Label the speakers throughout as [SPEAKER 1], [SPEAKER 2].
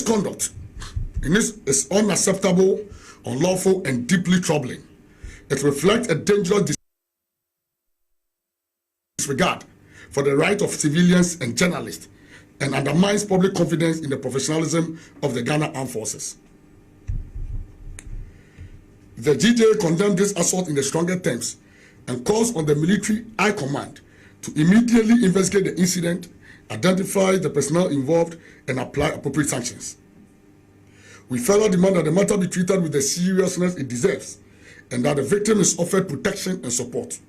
[SPEAKER 1] conduct is unacceptable, unlawful, and deeply troubling. It reflects a dangerous disregard for the right of civilians and journalists and undermines public confidence in the professionalism of the Ghana Armed Forces. The GJ condemned this assault in the strongest terms and calls on the military high command to immediately investigate the incident, identify the personnel involved, and apply appropriate sanctions. We further demand that the matter be treated with the seriousness it deserves and that the victim is offered protection and support.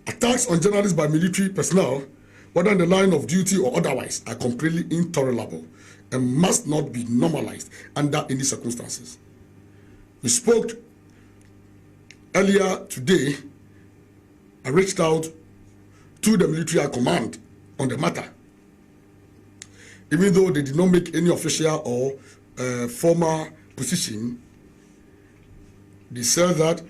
[SPEAKER 1] Attacks on journalists by military personnel, whether in the line of duty or otherwise, are completely intolerable and must not be normalized under any circumstances. We spoke earlier today. I reached out to the military high command on the matter. Even though they did not make any official or formal position, they said that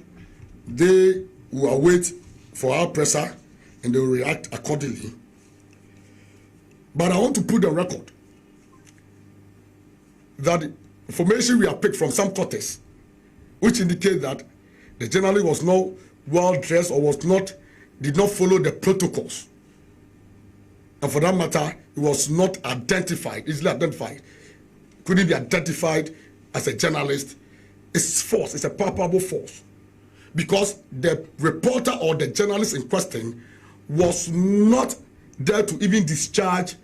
[SPEAKER 1] they will await for our pressure and they will react accordingly. But I want to put on record that the information we have picked from some quarters, which indicate that the journalist was not well dressed or did not follow the protocols. And for that matter, it was not easily identified. Couldn't be identified as a journalist. It's false. It's a palpable false. Because the reporter or the journalist in question was not there to even discharge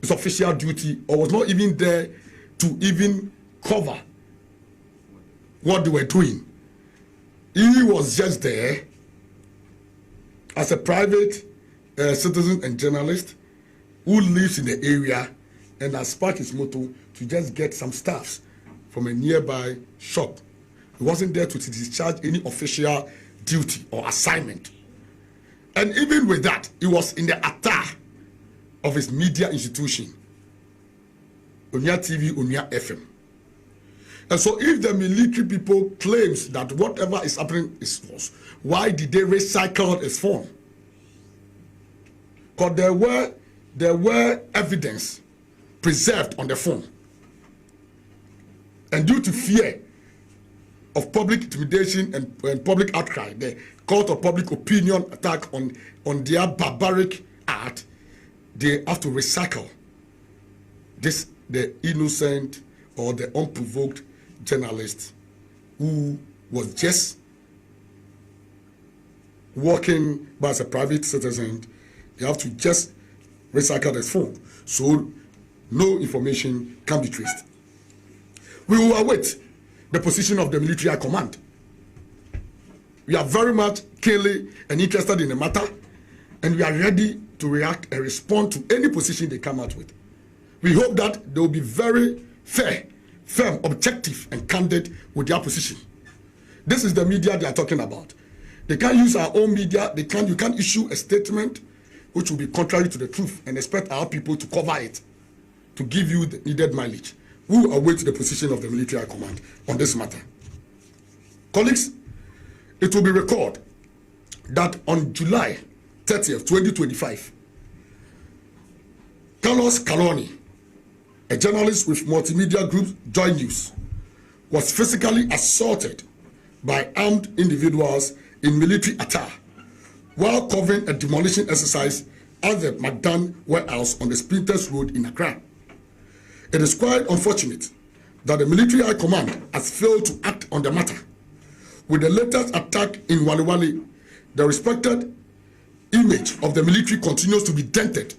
[SPEAKER 1] his official duty, or was not even there to even cover what they were doing. He was just there as a private citizen and journalist who lives in the area and has sparked his motto to just get some stuffs from a nearby shop. He wasn't there to discharge any official duty or assignment. And even with that, he was in the attack of his media institution, Onya TV, Onya FM. And so if the military people claims that whatever is happening is false, why did they recycle his phone? Because there were evidence preserved on the phone. And due to fear of public intimidation and public outcry, the court of public opinion attack on their barbaric act, they have to recycle the innocent or the unprovoked journalist who was just walking by as a private citizen. They have to just recycle his phone so no information can be traced. We will await the position of the military high command. We are very much keenly and interested in the matter, and we are ready to react and respond to any position they come out with. We hope that they will be very fair, firm, objective, and candid with their position. This is the media they are talking about. They can't use our own media. You can't issue a statement which will be contrary to the truth and expect our people to cover it, to give you the needed mileage. We will await the position of the military high command on this matter. Colleagues, it will be recorded that on July 30th, 2025, Carlos Kaloni, a journalist with multimedia group Joy News, was physically assaulted by armed individuals in military attire while covering a demolition exercise at the McDan warehouse on the Sprinters Road in Accra. It is quite unfortunate that the military high command has failed to act on the matter. With the latest attack in Waliwali, the respected image of the military continues to be dented.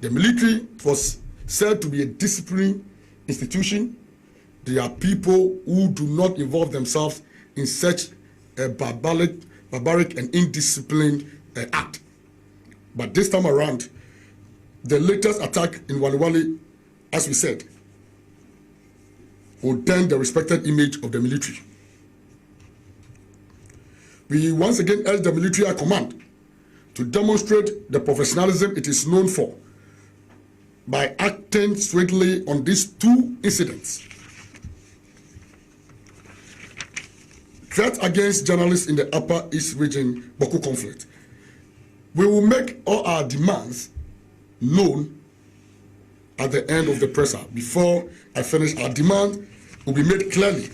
[SPEAKER 1] The military was said to be a disciplinary institution. There are people who do not involve themselves in such a barbaric and indisciplined act. But this time around, the latest attack in Waliwali, as we said, will dent the respected image of the military. We once again urge the military high command to demonstrate the professionalism it is known for by acting swiftly on these two incidents. Threat against journalists in the Upper East Region Boko conflict. We will make all our demands known at the end of the presser. Before I finish, our demand will be made clearly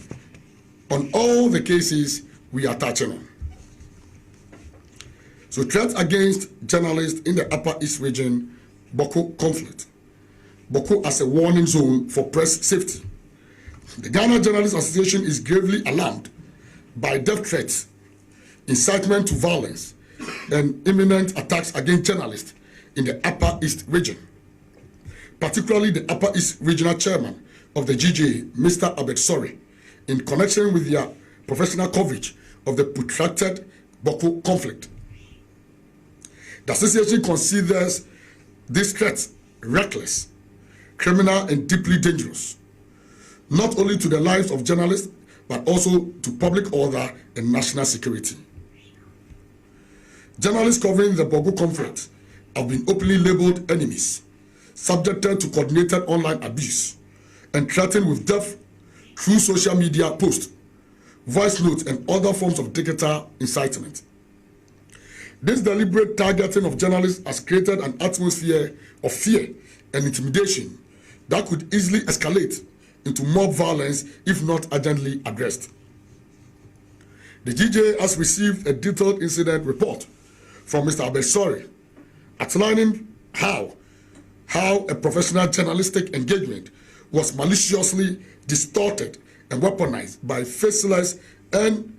[SPEAKER 1] on all the cases we are touching on. So, threats against journalists in the Upper East region, Bawku conflict. Bawku as a warning zone for press safety. The Ghana Journalists Association is gravely alarmed by death threats, incitement to violence, and imminent attacks against journalists in the Upper East region, particularly the Upper East Regional Chairman of the GJA, Mr. Abed Sorry, in connection with their professional coverage of the protracted Bawku conflict. The association considers this threat reckless, criminal, and deeply dangerous, not only to the lives of journalists, but also to public order and national security. Journalists covering the Bawku conflict have been openly labeled enemies, subjected to coordinated online abuse, and threatened with death through social media posts, voice notes, and other forms of digital incitement. This deliberate targeting of journalists has created an atmosphere of fear and intimidation that could easily escalate into mob violence if not urgently addressed. The GJA has received a detailed incident report from Mr. Abed Sorry, outlining how a professional journalistic engagement was maliciously distorted and weaponized by faceless and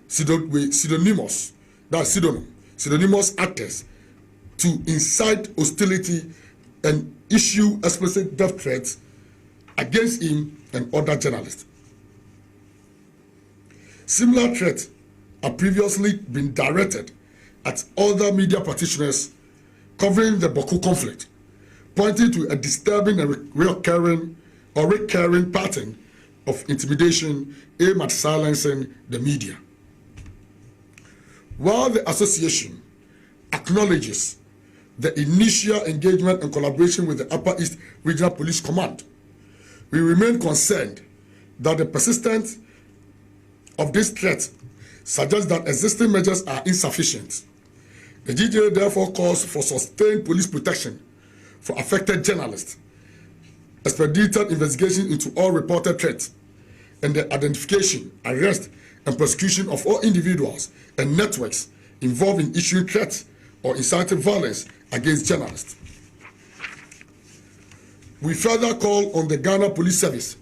[SPEAKER 1] pseudonymous actors to incite hostility and issue explicit death threats against him and other journalists. Similar threats have previously been directed at other media practitioners covering the Bawku conflict, pointing to a disturbing and recurring pattern of intimidation aimed at silencing the media. While the association acknowledges the initial engagement and collaboration with the Upper East Regional Police Command, we remain concerned that the persistence of this threat suggests that existing measures are insufficient. The GJA therefore calls for sustained police protection for affected journalists, expedited investigation into all reported threats, and the identification, arrest, and prosecution of all individuals and networks involved in issuing threats or inciting violence against journalists. We further call on the Ghana Police Service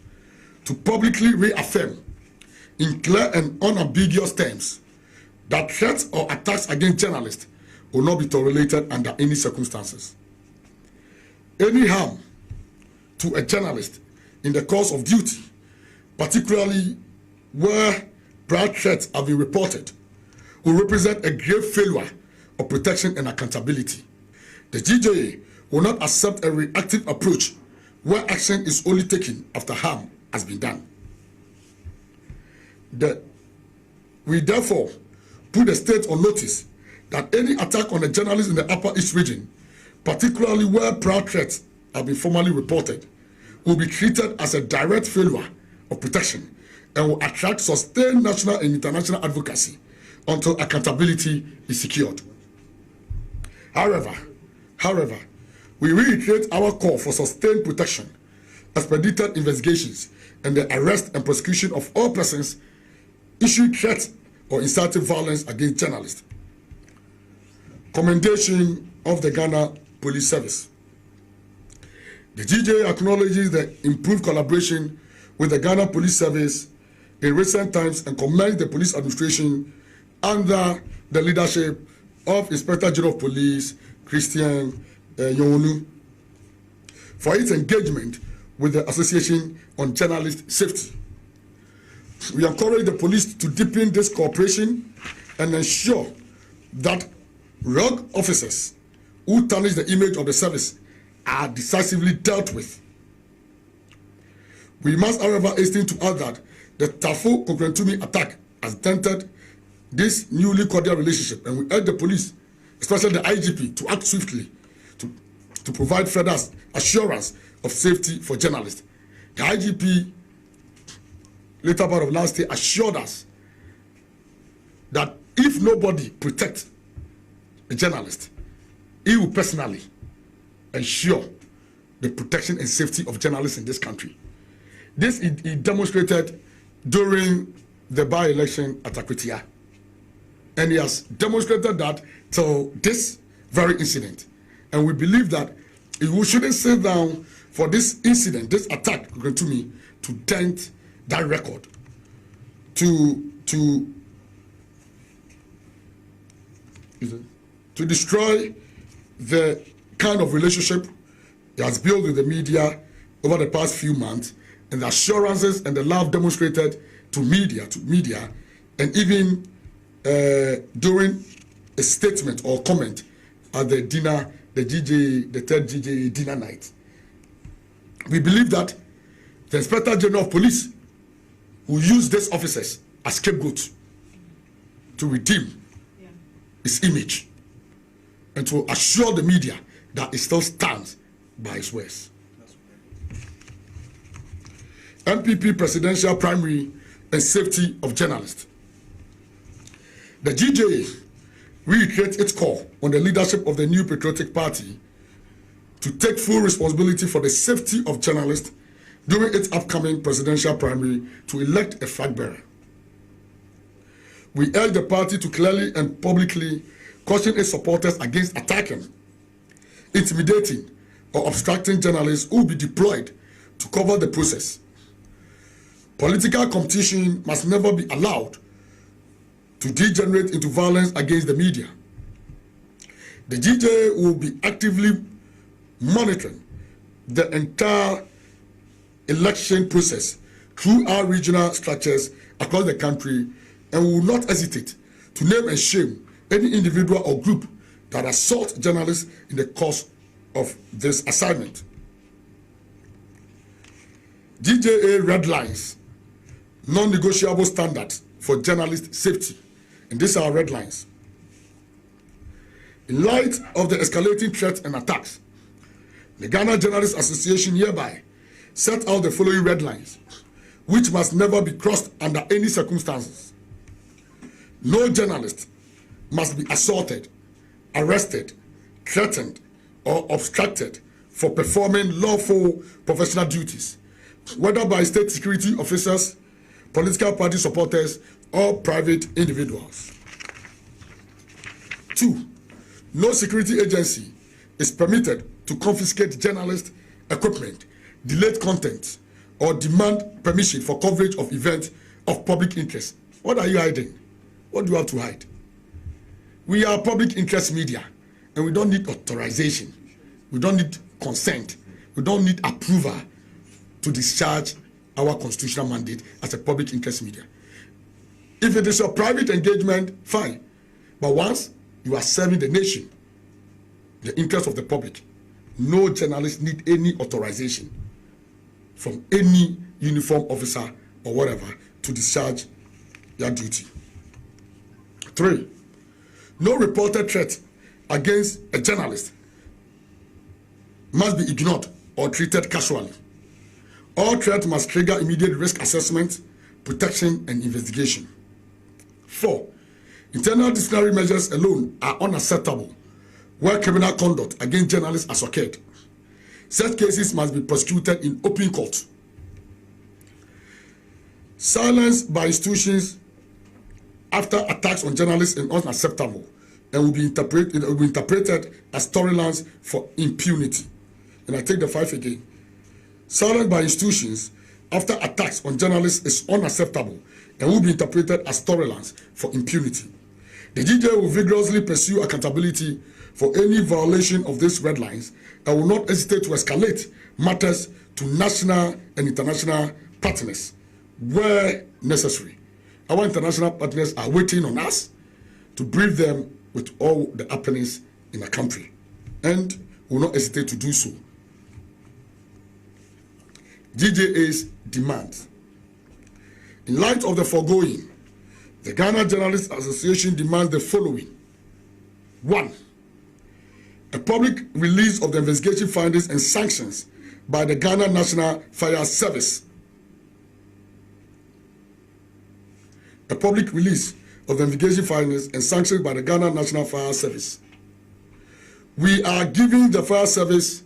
[SPEAKER 1] to publicly reaffirm in clear and unambiguous terms that threats or attacks against journalists will not be tolerated under any circumstances. Any harm to a journalist in the course of duty, particularly where prior threats have been reported, will represent a grave failure of protection and accountability. The GJA will not accept a reactive approach where action is only taken after harm has been done. We therefore put the state on notice that any attack on a journalist in the Upper East region, particularly where prior threats have been formally reported, will be treated as a direct failure of protection and will attract sustained national and international advocacy until accountability is secured. However, we reiterate our call for sustained protection, expedited investigations, and the arrest and prosecution of all persons issuing threats or inciting violence against journalists. Commendation of the Ghana Police Service. The GJA acknowledges the improved collaboration with the Ghana Police Service in recent times and commends the police administration under the leadership of Inspector General of Police Christian Yonu for its engagement with the Association on Journalist Safety. We encourage the police to deepen this cooperation and ensure that rogue officers who tarnish the image of the service are decisively dealt with. We must, however, hasten to add that the Tafo Kokrentumi attack has dented this newly cordial relationship, and we urge the police, especially the IGP, to act swiftly to provide further assurance of safety for journalists. The IGP, later part of last year, assured us that if nobody protects a journalist, he will personally ensure the protection and safety of journalists in this country. This he demonstrated during the by-election at Akwatia. And he has demonstrated that till this very incident. And we believe that we shouldn't sit down for this incident, this attack to me, to dent that record, to destroy the kind of relationship he has built with the media over the past few months, and the assurances and the love demonstrated to media, and even during a statement or comment at the dinner, the third GJ dinner night. We believe that the Inspector General of Police will use these officers as scapegoats to redeem his image and to assure the media that it still stands by his words. NPP Presidential Primary and Safety of Journalists. The GJA reiterates its call on the leadership of the New Patriotic Party to take full responsibility for the safety of journalists during its upcoming presidential primary to elect a flag bearer. We urge the party to clearly and publicly caution its supporters against attacking, intimidating, or obstructing journalists who will be deployed to cover the process. Political competition must never be allowed to degenerate into violence against the media. The GJA will be actively monitoring the entire election process through our regional structures across the country, and we will not hesitate to name and shame any individual or group that assault journalists in the course of this assignment. GJA red lines, non-negotiable standards for journalist safety. And these are red lines. In light of the escalating threats and attacks, the Ghana Journalists Association hereby set out the following red lines, which must never be crossed under any circumstances. No journalist must be assaulted, arrested, threatened, or obstructed for performing lawful professional duties, whether by state security officers, political party supporters, or private individuals. 2. No security agency is permitted to confiscate journalist equipment, delete content, or demand permission for coverage of events of public interest. What are you hiding? What do you have to hide? We are public interest media, and we don't need authorization. We don't need consent. We don't need approval to discharge our constitutional mandate as a public interest media. If it is a private engagement, fine. But once you are serving the nation, the interest of the public, no journalist need any authorization from any uniform officer or whatever to discharge their duty. 3. No reported threat against a journalist must be ignored or treated casually. All threats must trigger immediate risk assessment, protection, and investigation. 4. Internal disciplinary measures alone are unacceptable where criminal conduct against journalists has occurred. Such cases must be prosecuted in open court. Silence by institutions after attacks on journalists is unacceptable and will be interpreted as tolerance for impunity. And I take the 5 again. Silence by institutions after attacks on journalists is unacceptable and will be interpreted as tolerance for impunity. The GJ will vigorously pursue accountability for any violation of these red lines and will not hesitate to escalate matters to national and international partners where necessary. Our international partners are waiting on us to brief them with all the happenings in the country and will not hesitate to do so. GJA's demands. In light of the foregoing, the Ghana Journalists Association demands the following. 1. A public release of the investigation findings and sanctions by the Ghana National Fire Service. A public release of the investigation findings and sanctions by the Ghana National Fire Service. We are giving the fire service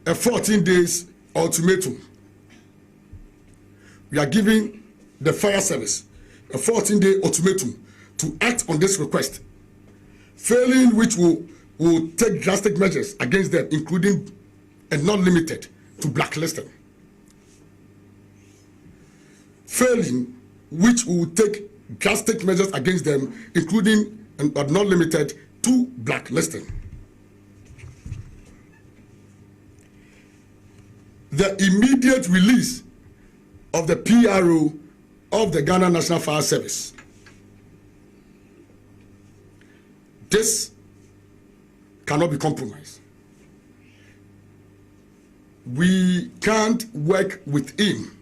[SPEAKER 1] a 14 days ultimatum. We are giving the fire service a 14-day ultimatum to act on this request, failing which will take drastic measures against them, including and not limited to blacklisting. Failing which will take drastic measures against them, including but not limited to blacklisting. The immediate release of the PRO of the Ghana National Fire Service. This cannot be compromised. We can't work with him.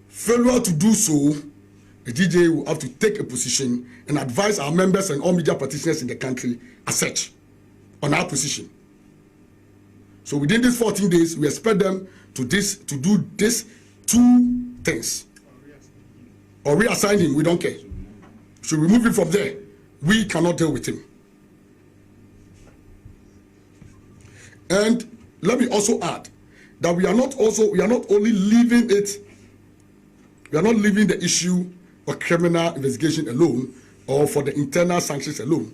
[SPEAKER 1] Failure to do so, the GJA will have to take a position and advise our members and all media practitioners in the country as such on our position. So within these 14 days, we expect them to do these two things. Or reassign him, we don't care. Should we move him from there? We cannot deal with him. And let me also add that we are not only leaving the issue of criminal investigation alone or for the internal sanctions alone.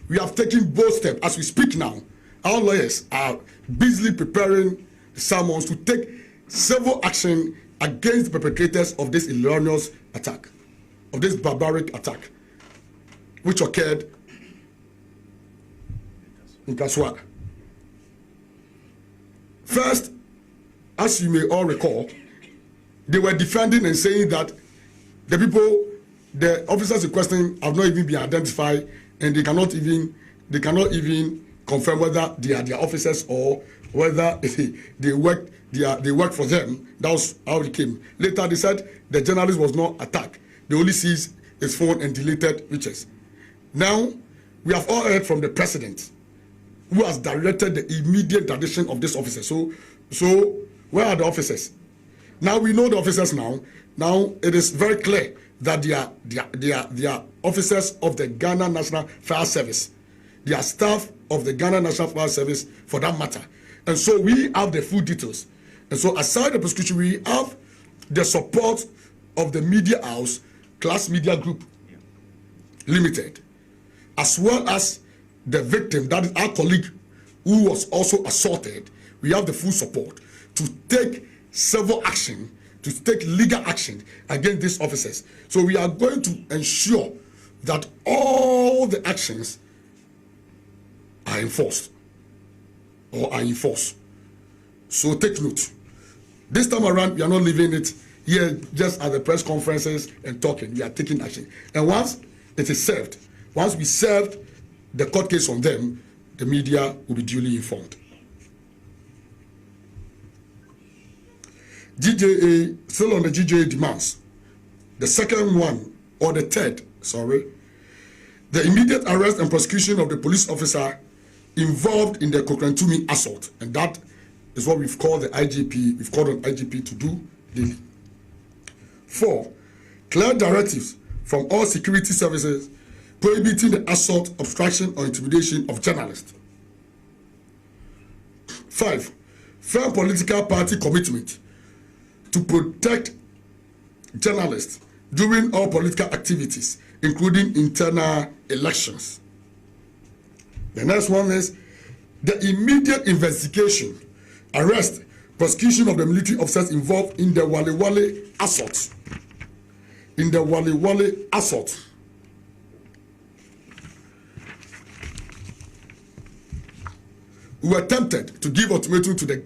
[SPEAKER 1] We have taken both steps. As we speak now, our lawyers are busily preparing summons to take civil action against the perpetrators of this erroneous attack, of this barbaric attack, which occurred in Kaswa. First, as you may all recall, they were defending and saying that the officers in question have not even been identified, and they cannot even confirm whether they are their officers or whether they work for them. That was how it came. Later they said the journalist was not attacked. They only seized his phone and deleted pictures. Now we have all heard from the president, who has directed the immediate addition of this officer. So where are the officers? Now we know the officers now. Now it is very clear that they are officers of the Ghana National Fire Service. They are staff of the Ghana National Fire Service for that matter. And so we have the full details. And so aside the prosecution, we have the support of the media house, Class Media Group Limited, as well as the victim, that is our colleague who was also assaulted. We have the full support to take civil action, to take legal action against these officers. So we are going to ensure that all the actions are enforced or are enforced. So take note. This time around, we are not leaving it here just at the press conferences and talking. We are taking action. And once it is served, once we served the court case on them, the media will be duly informed. GJA, still on the GJA demands. The second one, or the third, the immediate arrest and prosecution of the police officer involved in the Kokrantumi assault. And that is what we've called the IGP, we've called on IGP to do daily. 4, clear directives from all security services prohibiting the assault, obstruction, or intimidation of journalists. 5, firm political party commitment to protect journalists during all political activities, including internal elections. The next one is the immediate investigation, arrest, prosecution of the military officers involved in the Wale Wale assault. We were tempted to give ultimatum to the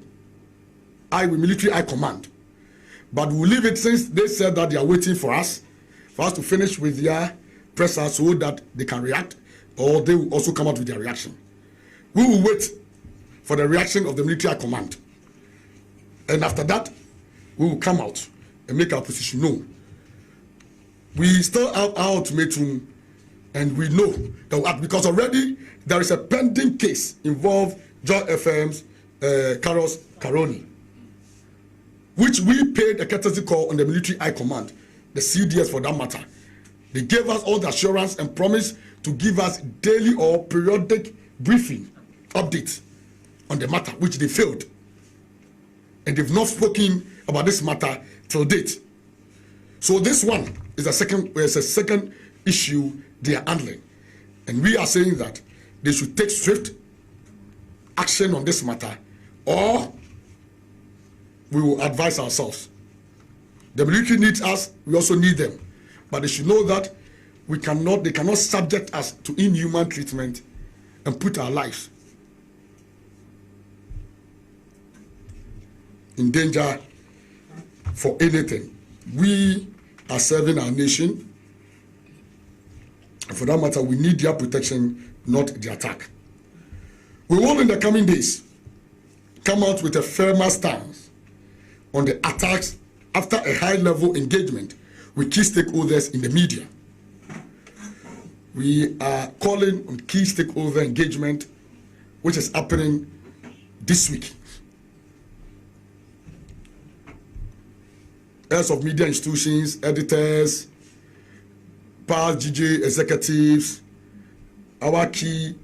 [SPEAKER 1] military high command, but we will leave it since they said that they are waiting for us to finish with their presser so that they can react, or they will also come out with their reaction. We will wait for the reaction of the military high command, and after that, we will come out and make our position known. We still have our ultimatum, and we know that we'll act, because already there is a pending case involved Joy FM's Carlos Caroni, which we paid a courtesy call on the military high command, the CDS for that matter. They gave us all the assurance and promised to give us daily or periodic briefing updates on the matter, which they failed. And they've not spoken about this matter till date. So this one is a second issue they are handling. And we are saying that they should take swift action on this matter, or we will advise ourselves. The military needs us, we also need them. But they should know that they cannot subject us to inhuman treatment and put our lives in danger for anything. We are serving our nation. And for that matter, we need their protection, not the attack. We will, in the coming days, come out with a firmer stance on the attacks after a high-level engagement with key stakeholders in the media. We are calling on key stakeholder engagement, which is happening this week. Heads of media institutions, editors, past GJ executives, our key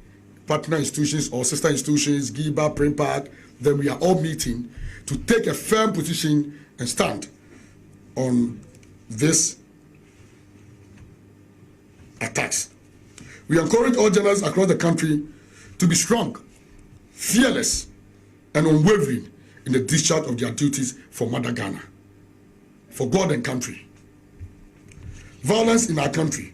[SPEAKER 1] partner institutions or sister institutions, GIBA, Primpact, then we are all meeting to take a firm position and stand on this attacks. We encourage all journalists across the country to be strong, fearless, and unwavering in the discharge of their duties for Mother Ghana, for God and country. Violence in our country.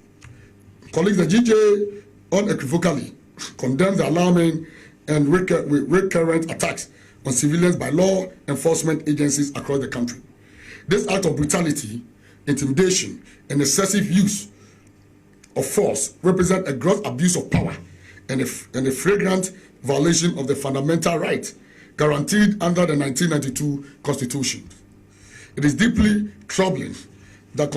[SPEAKER 1] Colleagues, the GJ unequivocally condemns the alarming and recurrent attacks on civilians by law enforcement agencies across the country. This act of brutality, intimidation, and excessive use of force represent a gross abuse of power and a flagrant violation of the fundamental rights guaranteed under the 1992 Constitution. It is deeply troubling that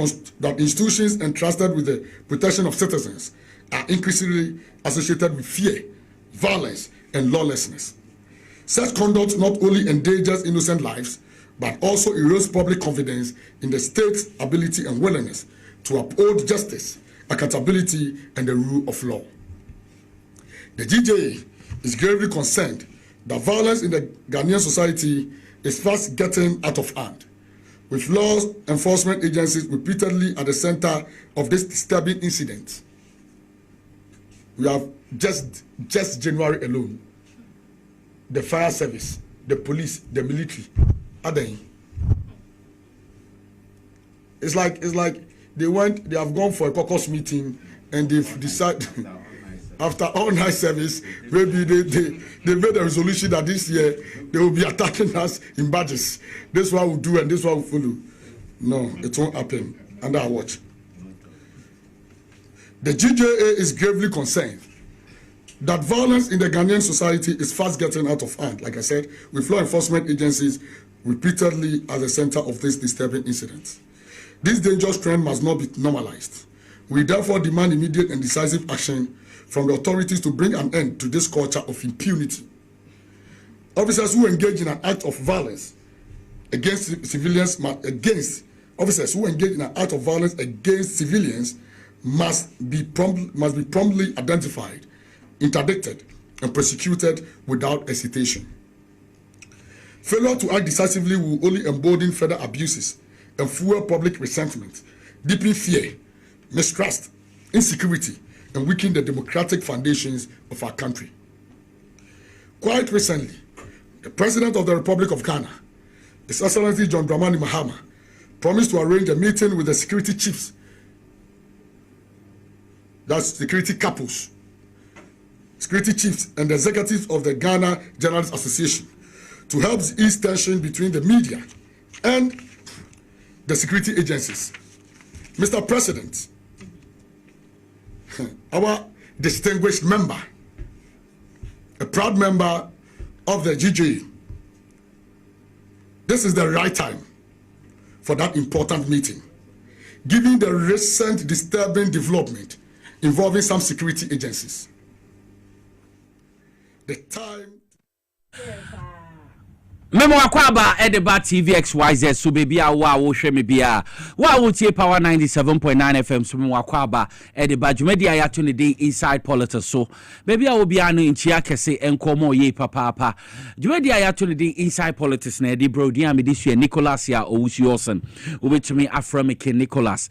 [SPEAKER 1] institutions entrusted with the protection of citizens are increasingly associated with fear, violence, and lawlessness. Such conduct not only endangers innocent lives, but also erodes public confidence in the state's ability and willingness to uphold justice, accountability, and the rule of law. The GJA is gravely concerned that violence in the Ghanaian society is fast getting out of hand, with law enforcement agencies repeatedly at the center of this disturbing incident. We have just January alone, the fire service, the police, the military, it's like they have gone for a caucus meeting and they've decided after all night service, maybe they made a resolution that this year they will be attacking us in badges. This one will do and this one will follow. No, it won't happen under our watch. The GJA is gravely concerned that violence in the Ghanaian society is fast getting out of hand, like I said, with law enforcement agencies repeatedly at the center of this disturbing incident. This dangerous trend must not be normalized. We therefore demand immediate and decisive action from the authorities to bring an end to this culture of impunity. Officers who engage in an act of violence against civilians must be promptly identified, interdicted, and prosecuted without hesitation. Failure to act decisively will only embolden further abuses and fuel public resentment, deepen fear, mistrust, insecurity, and weaken the democratic foundations of our country. Quite recently, the President of the Republic of Ghana, His Excellency John Dramani Mahama, promised to arrange a meeting with the security chiefs, that's security couples, security chiefs and the executives of the Ghana Journalists Association to help ease tension between the media and the security agencies. Mr. President, our distinguished member, a proud member of the GJA, this is the right time for that important meeting, given the recent disturbing development involving some security agencies. The time
[SPEAKER 2] Memo akwaba edeba TVXYZ so baby a wa wo hwe me bia wa wo tie Power 97.9 FM so memo akwaba edeba dwumadi ayato ne day inside politics so baby a wo bia no nchia kese enkomo ye papa dwumadi ayato ne day inside politics na edi bro dia me disua Nicholas ya owusu Olsen obetumi Aframike Nicholas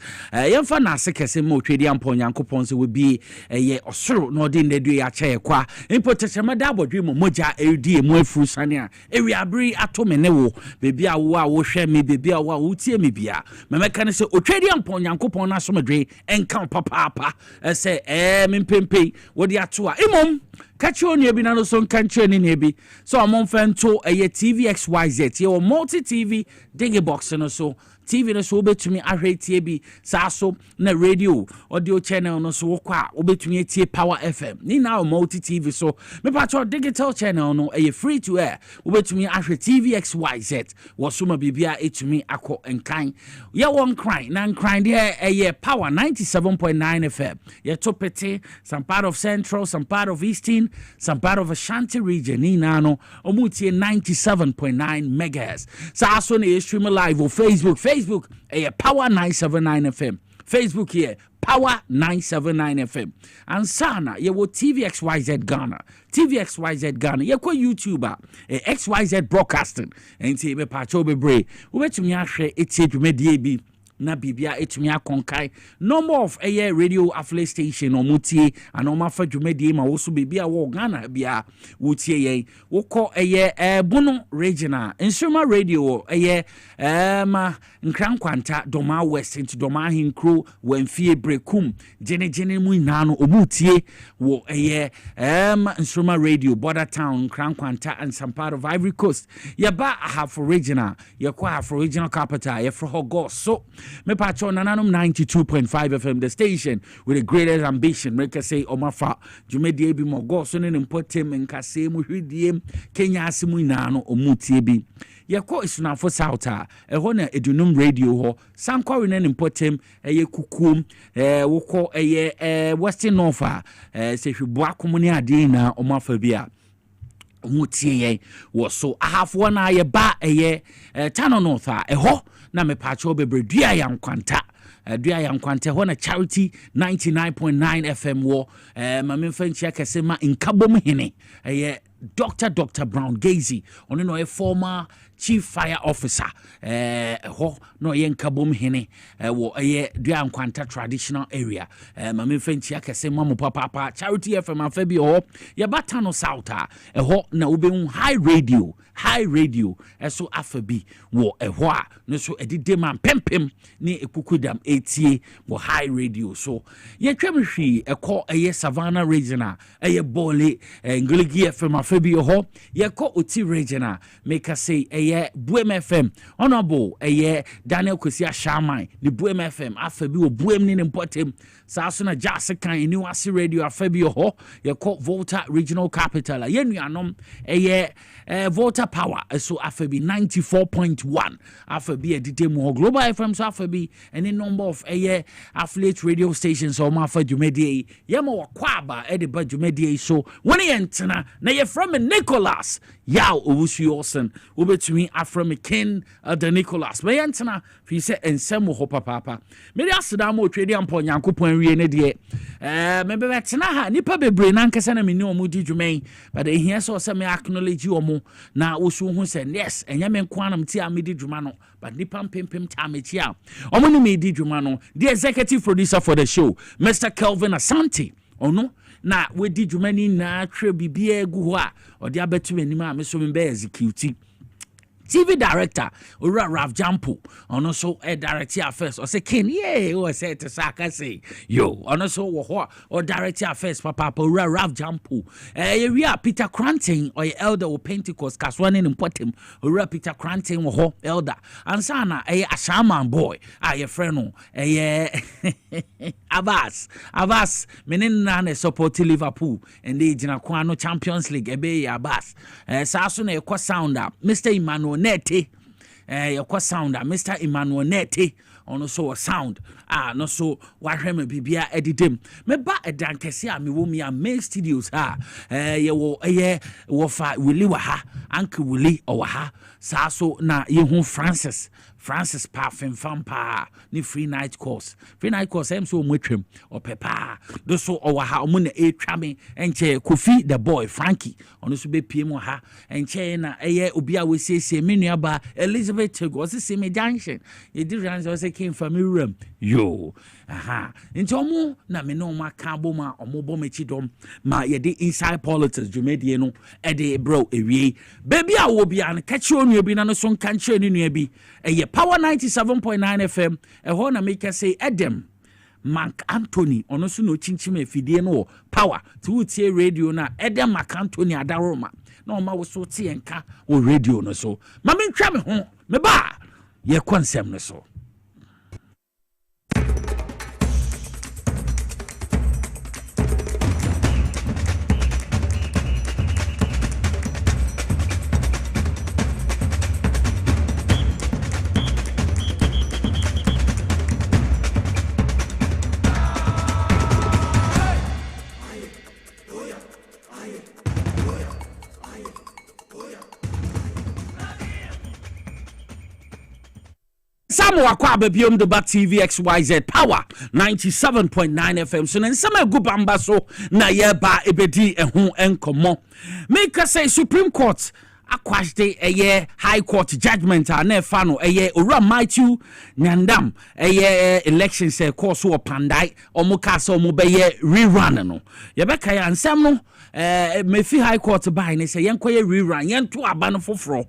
[SPEAKER 2] yemfa na ase kese mo twedi ampo Nyankopon se we bi ye osoro no de ndedu ya cha kwa impotechema da bodwe mo moja edi emu afuru sane a ewi abri atome ne wo bebi a wo hwe me bebi a wo tie me bia memeka ne se otwedi ampo Nyankopon na so medwe enka papa se mempempe wo de ato a imom kacho ne bi na no so nkanche ne bi so amon fento TVXYZ ye o multi TV digi box no so TV no so obetumi ahwe tie bi sa so na radio audio channel no so kwa obetumi tie Power FM ni na multi TV so me patro digital channel no free to air obetumi ahwe TVXYZ wo so ma bibia etumi akọ enkan ye won cry na cry there Power 97.9 FM ye topete some part of Central, some part of Eastern, some part of Ashanti region ni na no omutie 97.9 megahertz sa so na stream live on Facebook Power 979 FM. Facebook here, Power 979 FM. And sana, ye wo TVXYZ Ghana. TVXYZ Ghana. Ye kwa YouTuber, XYZ Broadcasting. Enti me pacho bebre. Ubetumi ahwe etie dwumadi bi. Na bibia etumi akonkai number of radio affiliate station omutie anoma fa dwumadi ma wo so bibia wo Ghana bia wotie yen wo kọ Bono regional Nsuma radio nkrankwanta Doma West into Doma Hinkro Wemfie Brekum gene mu ina no omutie wo Nsuma radio Border Town nkrankwanta and some part of Ivory Coast yeba half regional yakwa half regional capital yefro Hogos so me patcho nananum 92.5 FM the station with the greatest ambition make us say omafa dwumadi bi mogo so ne mpotem nkase mu hwediem Kenya asimu ina no omutie bi yeko isunafo south a eho na edunum radio ho sankwa ne mpotem kukum woko western north a se hwebo akomune ade na omafa bi a omutie wo so ahafo na ye ba tano north a eho na me pacho bebredua yankwanta dua yankwanta ho na Charity 99.9 FM wo ma me fanchia kese ma nkabom hene Dr. Brown Gazy ono no former chief fire officer ho no ye nkabom hene wo dua yankwanta traditional area ma me fanchia kese ma mo papa Charity FM afabi ho ye batano south ho na obehun high radio eso afabi wo ho a no so edide man pempem ni ekukudam etie wo high radio so ye twemhwi ekọ Savannah regional Bole Ngoligi FM afabi ho ye ko Oti regional make say Buem FM honorable Daniel Kosia Shaman ni Buem FM afabi wo Buem ni important sa so na jase kan Eniwase radio afabi ho ye ko Volta regional capital ye nuanom Volta Power so afabi 94.1 afabi edite mu Global FM so afabi any number of affiliate radio stations so ma fa dwumadi ye ma wakwaba edeba dwumadi so woni entena na ye from Nicholas yaw owusu Olsen obetumi Aframike the Nicholas me entena fi se ensem ho papa me dey aseda ma otwedi ampo Nyankopon wie ne de me be betena ha nipa bebre na nkesa na me ni omudi dwumen but here so se me acknowledge omo na osu hu se yes enya me nko anam ti amedi dwuma no but nipa pempem ta mechi a omo ni me di dwuma no the executive producer for the show Mr. Kelvin Asante ono na we di dwuma ni na twa bibia egu ho a odi abetu anim a me so me be execute TV director Ura Rav Jampo ono so director affairs o say ken o say to saka say yo ono so wo or director affairs papa Ura Rav Jampo we are Peter Cranting or elder or Pentecost kaswane important Ura Peter Cranting wo elder ansa na Ashaman boy your friend no Abbas menin na na support Liverpool and they jina kwa no Champions League Abbas sa so na e kwa sounder Mr. Emmanuel Nete yɛkɔ sound a Mr. Emmanuel Nete ono so sound no so wahwɛ me bibia edidem meba edan kɛse a mewɔ mi a Main Studios ha yɛwɔ wɔfa Willie wa ha Uncle Willie ɔwɔ ha saa so na yehu Francis pa femfam pa ni free night course em so omwetwem opepa do so owa ha omo na etwa me enche Kofi the boy Frankie ono so be piem ha enche na eye obi a wesiesie me nuaba Elizabeth Tego se me junction ye di ran so came from room yo nti omo na me no maka boma omo bom echi dom ma ye di inside politics dwumedie no e de bro ewie baby a wo bia no kachi onu bi na no so nka nche ni nua bi eye Power 97.9 FM ehɔ na make say Edem Mark Anthony ono so no chinchim efidie no Power to utie radio na Edem Mark Anthony adaroma na o ma wo so tie nka o radio no so ma me ntwa me ho me ba ye konsem no so Wakwa bebiom the Bat TV XYZ Power 97.9 FM so na nsama gu bamba so na ye ba ebedi ehu enkomo make say Supreme Court akwashde High Court judgment na efa no Owura Matthew Nyandam election say course so pandai omuka so omu be rerun no ye be kai ansam no mefi High Court by ne say yenkoye rerun yento aba no foforo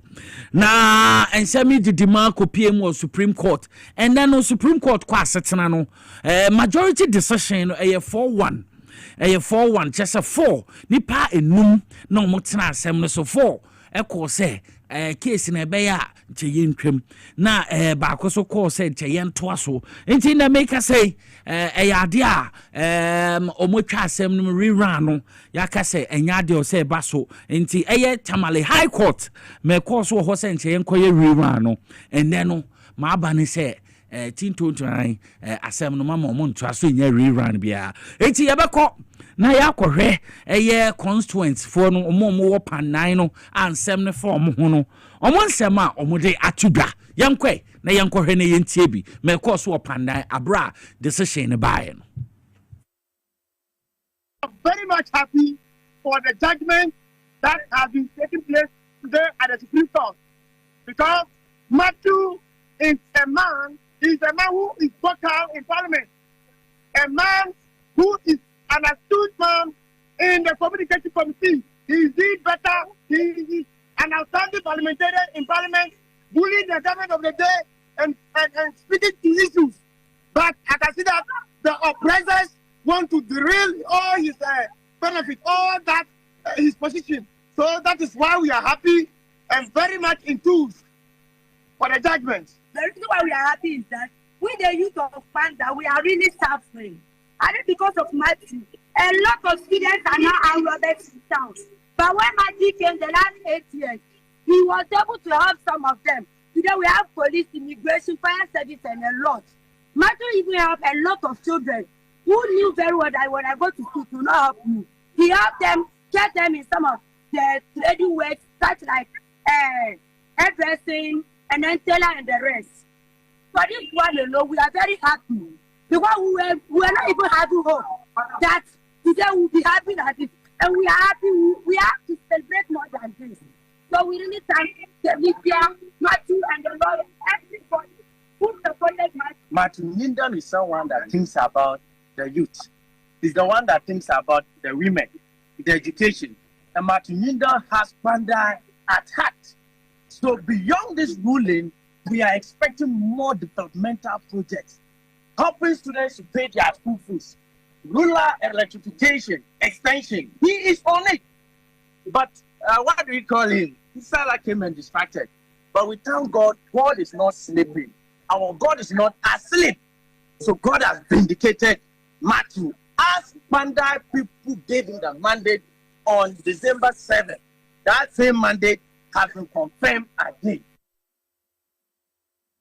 [SPEAKER 2] na ensami didima kopie mu Supreme Court and then no Supreme Court kwa setena no majority decision no 4-1 4-1 just a 4 nipa enum na omotena asem no so 4 say case na be ya che yentwem na ba so call say che yento aso enti na make say ade a omotwa asem no rerun no yaka say enya de o say ba so enti Tamale High Court me call so ho say che yenkoye rerun no and then no ma aba ne say tintonton asem no mama omo nto aso nya rerun bia enti yebekọ na yakọhwe constituents for no omo wo pan9 no ansem ne for omo ho no omo nsem a omo de atudwa yankwe na yankọhwe na yentie bi me course wo pan9 abra decision ne bae no.
[SPEAKER 3] I'm very much happy for the judgment that has been taking place today at the Supreme Court because Matthew is a man who is vocal in Parliament, a man who is an astute man in the Communication Committee. He did better. He is an outstanding parliamentarian in Parliament, bullying the government of the day and speaking to issues. But I can see that the oppressors want to derail all his benefits, all that his position. So that is why we are happy and very much enthused for the judgment.
[SPEAKER 4] The reason why we are happy is that with the youth of Panda, we are really suffering. And it's because of Matthew. A lot of students are now out Roberts in town. But when Matthew came the last 8 years, he was able to help some of them. Today we have police, immigration, fire service, and a lot. Matthew even helped a lot of children who knew very well that when I go to school, to not help me. He helped them, kept them in some of the trading works, such like hairdressing, and then tailor and the rest. For this one alone, we are very happy. Because we were not even having hope that today we'll be happy that this, and we are happy. We have to celebrate more than this. So we really thank the media, Matthew, and the Lord, everybody who supported Matthew.
[SPEAKER 5] Martin Nyindam is someone that thinks about the youth. He's the one that thinks about the women, the education. And Martin Nyindam has Panda at heart. So beyond this ruling, we are expecting more developmental projects, helping students to pay their school fees, rural electrification, extension. He is on it. But what do we call him? Salah came and distracted. But we thank God, God is not sleeping. Our God is not asleep. So God has vindicated Matthew. As Panda people gave him the mandate on December 7th, that same mandate has been confirmed again.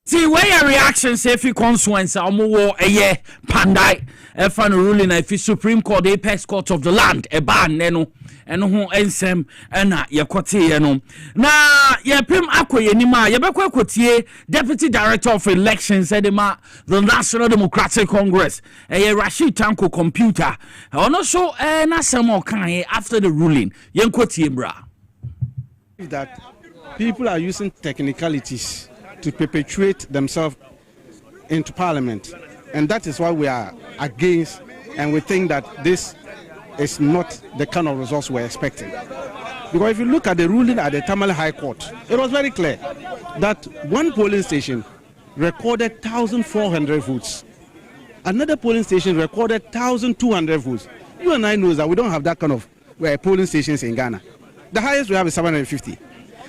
[SPEAKER 2] See where your reaction say if you consequence war a year pandai fan ruling if Supreme Court the apex court of the land a ban neno and who ensem ena ye kote no na ye pem akoye nima ye bekwa kotie Deputy Director of Elections edema the National Democratic Congress Rashid Tanko computer ono so na sem kan after the ruling ye kotie bra
[SPEAKER 6] that people are using technicalities to perpetuate themselves into parliament, and that is why we are against, and we think that this is not the kind of results we're expecting. Because if you look at the ruling at the Tamale High Court, it was very clear that one polling station recorded 1,400 votes. Another polling station recorded 1,200 votes. You and I know that we don't have that kind of polling stations in Ghana. The highest we have is 750.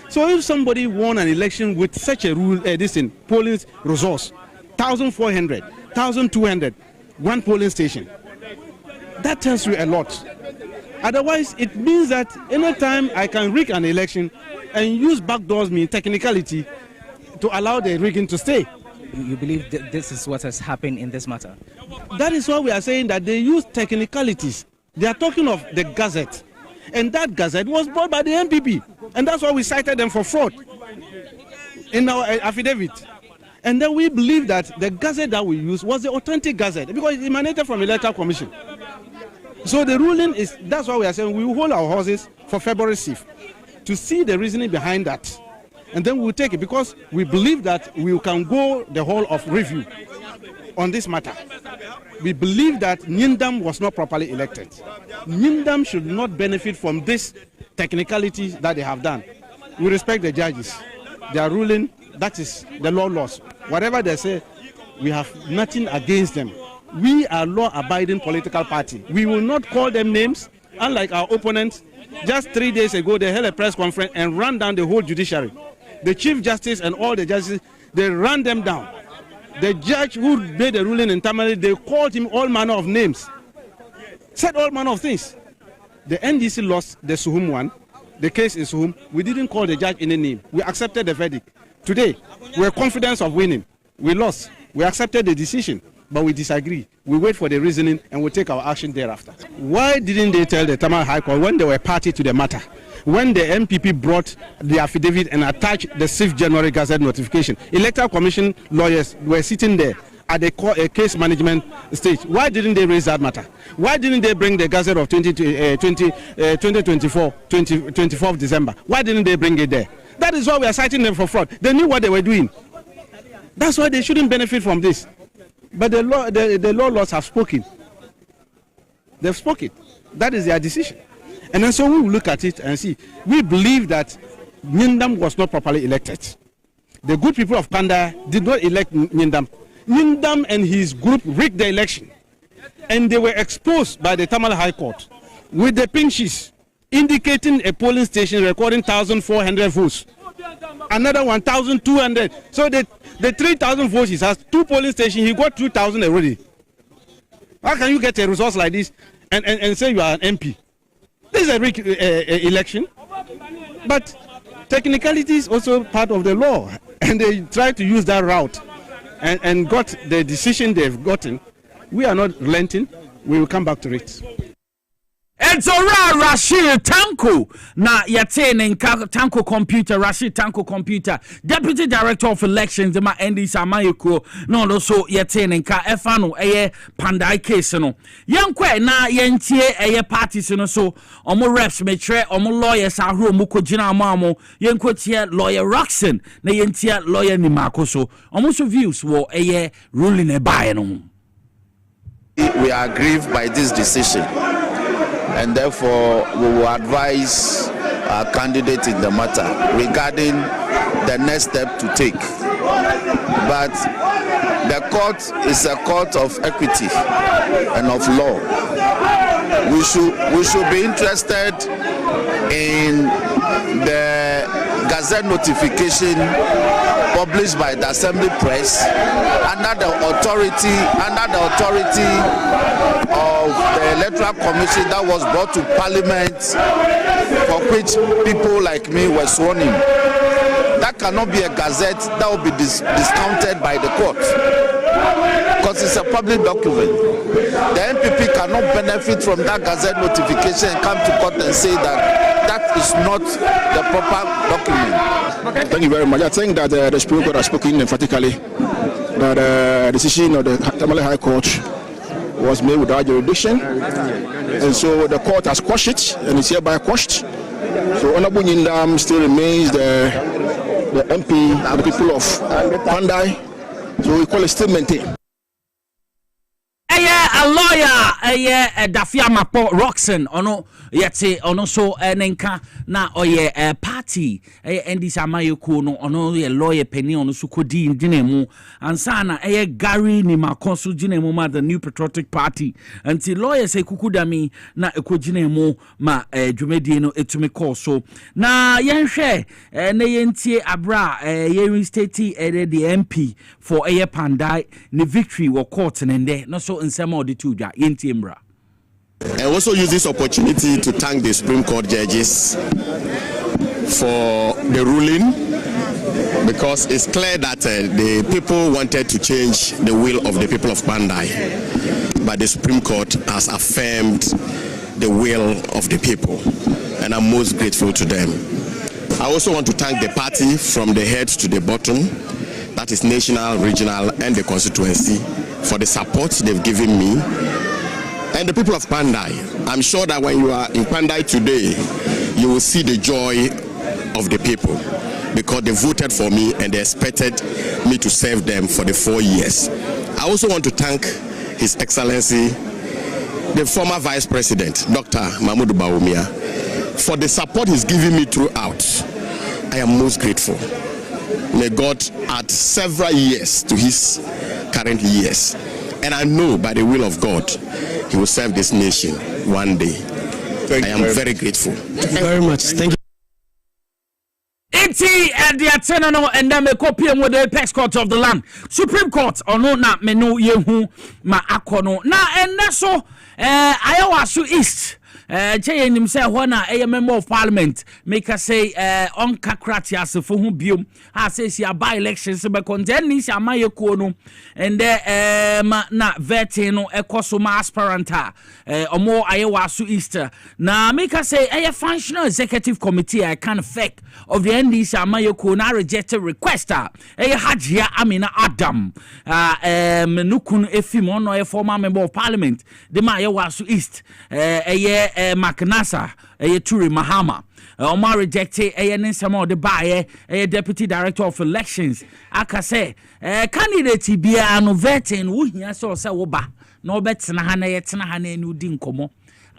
[SPEAKER 6] So if somebody won an election with such a rule, polling resource, 1,400, 1,200, one polling station, that tells you a lot. Otherwise, it means that anytime I can rig an election and use backdoors, mean technicality, to allow the rigging to stay.
[SPEAKER 7] You believe that this is what has happened in this matter?
[SPEAKER 6] That is why we are saying that they use technicalities. They are talking of the Gazette. And that Gazette was brought by the MPP. And that's why we cited them for fraud in our affidavit. And then we believe that the Gazette that we used was the authentic Gazette because it emanated from the Electoral Commission. So the ruling is, that's why we are saying we will hold our horses for February 6th to see the reasoning behind that. And then we will take it because we believe that we can go the whole of review on this matter. We believe that Nyindam was not properly elected. Nyindam should not benefit from this technicalities that they have done. We respect the judges. Their ruling, that is the laws. Whatever they say, we have nothing against them. We are law-abiding political party. We will not call them names, unlike our opponents. Just 3 days ago, they held a press conference and ran down the whole judiciary. The Chief Justice and all the judges, they ran them down. The judge who made the ruling in Tamale, they called him all manner of names, said all manner of things. The NDC lost the Suhum one. The case is Suhum. We didn't call the judge any name. We accepted the verdict. Today, we are confident of winning. We lost. We accepted the decision, but we disagree. We wait for the reasoning and we take our action thereafter. Why didn't they tell the Tamale High Court when they were party to the matter? When the MPP brought the affidavit and attached the 6th January Gazette notification, Electoral Commission lawyers were sitting there at the case management stage. Why didn't they raise that matter? Why didn't they bring the Gazette of 2024, 24th December? Why didn't they bring it there? That is why we are citing them for fraud. They knew what they were doing. That's why they shouldn't benefit from this. But the laws have spoken. They've spoken. That is their decision. And then so we will look at it and see. We believe that Nyindam was not properly elected. The good people of Kanda did not elect Nyindam. Nyindam and his group rigged the election. And they were exposed by the Tamale High Court with the pinches indicating a polling station recording 1,400 votes. Another 1,200. So the 3,000 votes he has, 2 polling stations, he got 2,000 already. How can you get a resource like this and say you are an MP? This is a rigged election, but technicality is also part of the law, and they try to use that route and got the decision they've gotten. We are not relenting. We will come back to it.
[SPEAKER 2] It's Rashid Tanko na yate Tanko computer Rashid Tanko computer Deputy Director of Elections the NDC Amayeko no also yate nka efano eye pandai case no yenkwe na yentie eye parties no so omo reps metre omo lawyers ahro omo kogina amamo yenkwotie lawyer Roxon na yentie lawyer Nimako so omo so views wo eye ruling e bae no.
[SPEAKER 8] We are aggrieved by this decision, and therefore we will advise our candidate in the matter regarding the next step to take. But the court is a court of equity and of law. We should be interested in the Gazette notification published by the Assembly Press under the authority of the Electoral Commission that was brought to Parliament, for which people like me were sworn in. that cannot be a gazette that will be discounted by the court, because it's a public document. The NPP cannot benefit from that gazette notification and come to court and say that that is not the proper document.
[SPEAKER 9] Thank you very much. I think that the Supreme Court has spoken emphatically that the decision of the Tamale High Court was made without jurisdiction, and so the court has quashed it and it's hereby quashed. So Honorable Nyindam still remains the MP and the people of Pandai. So we call it still maintained.
[SPEAKER 2] A lawyer, Dafia Mapo Roxon, ono yete ono so nenka na oye party endi samayeko no ono ye lawyer penny ono so kodi ndinemu ansana Gary ni makonso ginemu ma the New Patriotic Party anti lawyer say kukudami na ekojinemu ma dwumedie no etumi call so na yenhwe na yentie abra ye state the MP for Pandai ni victory wo court nende no so nsema the two yentie mbra.
[SPEAKER 10] I also use this opportunity to thank the Supreme Court judges for the ruling, because it's clear that the people wanted to change the will of the people of Pandai, but the Supreme Court has affirmed the will of the people, and I'm most grateful to them. I also want to thank the party from the head to the bottom, that is national, regional, and the constituency, for the support they've given me. And the people of Pandai, I'm sure that when you are in Pandai today, you will see the joy of the people, because they voted for me and they expected me to serve them for the 4 years. I also want to thank His Excellency, the former Vice President, Dr. Mahmoud Bawumia, for the support he's given me throughout. I am most grateful. May God add several years to his current years. And I know by the will of God, he will serve this nation one day. I am very grateful.
[SPEAKER 9] Thank you very much. Thank you.
[SPEAKER 2] And the Atenano and then a copy of the Apex Court of the land. Supreme Court or no na menu yehu ma akono. Na and that's so Iowa East. Chain himself one a member of parliament make us say on Kakratias for whom bium has says ya by elections but contend is a mayokono and there na vetino ecosoma aspiranta or more Iowa Easter. Now make us say a functional executive committee I can effect of the NDC Amayoko rejected requester a Hajia Amina Adam Nukun Efimon or a former member of parliament the Mayawasu East a year Makanasa, a Turi Mahama. Omar rejected a Ninsamo de Baye, a deputy director of elections. Aka say, candidate be an vetting, who he saw Sawoba, no better than Hana yet Hane Nudin Como.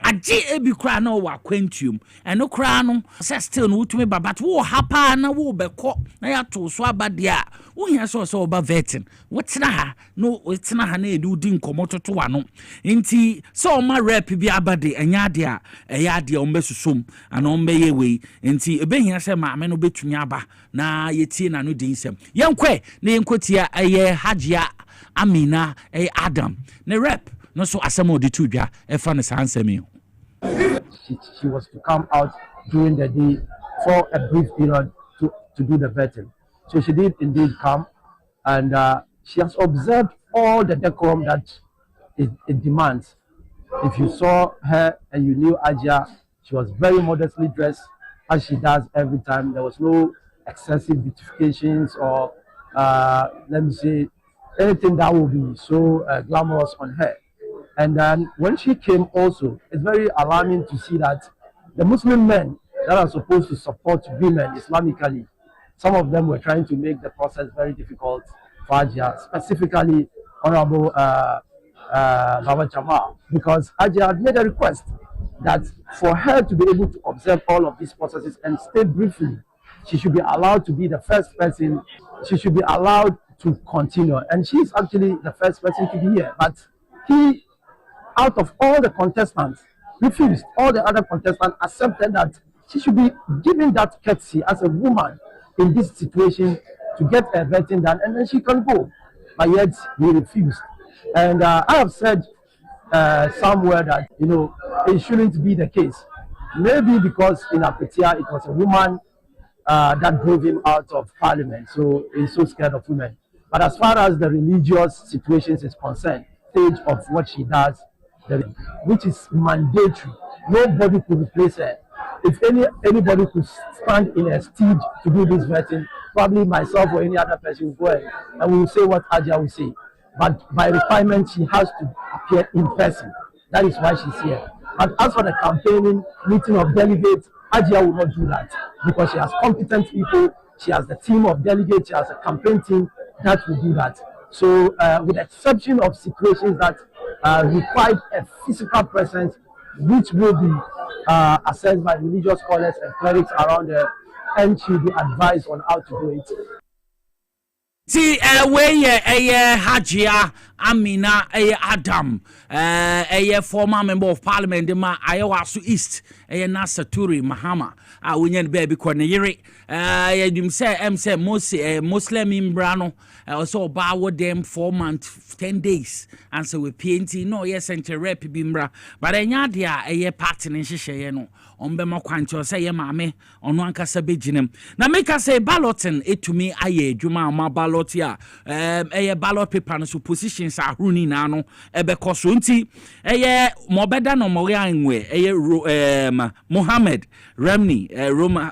[SPEAKER 2] A G.A.B. Crano wa Quentium, and no crano, says still no to me, but wo hapa na wo be caught, na to swabadia. We have so about vetting. What's na? No, it's na hane do din komoto to one. Inti so my rep be abade and yadia, a yadia on besusum, and on be way. Inti a ben here say ma meno bet nyaba, na yeti na no dinsem. Young que, name quotia a ye Hajia Amina a Adam. Ne rep, no so asamo de tuja, a funny answer me.
[SPEAKER 11] She was to come out during the day for a brief period to do the vetting. So she did indeed come, and she has observed all the decorum that it demands. If you saw her and you knew Ajia, she was very modestly dressed, as she does every time. There was no excessive beautifications or, let me say, anything that would be so glamorous on her. And then when she came also, it's very alarming to see that the Muslim men that are supposed to support women Islamically, some of them were trying to make the process very difficult for Ajia, specifically Honorable Baba Jamal, because Ajia had made a request that for her to be able to observe all of these processes and stay briefly, she should be allowed to be the first person, she should be allowed to continue. And she's actually the first person to be here. But he, out of all the contestants, refused. All the other contestants accepted that she should be given that courtesy as a woman in this situation to get a vetting done, and then she can go. But yet he refused. And I have said somewhere that, you know, it shouldn't be the case. Maybe because in Apetia it was a woman that drove him out of parliament. So he's so scared of women. But as far as the religious situations is concerned, stage of what she does, which is mandatory, nobody could replace her. If anybody could stand in a steed to do this vetting, probably myself or any other person will go ahead and we will say what Ajia will say. But by requirement, she has to appear in person. That is why she's here. But as for the campaigning, meeting of delegates, Ajia will not do that because she has competent people, she has the team of delegates, she has a campaign team that will do that. So with the exception of situations that require a physical presence, which will be assessed by religious scholars and clerics around there, and she will be advised on how to do it.
[SPEAKER 2] See, Hajia Amina Adam, former member of parliament, Ayawasu East, Nasa Turi Mahama, Winyan Baby Corneyeri, say Muslim Imbrano, also bow them 4 months, 10 days, and so we painting, no, yes, and rep Bimbra, but a pattern in Shishayeno. Ombema kwancho say ye mame ono ankasa beginem na make say balloting etumi aye dwuma ma ballot ya ballot paper no so positions ahuni na no ebekoso nti mobeda no mo yanwe Mohammed Ramni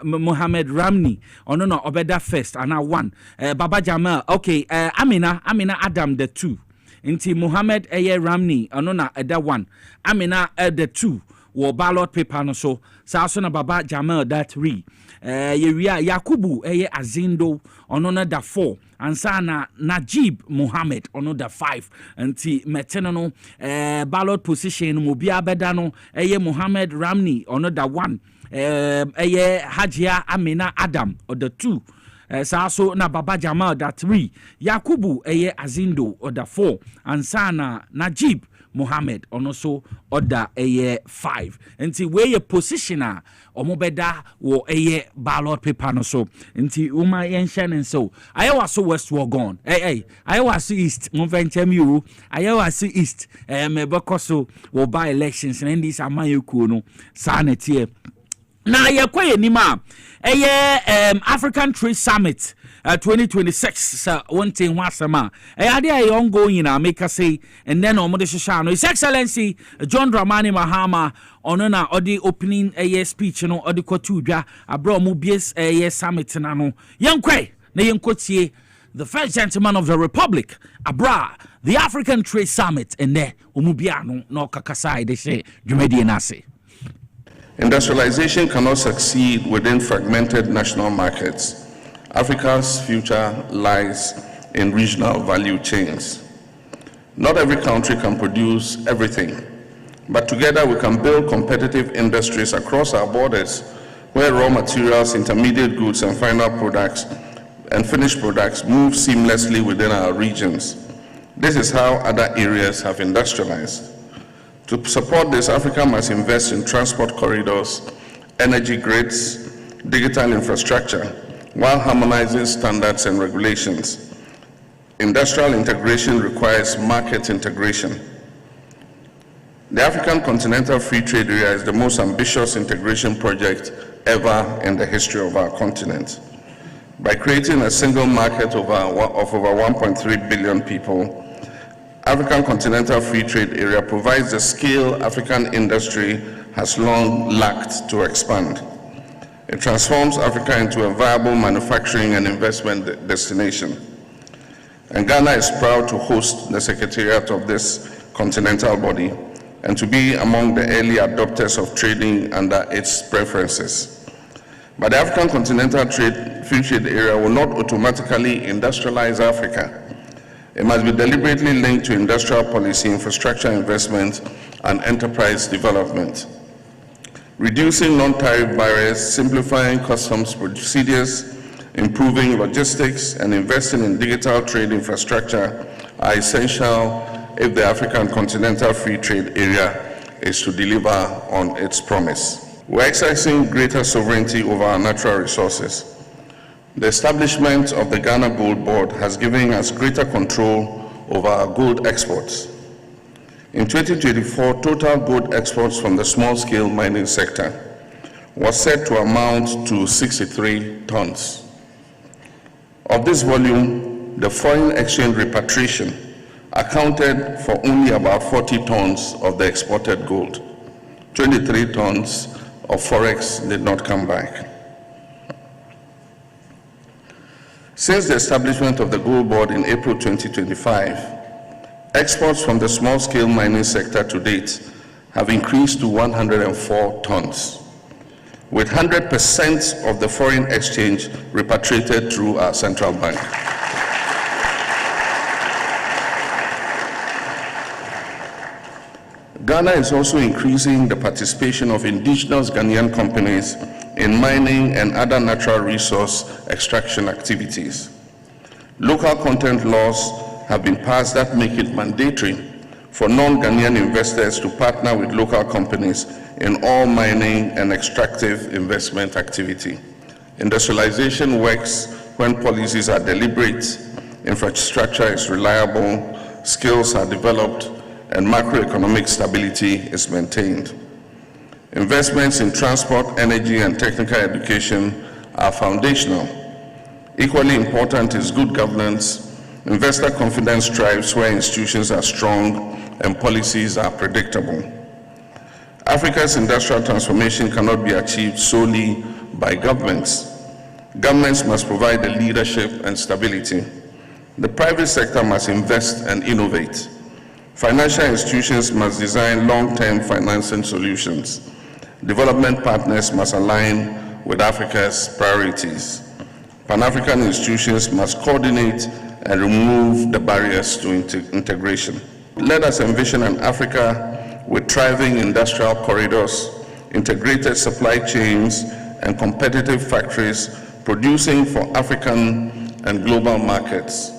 [SPEAKER 2] Mohammed Ramni ono no obeda first ana one Baba Jamal okay Amina Adam the 2 nti Mohammed Ramni ono na eda 1 Amina the 2 wo ballot paper no so saso na Baba Jamal that 3 Yakubu Azindo ono na da 4 ansa na Najib Muhammad ono da 5 anti meteno no ballot position mo bia beda no Muhammad Ramni ono da 1 Hajia Amina Adam or the 2 saso na Baba Jamal da 3 Yakubu Azindo or the 4 ansa na Najib Muhammad ono so order 5 nti we ye positioner omobeda wo ballot paper no so nti uma yenhye so ayawaso west war gone ayawaso east mo ventem you ayawaso east mebekoso wo by elections and these amayoku no sanete na yakwaye nima African Trade Summit 2026 one thing wasama ade ay ongoing na make say and then omo de hwehwa no His Excellency John Dramani Mahama ono na odi opening speech no odi kotu dwa abro omo bies summit na no yenkwe na yenkotie the first gentleman of the Republic abra the African Trade Summit and there omo bia no na okakasa de say dwumadi na ase.
[SPEAKER 12] Industrialization cannot succeed within fragmented national markets. Africa's future lies in regional value chains. Not every country can produce everything, but together we can build competitive industries across our borders where raw materials, intermediate goods, and final products and finished products move seamlessly within our regions. This is how other areas have industrialized. To support this, Africa must invest in transport corridors, energy grids, digital infrastructure, while harmonizing standards and regulations. Industrial integration requires market integration. The African Continental Free Trade Area is the most ambitious integration project ever in the history of our continent. By creating a single market of over 1.3 billion people, African Continental Free Trade Area provides the scale African industry has long lacked to expand. It transforms Africa into a viable manufacturing and investment destination. And Ghana is proud to host the secretariat of this continental body and to be among the early adopters of trading under its preferences. But the African Continental Free Trade Area will not automatically industrialize Africa. It must be deliberately linked to industrial policy, infrastructure investment, and enterprise development. Reducing non-tariff barriers, simplifying customs procedures, improving logistics, and investing in digital trade infrastructure are essential if the African Continental Free Trade Area is to deliver on its promise. We're exercising greater sovereignty over our natural resources. The establishment of the Ghana Gold Board has given us greater control over our gold exports. In 2024, total gold exports from the small-scale mining sector was said to amount to 63 tons. Of this volume, the foreign exchange repatriation accounted for only about 40 tons of the exported gold. 23 tons of forex did not come back. Since the establishment of the Gold Board in April 2025, exports from the small-scale mining sector to date have increased to 104 tons, with 100% of the foreign exchange repatriated through our central bank. Ghana is also increasing the participation of indigenous Ghanaian companies in mining and other natural resource extraction activities. Local content laws have been passed that make it mandatory for non-Ghanaian investors to partner with local companies in all mining and extractive investment activity. Industrialization works when policies are deliberate, infrastructure is reliable, skills are developed, and macroeconomic stability is maintained. Investments in transport, energy, and technical education are foundational. Equally important is good governance. Investor confidence thrives where institutions are strong and policies are predictable. Africa's industrial transformation cannot be achieved solely by governments. Governments must provide the leadership and stability. The private sector must invest and innovate. Financial institutions must design long-term financing solutions. Development partners must align with Africa's priorities. Pan-African institutions must coordinate and remove the barriers to integration. Let us envision an Africa with thriving industrial corridors, integrated supply chains, and competitive factories producing for African and global markets.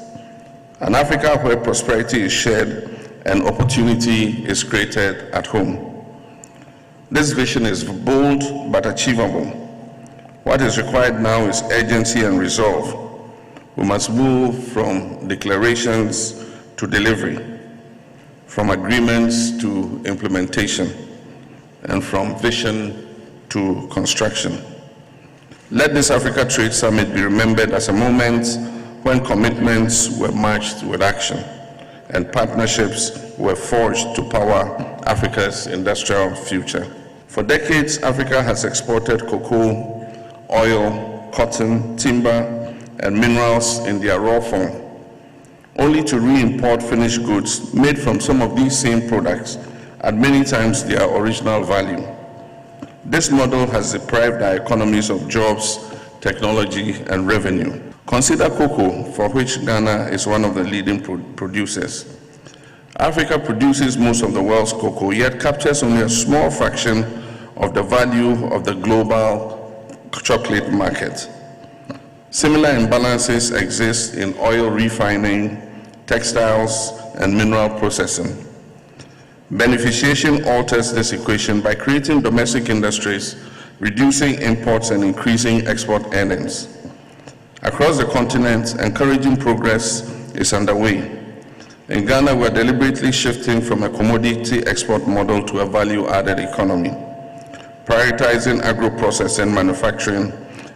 [SPEAKER 12] An Africa where prosperity is shared and opportunity is created at home. This vision is bold but achievable. What is required now is urgency and resolve. We must move from declarations to delivery, from agreements to implementation, and from vision to construction. Let this Africa Trade Summit be remembered as a moment when commitments were matched with action and partnerships were forged to power Africa's industrial future. For decades, Africa has exported cocoa, oil, cotton, timber, and minerals in their raw form, only to re-import finished goods made from some of these same products at many times their original value. This model has deprived our economies of jobs, technology, and revenue. Consider cocoa, for which Ghana is one of the leading producers. Africa produces most of the world's cocoa, yet captures only a small fraction of the value of the global chocolate market. Similar imbalances exist in oil refining, textiles, and mineral processing. Beneficiation alters this equation by creating domestic industries, reducing imports, and increasing export earnings. Across the continent, encouraging progress is underway. In Ghana, we're deliberately shifting from a commodity export model to a value-added economy, prioritizing agro-processing, manufacturing,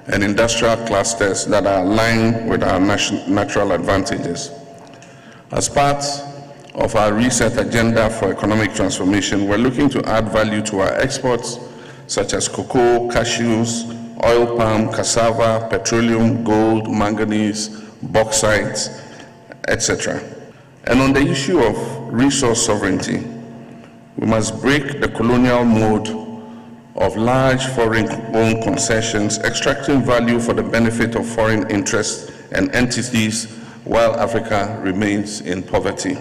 [SPEAKER 12] and industrial clusters that are aligned with our natural advantages. As part of our reset agenda for economic transformation, we're looking to add value to our exports, such as cocoa, cashews, oil palm, cassava, petroleum, gold, manganese, bauxite, etc. And on the issue of resource sovereignty, we must break the colonial mode of large foreign-owned concessions, extracting value for the benefit of foreign interests and entities while Africa remains in poverty.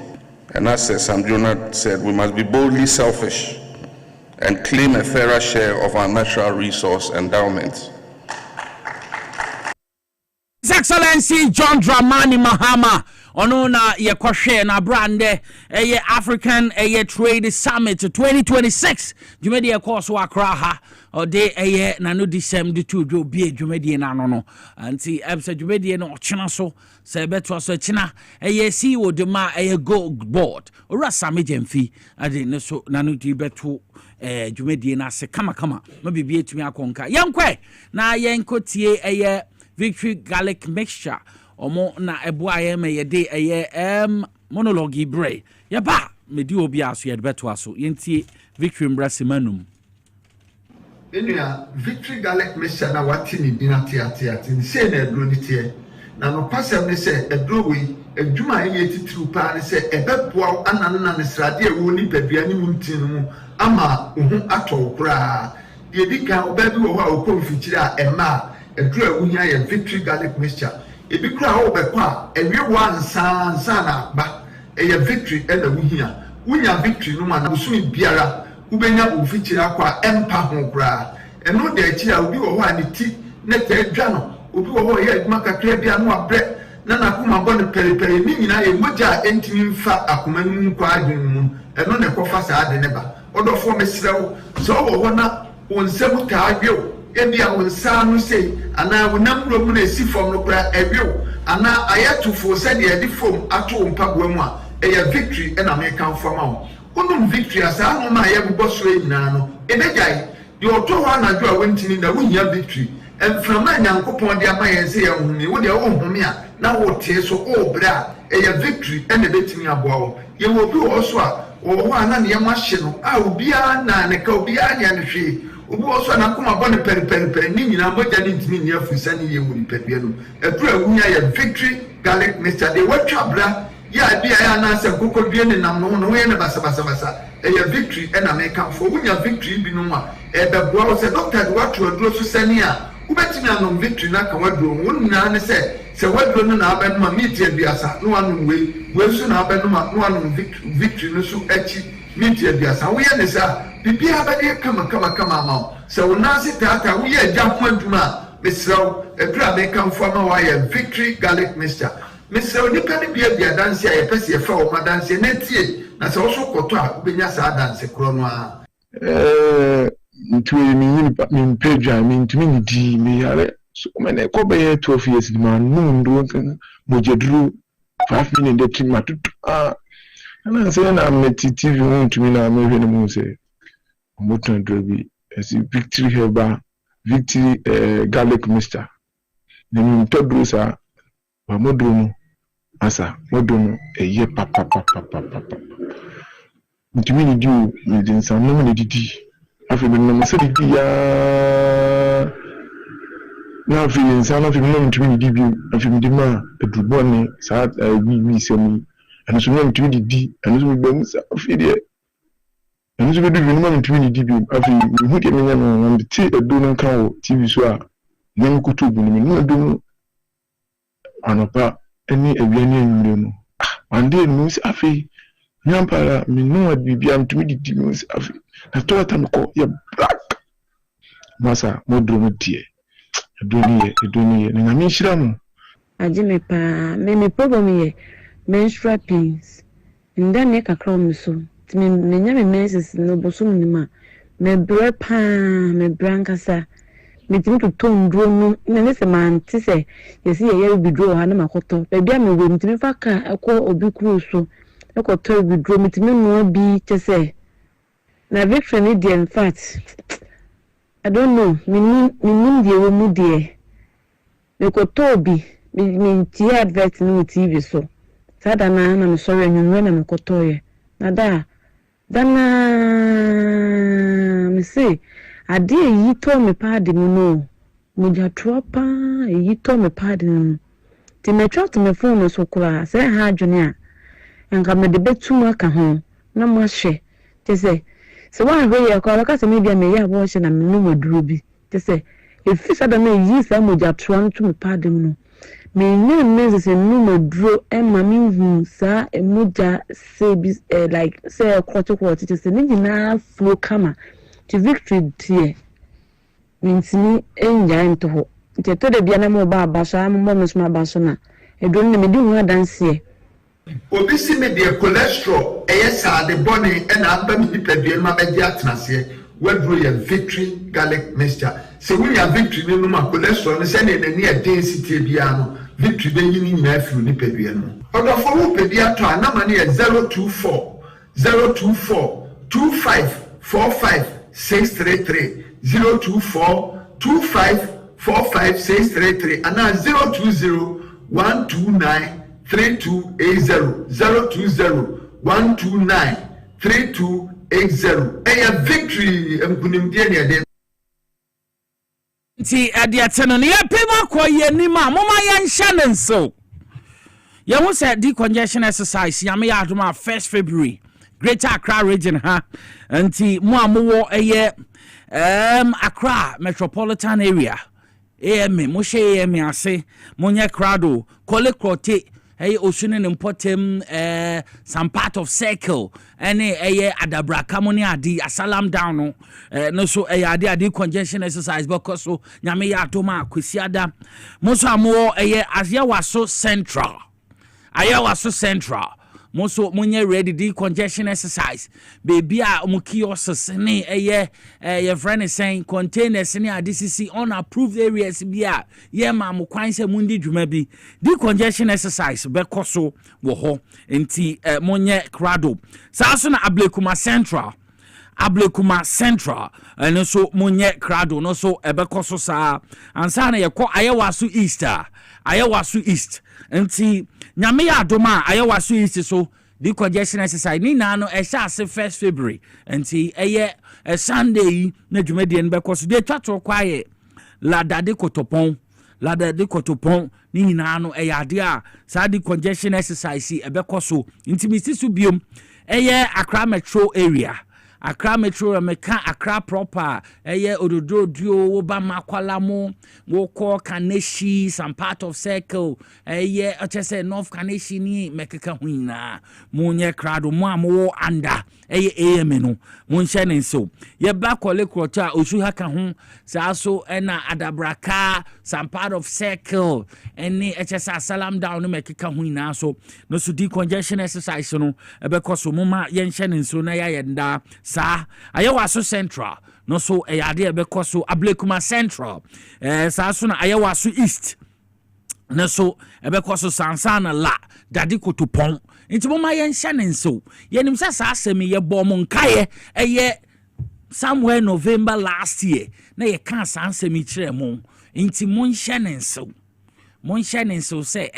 [SPEAKER 12] And as Sam Jonah said, we must be boldly selfish and claim a fairer share of our natural resource endowment.
[SPEAKER 2] His Excellency John Dramani Mahama ono na ye kwahwe na brande African Trade Summit 2026 dwumadi ye course wa Accra ha ode na no December 2 dwo bie dwumadi na no anti ebse dwumadi no ochena so se beto so chena CEO de ma go board ora same jemfi ade ne so na no di beto dwumadi na se kama no bibie tumi akonka yankwe na yenkotie Victory garlic mixture omo na eboa me yede monologue bre yaba medi obi aso yede beto aso yentie Victory mbrasimanum
[SPEAKER 13] enua Victory garlic mixture na wati ni dinati ati se na edro ni tie na no pasem ne se edro we adwuma ye titru pa ne se ebeboa ananana ne srade ewo ni badua ni muntin mu ama ohu atɔ kura ye dika obabi wo ha okomfikyire a ema edru awunya ye Victory garlic mixture ebi kura ho bekwa ewie wansa na ba eye Victory na wuhia wunya Victory no ma na busumi biara ubenya ofikyire akwa empa ho kura eno de akira obi wo ho ani ti na tedwa no obi wo ho ye adwuma kakra bia no abre na nakoma bɔ ne periperi ni nyina ye mogya entimi mfa akoma nu nkwa adwun mu eno ne kofa saa de ne ba odofo mesrew so wo ho na wonsem ka adwo ebi a wonsa no sei ana wonam ro mu na esi fom no kra adwo ana ayatufo se de edi fom ato mpaboa mu a eye Victory na me kan fom a wonum Victory asa no ma ye bobɔ so nyina no ebegai de oto ho anadwo a wontini na wohia Victory emframa nyankopon de ama yen se ye humi wo de wo humi a na wo tie so o bra eye Victory na betimi aboa wo ye wo bi wo so a wo ho ana ne yamahye no a obia na ne ka obia nya ne hwe obi wo so na koma bɔ ne periperi ni nyina mogya ne ntimi ne afusa ne ye wo ni pedua no edru awunya ye Victory garlic mixture de watwa bra ya bia ya na se kokodue ne nam no ye ne basa eye Victory na me kan fo wunya Victory bi no a ebeboa wo se doctor de watwa duro so sani a ubetimi anom Victory na ka waduro wonna ne se waduro no na abenuma meeting aduasa no anom we so na abenuma no anom Victory no so achi meeting aduasa wo ye ne sa bibia abade kama ma se wona se tata wo ye agya ho aduma mesraw edura me kan fo ma wa ye Victory garlic mixture mesraw nipa ne bia danse a ye pese ye fa wo ma danse na tie na se wo so koto a ubenya sa danse kro no a
[SPEAKER 14] ntwe mi mpedwa mi ntumi ni di mi yare so mene ko be 12 years di man ndo mojedru 5 minutes de tim matutu ana se na meti TV ntumi na me hwe ne mu se moton drobi esi Victory heba Victory garlic mixture ni mi todru sa wa modru asa modru eye papa ntumi ni di o mi din san no ni di afi bi no se di ya na afi insan na afi no ntumi di bi afi mi di ma edubo ni sa wi semi anu so no ntumi di anu so bi mu sa afi de anu so bi no ma ntumi di bi afi hu de me nya no na ti edu no kan o TV so a nem kutu bu ni no edu anopa eni ewiani enwure no ande no si afi nyampara mi no adbibi am tumi di no si afi na to ta ko ya black masa modro no die edoni ye na mi shira mo
[SPEAKER 15] ajime pa me problem ye menstrual pains nda ne kakra mi so timi nya me menses no bosum ni ma me bre pa me brankasa me timi to tondro no ne se man ti se yesi ye bidro ha na makoto ba bia me we timi fa ka akọ obi kru so ekoto bidro me timi no bi chese na Victory ni die in fact I don't know me die wo mu die me koto bi me ti advert no TV so sada na me sorry anwunwe na me koto ye na da dana me say ade yi to me padi mu no mo ja tropa yi to me padi mu ti me trot me phone so kura say ha adwene a enka me de betum aka ho na mo hye te say so one way ya kwa kasa me bia me ya bo hye na me no maduro bi te say if sada na yi sa mo ja tro to me padi mu no me nyi me say no maduro e ma me hu sa e mo ja say like say kwotokwo te say ni na flow kama ti Victory tie mintimi enja nto ho te to de bia na mo ba so am mo so ma ba so na edon ne me di hu adanse
[SPEAKER 13] obi si me de cholesterol sa de bone na aba mi nipadua ma be dia tenase wadro ye victory garlic mixture se we ya victory no ma cholesterol no se na ni density bia no victory be yin nyina afi nipadua no odofo wo pedia to anama ne 024 2545633 02425455633 and 020-129-3280 a victory mkunimdie ne ade
[SPEAKER 2] nti adiateno ne yapema kwa yenima moma yansha nenso ye hu se the congestion exercise yame ya adoma 1st February Greater Accra region ha nti mo amowo Accra metropolitan area mo she ase monye crowd kole krote osune ne importem some part of circle ene adabraka moni adi asalam down no so adi congestion exercise because so nyame ya atoma kwesiada mo so amowo Ayawaso Central Moso munye ready the congestion exercise baby a kiosks ne your friend is saying containers ne DCC unapproved areas bia ye ma mo kwan se mundi dwuma bi the congestion exercise be koso wo ho enti munye crado sa so na Ablekuma Central and so munye crado no so ebe koso sa ansa na ye ko Ayawaso East enti nyame ya adoma Ayawaso East so the congestion exercise ni na no ehya ase 1st February enti Sunday na dwumadi en be koso de twato kwaye ladade kotopon ni na no ade a sa the congestion exercise ebe koso enti misisu biom Accra metro area Accra metro meka Accra proper odododio wo ba makwala mo wo ko Kaneshi some part of circle say North Kaneshi ni mekeka huina munye crowd mo amwo under AM no munhye ne so ye ba kole krota osu haka ho sa so na adabraka some part of circle any salam down no mekeka huina so no so the congestion exercise no ebekoso moma yenhye ne so na ya yenda sa Ayawaso Central no so ade ebekoso Ablekuma Central sa so na Ayawaso East no so ebekoso sansana la dade kotopon nti moma yenhye ne so yenim sa asemi ye bom nkaye somewhere November last year na ye kan sansemi kire mo nti monhye ne so say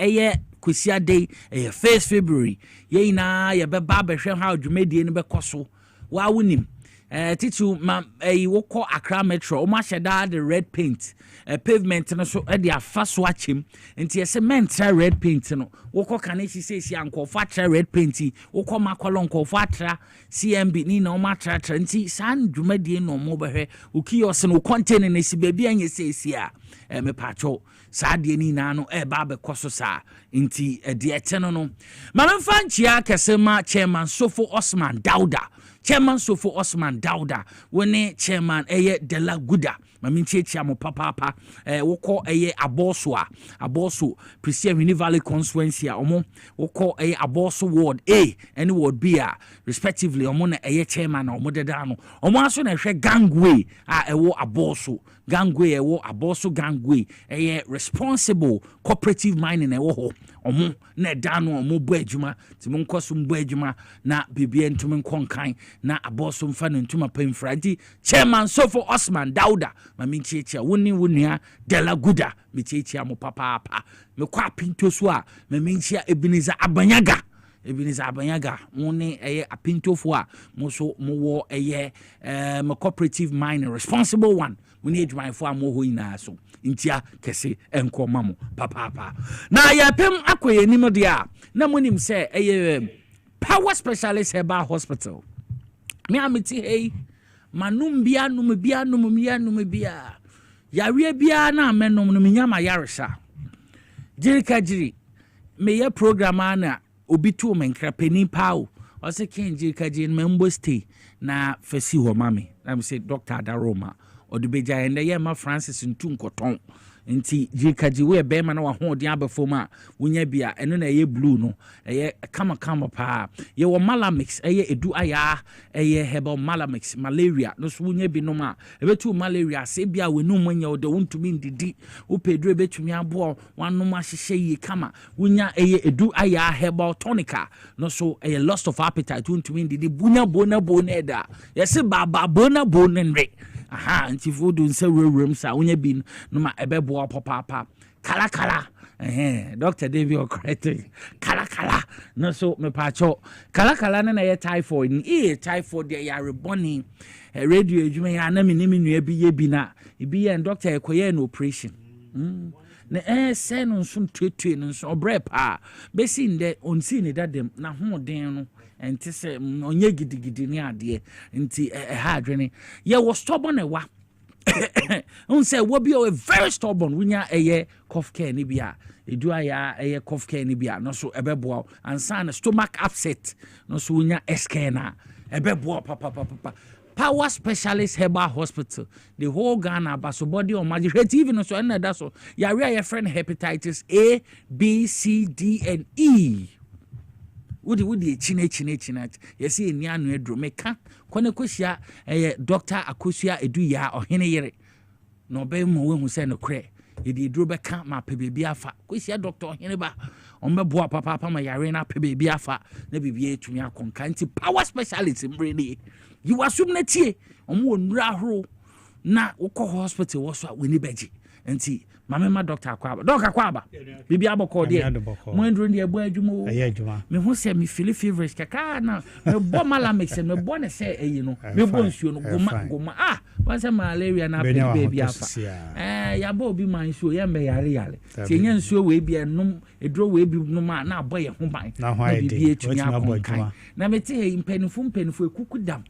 [SPEAKER 2] kwisia day 1st February ye na ye beba behwe ha dwumedie ne bekoso wa wonim titu woko Accra metro o ma sheda the red paint pavement no so e dia fa so achim nti ese mentra red paint no woko Kaneshi sesi ankofo atra red paint woko makwalo ankofo atra CMB ni na o ma atra nti san dwumadie no mo behwe ukiyos no container na si bia anye sesi a me pacho sa de ni na no ba be koso sa nti de eteno no mamfa nchia kesema chairman Sofo Osman Dauda wone chairman Dela Guda maminchia mo papa woko aboso Prisia Valley constituency omo woko aboso ward A and ward B respectively omo na chairman omo deda no omo aso na hwe gangway ewo aboso gangway responsible cooperative mining ewo ho omo na dano omo bo adwuma timo nkoso mbo adwuma na bibia ntum nkonkan na aboso mfa no ntuma pemfradi chairman Sofo Osman Dauda maminchia woni Dela Guda michia mo papa me kwa pinto so a maminchia Ebenezer Abanyaga woni apintofo a mo so mo wo me cooperative mining responsible one muni adwumayfo a mo ho ina so ntia kese enkoma mo papa na ya pem akoye nim de a na monim se Power Specialist Herbal Hospital me amiti manum bia yawe bia na menom no menyama yaresa jirikajiri me ye program na obi to menkra pani pao o se ken jirikajiri membo stay na fasi ho mame na me say Dr. Adaroma o de beja ende ye ma Francis Ntunkoton nti jikaji we be ma na wa hoden abefom a wonya bia eno na eye blue no eye kama pa ye wo malamix eye edu aya eye herbal malamix malaria no so wonya bi no ma ebetu malaria se bia wenu mwanya o de wontumi ndidi wo pedro ebetumi abo wanom ahyehye yi kama wonya eye edu aya herbal tonica no so eye loss of appetite wontumi ndidi bunya bona eda yesi baba bona nre aha nti food nse rem sa wonya bi no ma ebebo papa kala Dr. David Okrete kala no so me pacho kala na ye typhoid ni typhoid ya reboni radio adwuma ya na me nua bi ye bi na ibi ye doctor ekoye no operation na se no nso tuetue no nso obre pa besi nde onsi ni dadem na hoden no enti se onye gidigidi ni ade enti ha adwene ye was stubborn ewa say what be a very stubborn winya eye cough care ni bia edu aya eye cough care ni bia no so ebebo and stomach upset no so winya SK na ebebo papa Power Specialist Herbal Hospital the whole Ghana baso body on magic even so na that so yare your friend hepatitis A B C D and E Woody chine yes ni anu edro meka kone kosia Dr. Akosia edu ya ohene yere no be mo we hu se no kre yedi edro beka ma pe bebi afa kosia Dr. ohene ba ombebo papa ma yare na pe bebi afa na bibie etumi akonka nti Power Specialist mbreni you assume na tie omo onura horo na wokọ hospital wo so we ni beji nti Mama Dr. Akwaba bibi aboko de mo ndro ndi ebo adwuma me ho se me feel feverish kaka na me bo malamix me bo ne se eyi no me bo nsuo no goma wanse malaria na baby afa ya bo bi man nsuo ya me yare ti enya nsuo we bi enum edro we bi no ma na aboye ho ban na bibi etumi akonkan na me te impenifo ekukudam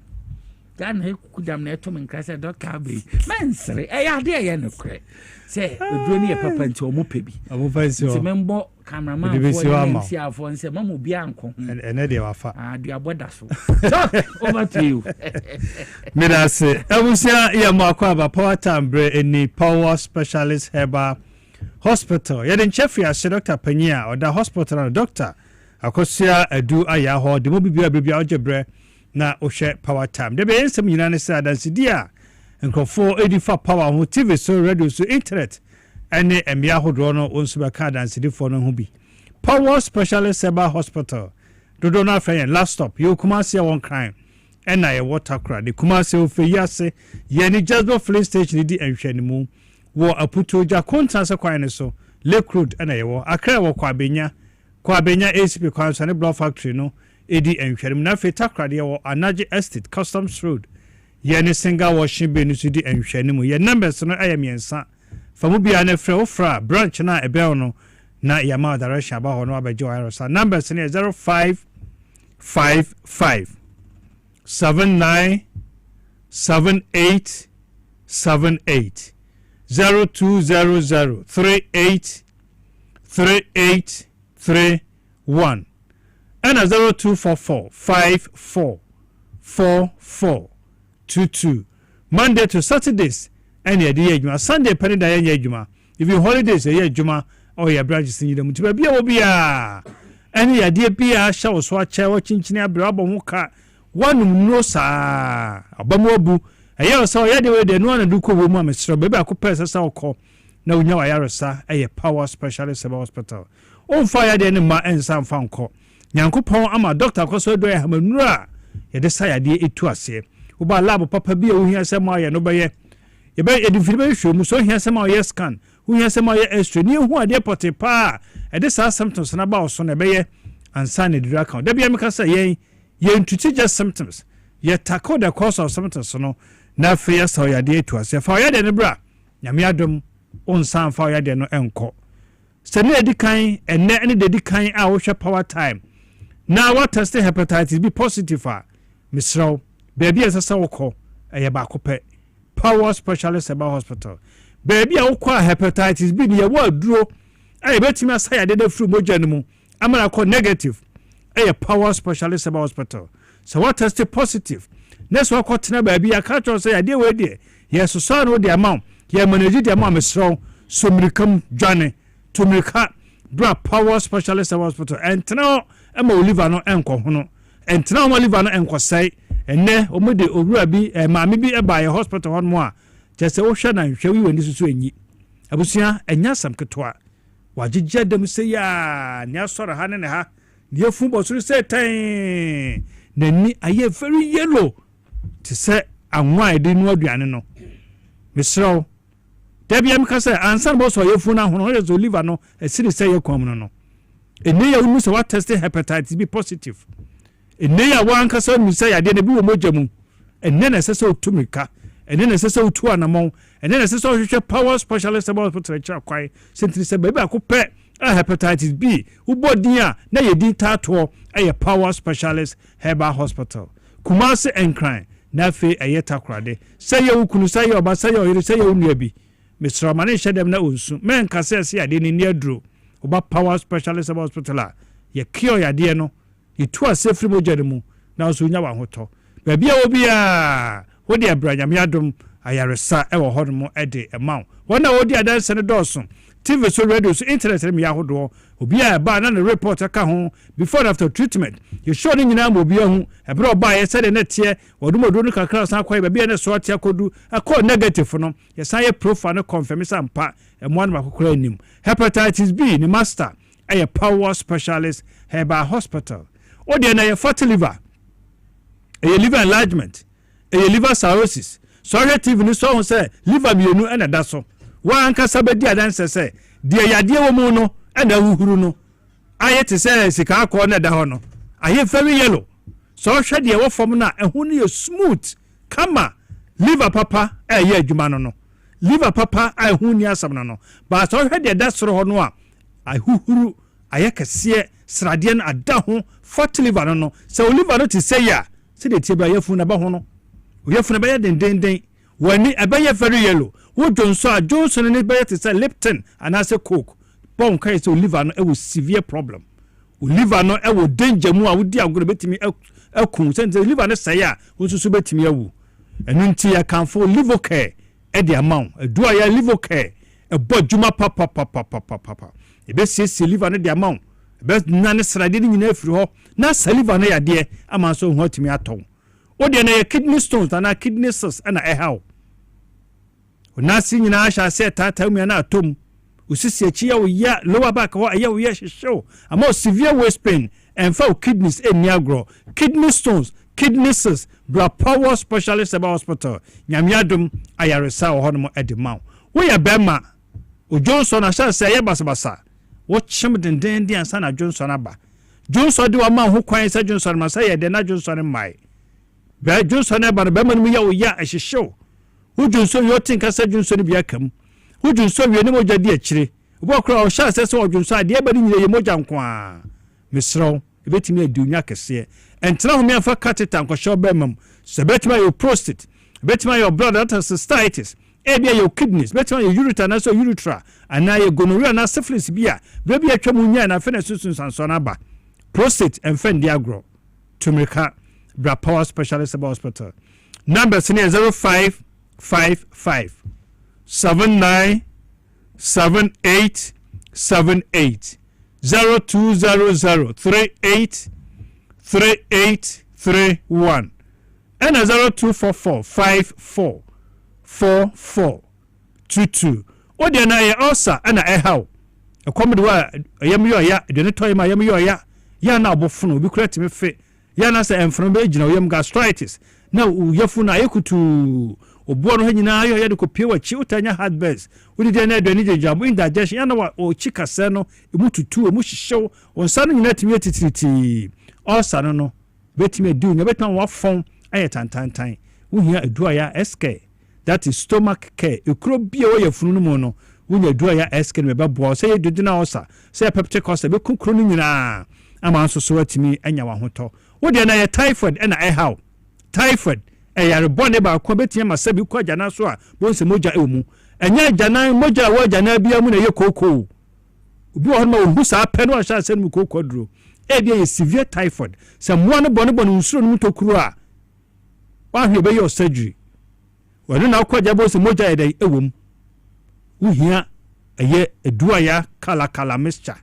[SPEAKER 2] Ghana ekukudam na eto me nkrasa Dr. Abe mensere ya de ye no kre se odroni e papa nti omopebi nti membo cameraman for MC afo nse mamu bia anko
[SPEAKER 16] ene de wafa
[SPEAKER 2] adu aboda so over to you
[SPEAKER 16] mirase abusia ya makwa Power Tambre eni Power Specialist Herbal Hospital yeden chef ya Dr. Panyia oda hospital na Dr. Akosia edu aya ho de mo bibia ojebre na ohwe Power Time de be ensem nyina ne sa dansi dia nkrofo edifa power ho TV so radio so internet ene emia hodro no onsu be ka dansi di fo no ho bi Power Specialist Herbal Hospital dodo na fa last stop you kuma se won crime ena ye water cra de kuma se ofe yase ye ni Jasper Filling Station di enhwani mu wo aputo ja contrast kwan ne so Lake Road ena ye wo akra wo kwa benya ACP kwan so ne block factory no edi enhwani na fe takra de wo Anaje Estate Customs Road ye ne singa washing be ni so di enhwani mu ye numbers no ayamiensa famu bia na frɛ ofra branch na ebel no na yama direction ba ho no abejo ayrosa numbers ne 0555 79 78 78 0200 38 38 31 and 0244 54 44 22 Monday to Saturdays and the day Sunday penny da ye adwuma if you holidays ye adwuma or your branches in them to be obia any idea bia show so a chair chinchini abrabo muka one no sa abamobu aye so ye de we de no na duko wo mu amesro be ba ko pesa sa okọ na unya wa yaresa aye Power Specialist Hospital on fire de ne ma ensa mfa nkọ nyankopon ama doctor ko so do ya hamanura ye de sa ya de etu ase wo ba lab papa bia wo hia se ma ye no be ye be edifiri be hwe mu so hia se ma ye scan wo hia se ma ye extra ni hu ade pote pa e de sa symptoms na ba so na be ye ansa na dira account da bia me ka say ye ntuti just symptoms ye tackle the cause of symptoms no na fe ya so ya de etu ase fa ya de ne bra nyame adom on san fa ya de no enko se ne edikan ene de edikan a wo hwe Power Time na what test hepatitis B positive a misraw baby asasa wokọ eye ba kopẹ Power Specialist Herbal Hospital baby a wokọ hepatitis B ne ye wa duro eye betimi asaya de fru moja no mu amara ko negative eye Power Specialist Herbal Hospital so what test positive next wokọ tena baby a ka tro say ade we de ye so no de amount ye manage de amount misraw somirikam dwane tumirika bra power specialist hospital entena ema oliver no enko hono entena o oliver no enko sai enne o mede owura bi maame bi eba ye hospital hon mo a chese wo hwe na nhwe wi wani susu enyi abusua enya sam ketwa wagegye dem se ya ne asore ha ne ha ne fu bosuru se tan nani aye very yellow to say anwa ede no aduane no misro debiam ka say ansan bo so yefu na hono ye zo liver no esiri say ye kwam no ene ya unu se what test hepatitis B positive ene ya wan ka say nu say ade na bi wo mojamu ene na se otumika ene na se otu anamon ene na se ohwehwe power specialist about hospital cha kwai sentri se baby akopɛ hepatitis B ubodin a na ye din tato power specialist herbal hospital Kumasi Enkran na fe takrade say ye ukunu say ye oba say ye oyire say ye onua bi Mr. Mane shedem na onsu men ka say ade ni ne aduro oba power specialist herbal hospital a ye cure yade no ye tu asefri mojade mu na so nya wa hoto ba bia obi a wo de abranyam yadom ayaresa e wo hono ede emaw wona wo de adanse ne doso TV so radio so internet me yahodo obi a ba na report aka ho before and after treatment you show ni nyina mo obi hu e bro ba ye said na tie odumodo no kakra san kwai ba bia na so atia kodu akọ negative no ye san ye profile no confirm sampa e mo na makokora anim hepatitis B ni master a power specialist herbal hospital o de na ye fatty liver a liver enlargement a liver cirrhosis so TV ni so say liver mienu e na da so wa anka sabedi adanse se de yade wo mu no e na huhuru no ayete se sika akọ na da ho no aye very yellow so hwe de wo fom na ehu ne smooth kama liver papa ye adwuma no liver papa ehu ni asam no ba so hwe de da soro ho no a ahuhuru aye kese srade na ada ho fat liver no se liver no ti se ya se de tie ba yefu na ba ho no yefu na ba ye den wani abaye very yellow wo Johnson ne baye to say Lipton and as a coke bon kai so liver no e wo severe problem o liver no e wo danger mu a wo di agoro betimi akun say liver no say a wo susu betimi awu enu nti ya kan for liver care e di amount do ya liver care e bodjuma papa e be see liver no di amount e be na ne srade ni nyina afiri ho na liver no ya de ama so ho timi aton o de na kidney stones and kidney cells and how Nasi nyina sha se tata mu na atom usisi achi ya ya lower back ho ya ya show ama severe waist pain and for kidneys eniagro kidney stones kidney cells bra power specialist about hospital nyamiadum ayaresa ho no edema wo ya bema o Johnson a sha se ya basabasa wo chim denden ansa na Johnson aba Johnson de wa ma ho kwan se Johnson ma say de na Johnson mai ba Johnson aba ba man mu ya o ya show Johnson yo tinka sa Johnson bia kam Johnson wie ne moja di akire obo kra o sha se Johnson ade ba ni nyire ye moja nko a misro ebetimi adunya kese entena ho me afa catheter nko show ba mam se betima your prostate betima your blood cystitis bia your kidneys betima your ureter na so urethra ana your gonorrhea na syphilis bia bia atwam nya na fene susun sanso na ba prostate enfend agro tumrika bra power specialist hospital number 0555 79 78 78 0200 38 38 31 and 0244 54 44 22 odi na ye osa ana ehaw ekomde wa yam yo ya de ne toy ma yam yo ya na obofunu obi kura timi fe ya na se enfunu be gina yam gastritis na uyafunu ayekutu obo no hanyina ayo ya de kopie wa chi utanya heartburns udi de na adwani jejabu indigestion ya na wa o chika se no emututu emu hihyew onsa no nyina timi titiriti osa no betimi adu nya betan wa fon aye tantantan wuhia adua ya SK that is stomach care ekro bia wo yafunu no mu no wunya adua ya SK no be bo se yedudu na osa se pepche kosa be kunkro no nyina ama nso so atimi anya wa hoto wo de na ye typhoid na how typhoid yare bone ba ko betia masabi ko jana so a bonse moja emu enya jana moja wa jana bia mu na ye koko obi ho ma ohu sa pe no sha se mu koko duro bia ye severe typhoid se mo no bone nsuro no mutokuru a wa hwe be your surgery wonu na ko jabo se moja ye dai ewum uhia ɛyɛ eduaya kala mixture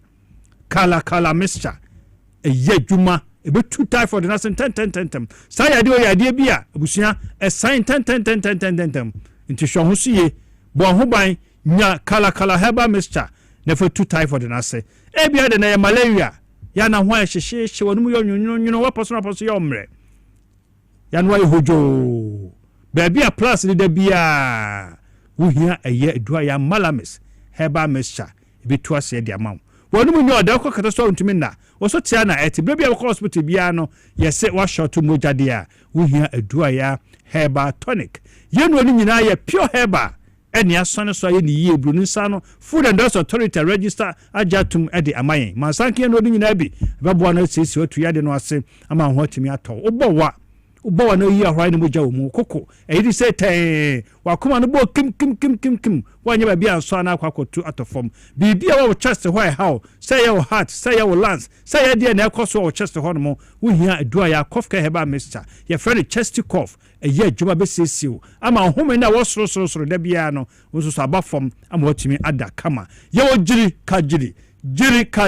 [SPEAKER 16] ɛyɛ dwuma ɛbɛtu typhoid na sen ten saa yade o yade bi a abusua ɛsan ten nti hwɛ ho so ye bɔ ho ban nya kala herbal mixture na fa tu typhoid na se ebia de na yɛ malaria ya na ho ɛhyehye wɔn mu yɛ nwonwono waposo yɛ omre ya no yɛ hojo baabi a plus de da bia wo hia ɛyɛ eduaya malamis herbal mixture ebitu ase de amam wɔn mu nyɛ ɔda kɔ kata so ntumi na wɔso tia na ɛte baabi a hospital bia no yɛsɛ wa short mogya de a wo hia eduaya herbal tonic yɛn no nyinaa yɛ pure herbal ɛne asɔne so ayɛ ne yie bru nsa no food and drug authority register ajatum ɛde amayen mansanke no nyinaa bi bɛboa no sisi otu yade no ase ama ho atumi atɔ wobɔ no yi ahora ne mogya wo mu koko ɛyi sɛ tɛn wakoma no bɔ kim wanyɛ ba bia nso ana akwakotu atɔfam bibia wo chest hɔ how sɛ yɛ wo heart sɛ yɛ wo lungs sɛ yɛ de na ɛkɔ wo chest hɔ no mo wo hia adua ya cough care herbal mixture yɛ friend chest cough ɛyɛ adwuma bɛsiesie ama home na wo soro da bia no wo so aba fam ama watumi ada kama yɛ wo jiri ka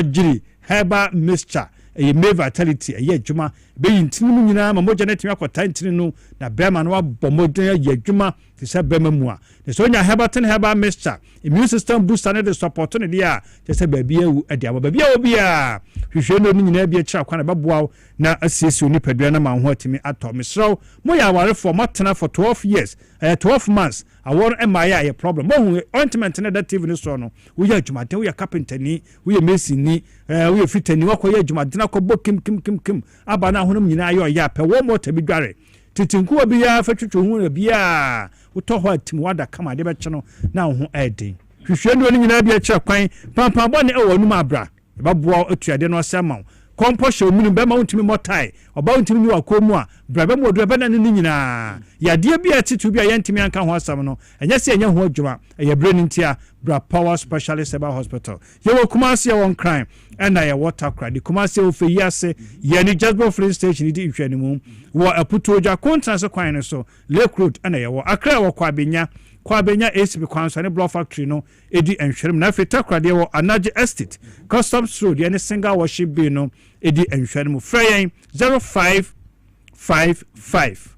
[SPEAKER 16] jiri herbal mixture ɛyɛ me vitality ɛyɛ adwuma bɛyi ntini mu nyinaa ma mogya no atumi akɔta ntini no na bɛrima no wabɔ mogya yɛ adwuma te sɛ bɛrima mu a ne sɛ onya herbal mixture immune system booster ne de support ne deɛ a kyɛ sɛ baabi awu ɛde aba baabi awu bi a hwehwɛ no nyinaa bi akyerɛ kwan na bɛboa na asiesie onipadua na ma ho atumi atɔ mesrɛw moyɛ awarefoɔ matena for 12 years 12 months awɔn ɛmayɛ a yɛ problem mohu ointment ne da tv ne so no woyɛ adwumaden woyɛ carpenter ni woyɛ mason ni woyɛ fitani wakɔyɛ adwumaden akɔbɔ kim aba na honum nyinaa yɛ ɔyɛ apɛ wɔ mɔta bi dware titinkuwa bi ya fa twetwo hu na bia wotɔ hɔ atim wada kama de bɛkye no na ho ɛden hwehwɛ no nyinaa bi akyerɛ kwan pampabɔ ne ɛwɔ num abra ɛbɛboa atuade no ɔsɛ ma kɔmpɔ hyɛ ominu bɛma wontumi mɔtae ɔba wontumi ni wakɔ mu a bra bɛma ɔdura bɛna no nyinaa yadeɛ bi a titu bi a yɛntumi anka ho asɛm no ɛnyɛ sɛ ɛnyɛ ho adwuma ɛyɛ brɛ no ntia bra power specialist herbal hospital yɛwɔ kumase yɛwɔ nkran ɛna yɛwɔ takra de kumase ofe yi ase yɛne jasper free station di nhwɛ ne mu wɔ aputo gya kontra se kwan ne so lake road ɛna yɛwɔ akra wɔ kwabenya ACP kwan so ne block factory no edi nhwɛrem na afei takra de wɔ anage estate customs road yɛne single worship bay no edi nhwɛrem frɛ yɛn 0555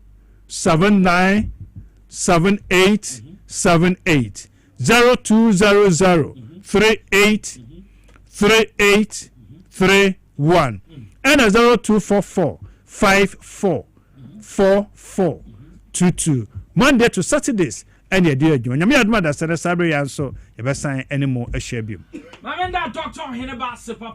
[SPEAKER 16] 797878 0200 3831 and 0244 544422 Monday to Saturdays and your dear Jim. You made mother said a Sabri so if I sign any more a share you.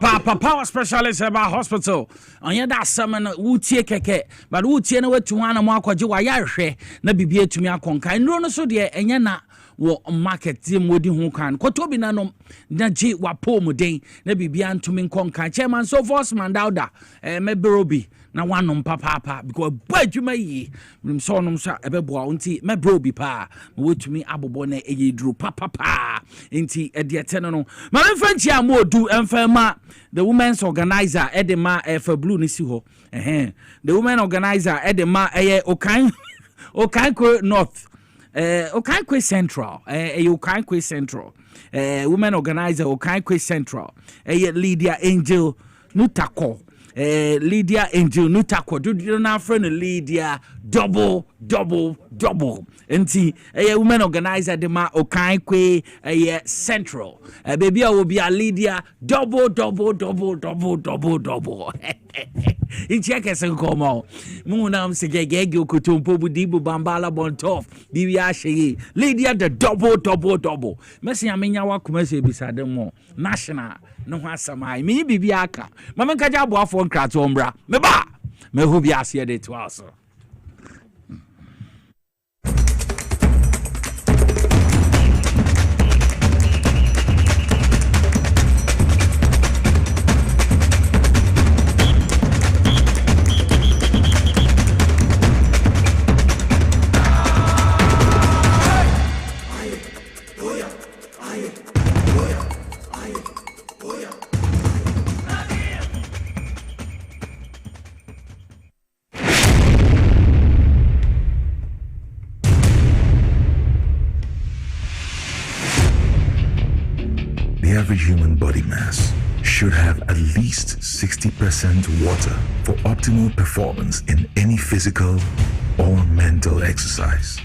[SPEAKER 16] Papa Power Specialist about hospital. On your that summon Wootie Keke, but Wootie no way to one and walk or you are Yarshe, na be to me a conca. And no so dear, and yana. Wo market team wodi ho kan kotobi nanom na ji wapo muden na bibia ntumi nkonka chairman so force man dauda mebrobi na wanom papa because badwuma yi mnim so onom so ebeboa nti mebrobi pa wotumi abobo na eyeduru papa nti ediete no ma mfanchi amodu emfama the women's organizer edema for blue ni si ho the women organizer edema okan north Okaikwe Central, Okaikwe Central, women organizer Okaikwe Central, Lydia Angel Nutako, Lydia Angel Nutako, do you know friend Lydia double, and see a women organizer the ma Okaikwe Central, baby I will be a Lydia double. In check as a como Munam Segego Kutumpo Dibu Bambala Bontoff, Bibiashi, Lydia the double. Messi Aminyawa Kumesi beside them more. National, no Hasamai, me Bibiaka, Mamma Kajabu for Kratombra, Meba, Mehubiasia de Twasso.
[SPEAKER 17] every human body mass should have at least 60% water for optimal performance in any physical or mental exercise.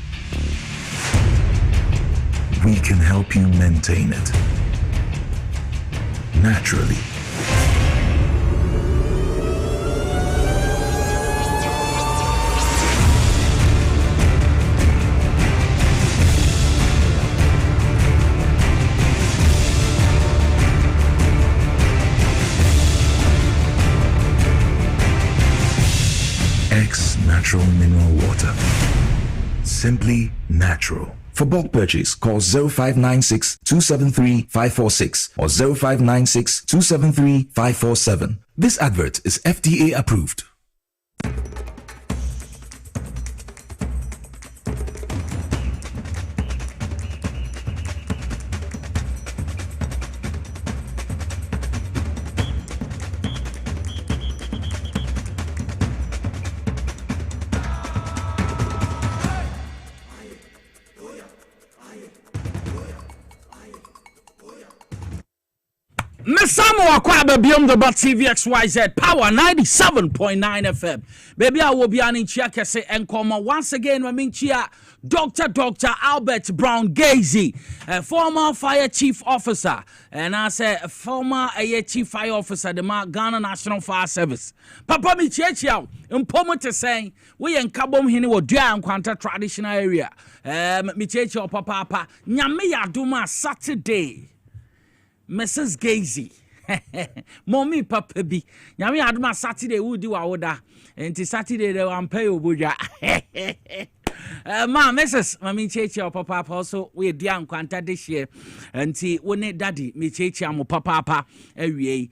[SPEAKER 17] We can help you maintain it naturally. X Natural Mineral Water. Simply natural. For bulk purchase, call 0596 273 546 or 0596 273 547. This advert is FDA approved.
[SPEAKER 2] Samuel Kwaba beyond the TVXYZ Power 97.9 FM. Baby, I will be an inchia kese and come once again. I mean, Dr. Albert Brown Gazy, a former fire chief officer, and I say a former chief fire officer, the Ghana National Fire Service. Papa mi chiao, to saying we en kabom hini wo dua and quanta traditional area. Mi chiao papa, nyame ya duma Saturday. Mrs. Gazy. Mommy papa bi. Nyame aduma Saturday wudi wa oda. Enti Saturday de wan pay oboja. Ma Mrs. Mami cheche o papa also we dia nkwanta this year. Enti woni daddy me cheche am papa awie.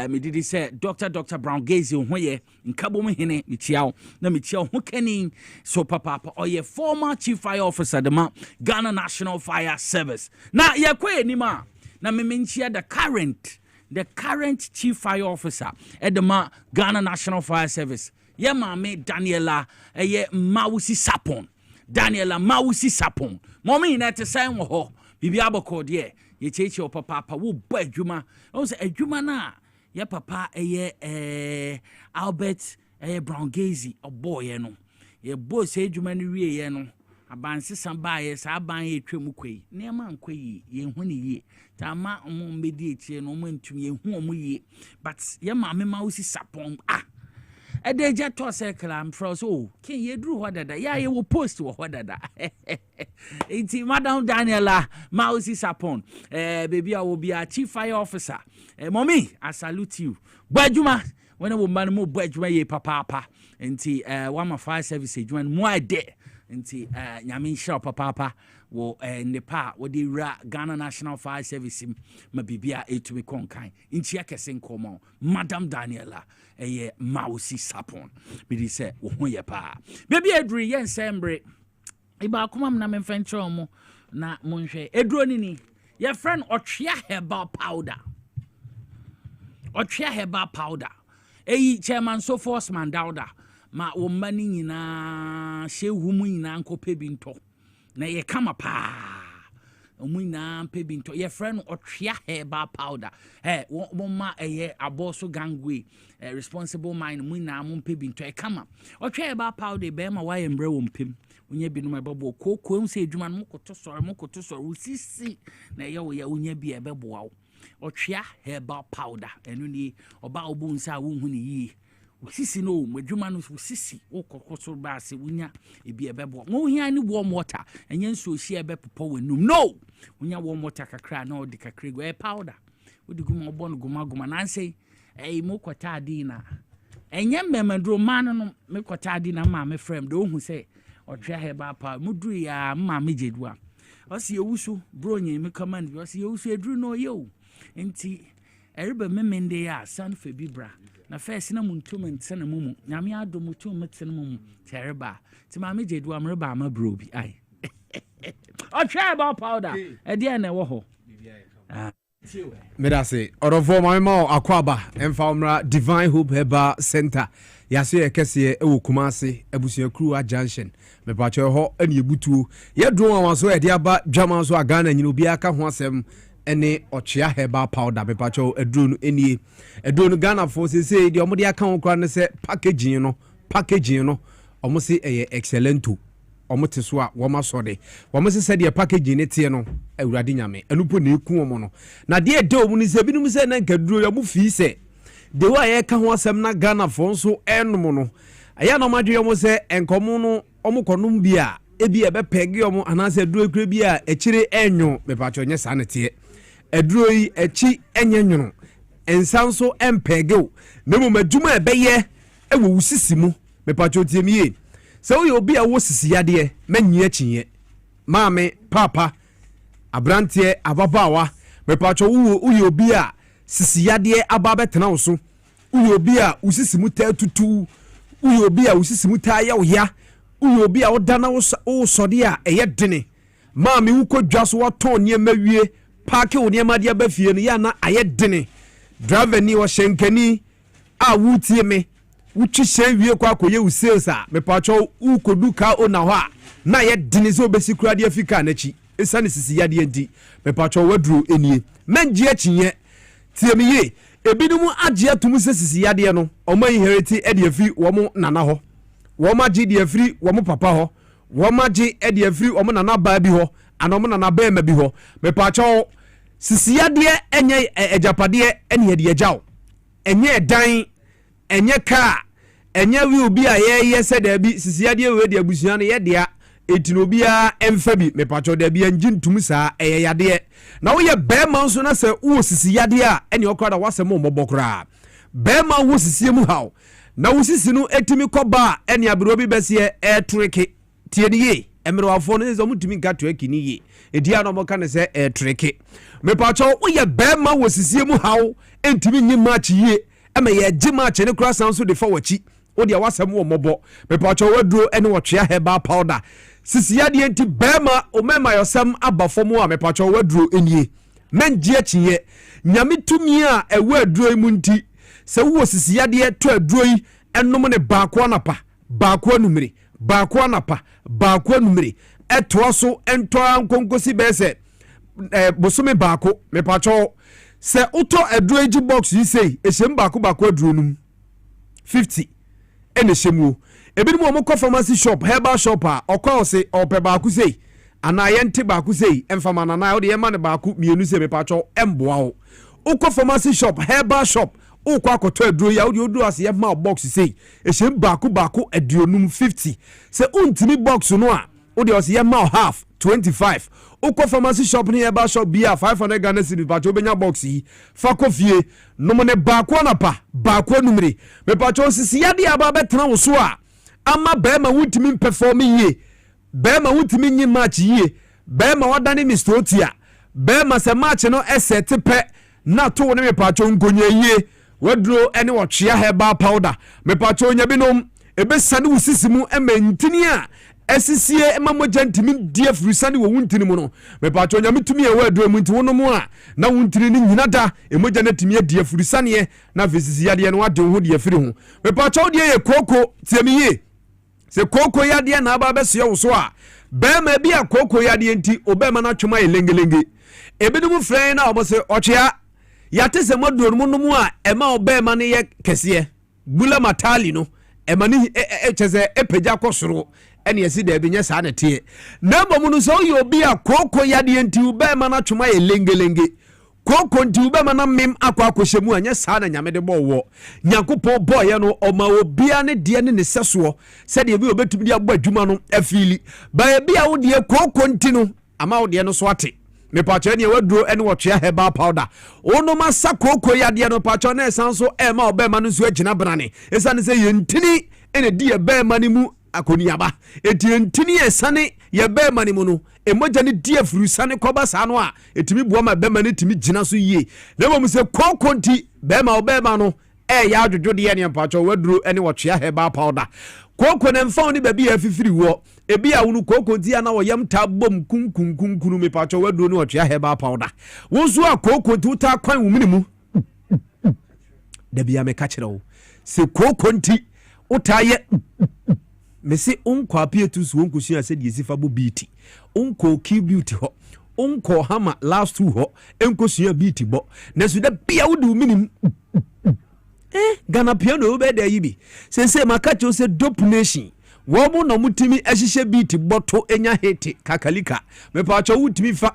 [SPEAKER 2] Me didi say Dr. Brown Gazy ho ye nkabo me hene me chiao. Na me chiao ho kanin so papa oye former chief fire officer the Ghana National Fire Service. Na ye kwe ni ma. Na me menchia the current chief fire officer at the Ghana National Fire Service. Ye mame Daniela Mawusi Sapon. Daniela Mawusi Sapon. Mommy na te say wo bibi aboko de ye cheche o papa wo bo adwuma. O say adwuma na ye papa Albert Brown Gazy oboye no. Ye bo say adwuma ni wie ye no. Abansi samba ye sa ban ye twemu kwei nema nkwe ye hu ne ye tama omo mbedi etie no omo ntum ye hu omo ye but ye ma me ma usi sapon edeja to circle am fro so ken ye duru ho dada ya ye wo post wo ho dada enti Madam Daniela ma usi sapon baby a wo bia chief fire officer mommy I salute you badjuma when wo man mo badjuma ye papa enti one of fire service adjuma mo ade nti nyame shop papa wo nepa wo di ra Ghana National Fire Service ma bibia etumi konkan nchi akese nkomo Madam Daniela Mawusi Sapon bi di se wo ho ye pa baby edru ye nsembre iba akoma na memfentre mo na monhwe edru ni ye friend otwea herbal powder chairman so force man dauda ma wo mani nyina shehu mu nyina nkope binto na ye kama pa mu nyina mpe binto ye friend otwea herbal powder wo ma aboso gangwe responsible mind mu nyina mo mpe binto e kama otwea herbal powder be ma wa yembre wo mpem unya binum ebebo kokko hu se adwuma no mokoto sore usisi na ye wo ya unya bi ebebo wa otwea herbal powder enu ni oba obu nsa wo hu ni yi sisi no madwuma no sisi okokoso ba se wunya ebi ebebo mo hia ni warm water enye nso hia ebepopo wenum no wunya warm water kakra na odi kakra go powder odi guma obon guma na say mo kwata adi na enye mmemandro man no me kwata adi na ma me frame do hu say otwa heba pa mudru ya ma me jedua o se ewusu bro nyi me command o se ewusu edru no yo enti erebe memende ya san febibra na first na muntum ntena mumu nyame ado mutum ntena mumu tereba ti ma me jedu amreba ama bro bi ai o try about powder e de na wo ho
[SPEAKER 18] medase orofo mama akwaba emfa omra Divine Hope Herbal Center yaso ye kese e wo Kumase abusuakuru junction me pacho ho ene ebutuo ye dro wanso e de aba dwama so Ghana nyino bi aka ho asem ene ochia herbal powder me pacho aduro no enie aduro no Ghana for say de omo de aka ho kra ne say packaging no omo say excellent omo te so a woma sode omo se de packaging ne tie no awurade nyame anupo na eku omo no na de omo ni se binum se na nkaduro yo mo fi se de wa ye ka ho asem na Ghana for nso enum no aya no madwe omo se enkomo no omo konum bia ebi ebe pege omo anase aduro kure bia ekire enyo me pacho nye sa ne tie aduro yi echi enye nwono ensanso empege o na mo madwuma ebeye ewo wusisi mu me pacho tie miye se wo obi a wo sisi yade manyi akinye maame papa abrantie ababawa me pacho wo obi a sisi yade aba betena wo so wo obi a usisi mu ta tutu wo obi a usisi mu ta ya wo ya wo obi a wo dana wo sode a eye dene maame wo kodwa so waton ne mawie paake wo ne ma de aba fie no ya na aye dene driver ni wo shenkani a wutie me wuchi wie kwa koye u sales a me pacho u koduka ona ho a na ye dene so besi kura de afika na chi esane sisi ya de enti me pacho wadru enie menje akinye tie me ye ebinum agye atum sisi ya de no omo inherit e de afi wo mo nana ho wo ma gye de afiri wo mo papa ho wo ma gye e de afiri wo mo nana ba bi ho ana mo nana ba ma bi ho me pacho sisi ya de enye ejapade ene ye de agyaw enye dan enye ka enye wi obi a ye se da bi sisia de we de abusuan ye de a etino bia emfa bi me pacho da bi anji ntum saa eye yade na wo ye bema nso na se wo sisia de a ene okra da wasem mbokra bema wo sisie mu haw na wo sisi no etimi koba ene abiro bi bese treke tie ni ye emre wafo no zo mutumi nka treke ni ye edia no mo ka ne se treke me pacho wo ye bema wo sisie mu haw entimi nyi match ye ema ye gima che ne kura sanso de fa wachi o de wasem wo mobo me pacho waduro ene wotwea herbal powder sisi ya de enti bema o mema yosem abafo mu a me pacho waduro enie menje achiye nyame tumi a ewe aduro mu nti se wo sisi ya de to aduro yi enom ne baako anapa baako anumere baako anapa baako anumere eto so ento ankonkosi bese bosome baako me pacho se uto aduro ji box yi sei ehyem baako aduro num 50 ene hyemu ebinim omo ko pharmacy shop herbal shop a okwa se ope baako sei ana yente baako sei emfama na na ode yema ne baako mienu se me pacho emboa ho ukọ pharmacy shop herbal shop ukọ akoto aduro ya ode odu ase yema box sei ehyem baako aduonum 50 se untimi box no a ode ose yema half 25 ukọ pharmacy shop ni herbal shop bia 500 Ghana cedis pacho benya box yi fa kofie no mo ne baako anapa baako numere me pacho sisi ya de aba betena wo so a ama bema wutimi perform ye bema wutimi nyi match ye bema wadane mistotia bema se match no esete pe na to wo ne me pacho nkonye ye wadro ene wo twea herbal powder me pacho nya binom ebesane wusisimu emantini a esisie emamogya ntimi die frusane wo wuntini mu no me pacho nya mitumi e wadro mu nti wono mu a na wuntini ni nyina da emogya na timi die frusane na fesisi yade no ade ho die firi ho me pacho die ye koko tiemiye se koko yade na aba beso wo so a bema bia koko yade nti obema na twema ye lengelenge ebidum frɛ na obose ochia yate se moduro mu no mu a ema obema ne ye kese bula matali no ema ni cheze epeja kosoro ene yesi da binya sa na tie na bomu no so yo bia koko yade nti obema na twema ye lengelenge koko nti ubema na mem akwa akohyemu anya saa na nyame de bowo nyankopɔ boye no ɔma obia ne de ne seso sɛ de bi obetumi de abɔ adwuma no afili ba bia wo de koko nti no ama wo de no so ate me pacho ne waduro ene wotwea herbal powder ono masa koko yade no pacho na esanso ma obema no so agina brane esane sɛ yentini ene di ebema ne mu akoniaba etientini esane ye bema ne mu no emoja ne die frusane koba sa no a etimi buo ma bema ne timi gina so yie na bom se kokonti bema obema no ya adwodwo de ne mpacho waduro ene wotwea herbal powder koko ne mfa oni baby afifiri wo ebi a wonu kokonti ana woyam tabom kunkunkunu me pacho waduro ne wotwea herbal powder wonso a kokonti uta kwan wuminimu da bia me ka kire wo se kokonti utaye mesi unkwa pietu so unkusia se de sifa bo beauty unko ki beauty ho onko hama last two ho enko sua beat bo na so da bia wo du minim Ghana piano be da yibi sense makacho se dope nation wo mo no mutimi ehihye beat boto enya hit kakalika me pa cho wutimi fa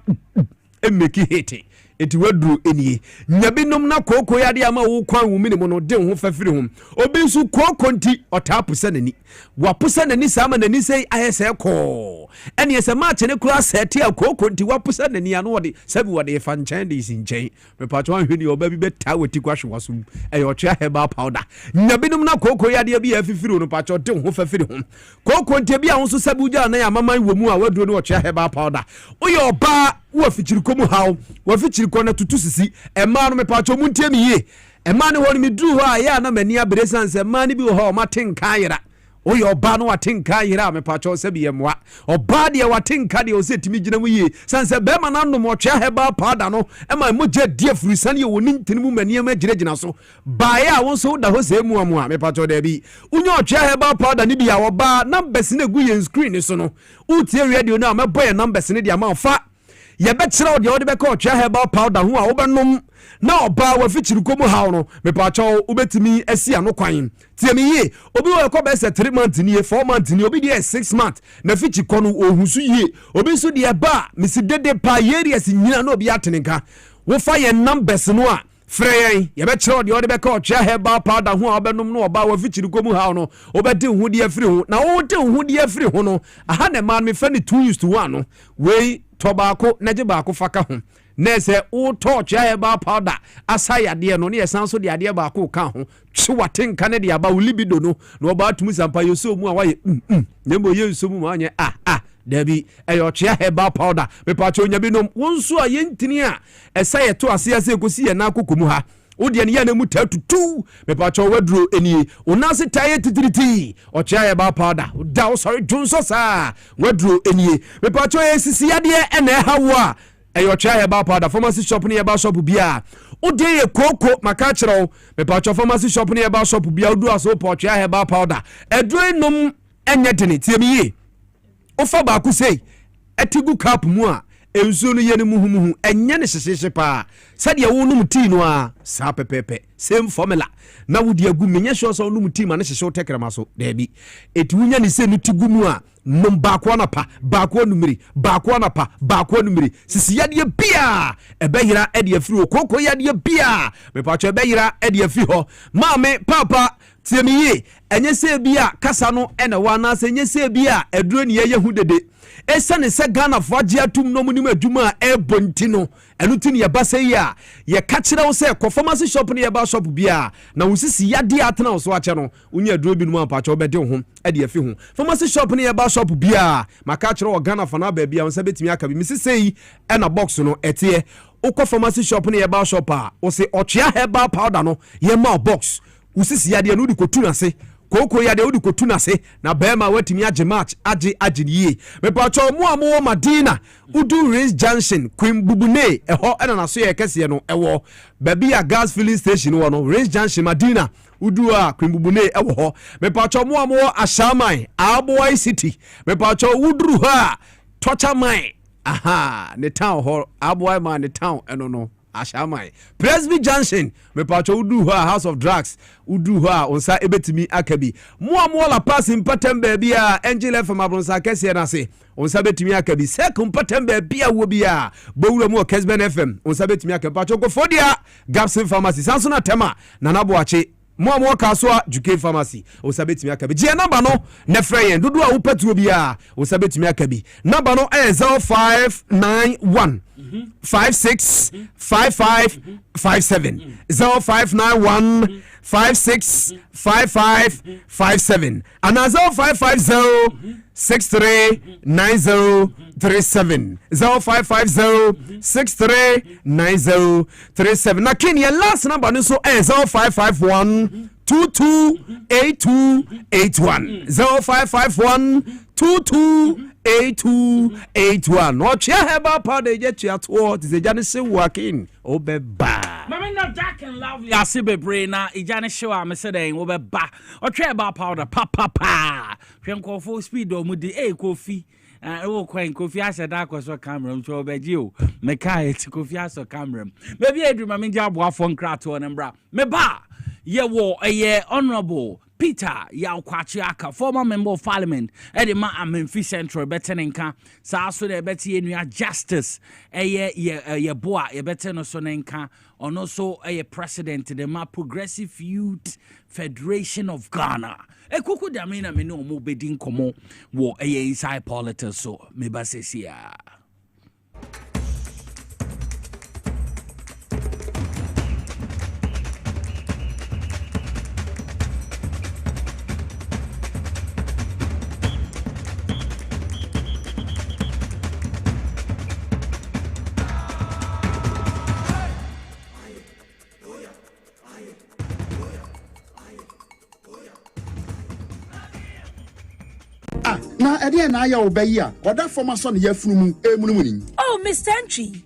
[SPEAKER 18] emeki hit eti waduru enie nyabinom na koko yade ama wo kwan wo mini mo no de ho fafiri ho obi nso koko nti otapusa nani wapusa nani sama nani sei ayese ko ene yese match ne kura seti akoko nti wapusa nani ano wode sabi wode fa nchen de sinchen me patwa hwini oba bi beta wati kwahwe wasum eyo heba powder nyabinom na koko yade bi afifiri no patwa de ho fafiri ho koko nti bi a nso sabi uja na ya maman wo mu a waduro no heba powder oyo oba wo fichiri komu hawo wo fichiri kona tutu sisi ema no me pacho muntie mi ye ema ne ho ni duru ho a ya na mani abresanse ema ne bi ho ma tenka yira oyo oba no watenka yira me pacho se bi yemwa oba de watenka de o se timi gina mu ye sanse be ma na no mo twa heba pada no ema mo je die furisane ye woni ntinimu mani ma gina so ba ya won so da ho se mu amu a me pacho de bi unyo twa heba pada ni bi ya oba numbers ne gu ye screen so no utie radio na me boy numbers ne de ama fa ye betira o de o de be ka twa heba powder ho a wo benom na oba wa fichiri komu hawo no me pa cho ubetimi asi ano kwan tie me ye obi wo ko be se 3 months ni 4 months ni obi de 6 months na fichi kono ohusu ye obi so de ba misi dede pa yeries nyina na obi atenenka wo fa ye numbers no a frey ye betira o de o de be ka twa heba powder ho a benom no oba wa fichiri komu hawo no obedi hu de afiri ho na wo de hu de afiri ho no aha na man me fa ni 2:1 no we tobacco na je ba ko faka ho na se o torch ya ba powder asaya de no ne sanso de ade ba ko ka ho twiwaten ka ne de aba libido no no ba tumi sampa yoso mu a waye nyembo yenso mu anye dabi eyo chia heba powder me pa cho nya bi no wonso a yentini a esaya to ase ase kosi ye na akokomu ha wode ne ya na mu tatutu me pa cho waduro eni onase taye titiriti o chia heba powder da o sorry junso sa waduro eni me pa cho esisi ade ene hawa eyo chia heba powder pharmacy shop ne heba shop bia ode ye koko maka kiro me pa cho pharmacy shop ne heba shop bia odu aso po chia heba powder edro nom enye dene tie mi ye ofa ba ku sei etigu cup mu a enso no ye ne muhumuhu enye ne hyehye pa sade ye wonum tea no a sa pepepe same formula na wodi agu menye sure so wonum tea ma ne hyehye tekrema so da bi etunya ne se no tigu mu a nom baako na pa baako numeri baako na pa baako numeri sisi yade bia ebeyira ede afiri okoko yade bia me pa cho ebeyira ede afi ho maame papa tiemiye enye se bia kasa no ena wana se enye se bia eduro ne ye hu dede esane se Ghana fo age atum no munim adwuma ebonti no enu ti ne ye basa yi a ye ka kire wo se ko pharmacy shop ne ye ba shop bia na wosisi yade atena wo so ache no unya aduro bi no pa cho obede ho ede afi ho pharmacy shop ne ye ba shop bia maka kire wo Ghana fa na ba bia won betimi aka bi misisei ena box no etie ukọ pharmacy shop ne ye ba shop a wo se ochia herbal powder no ye ma box usisi yade no di kotuna se koko yade odi kotuna se na bema watimi age match age niye me pa cho mo amo Madina udu Race Junction Queen Bubune eho ena na so ye kese no ewo baby a gas filling station wo no Race Junction Madina udu a Queen Bubune ewo ho me pa cho mo amo Ashamai Aboy City me pa cho udru ha Tocha Mai aha ne town ho Aboy man ne town eno no Ashamai Presby Junction me pacho udu ha House of Drugs udu ha onsa ebetimi akabi mo la pass impatem baby a Angel FM abronsa kese na se onsa betimi akabi sek impatem baby a wo bia bowura mu Kesben FM onsa betimi akabi pacho ko fodia Gapsin Pharmacy sanso na tema na naboache mo kasoa Juke Pharmacy osabetimi akabi je number no ne frey dudu a upetuo bia osabetimi akabi number no 0591 56 55 57 0591 56 55 57 and 0550 639037 0550 639037 na Kenya last number no so 0551 228281 0551 228281 ochia heba powder je tua to ze jane se working obeba
[SPEAKER 2] mama no dark and lovely asibe brain na ijane show am se den obeba ochia heba powder pa hwenko full speed o mudi kofi wo kwan Kofi Ashe da kwaso camera so obeji o me kai ti Kofi Ashe camera maybe eduma me ja boafo nkrato ne mbra me ba ye wo honorable Peter Yaukwachiaka, former member of parliament, Edema Amenfi Central, Betenenka, Sasso de Betty Justice, ye boa, ye Beteno Sonenka, and also a president, the Progressive Youth Federation of Ghana. E kuku damina me no mo bedin komo wo inside politics so me ba sesia.
[SPEAKER 19] Na ede na ya obayi a oda forma so ne yafunu emunumuni.
[SPEAKER 20] Oh Mr. Entry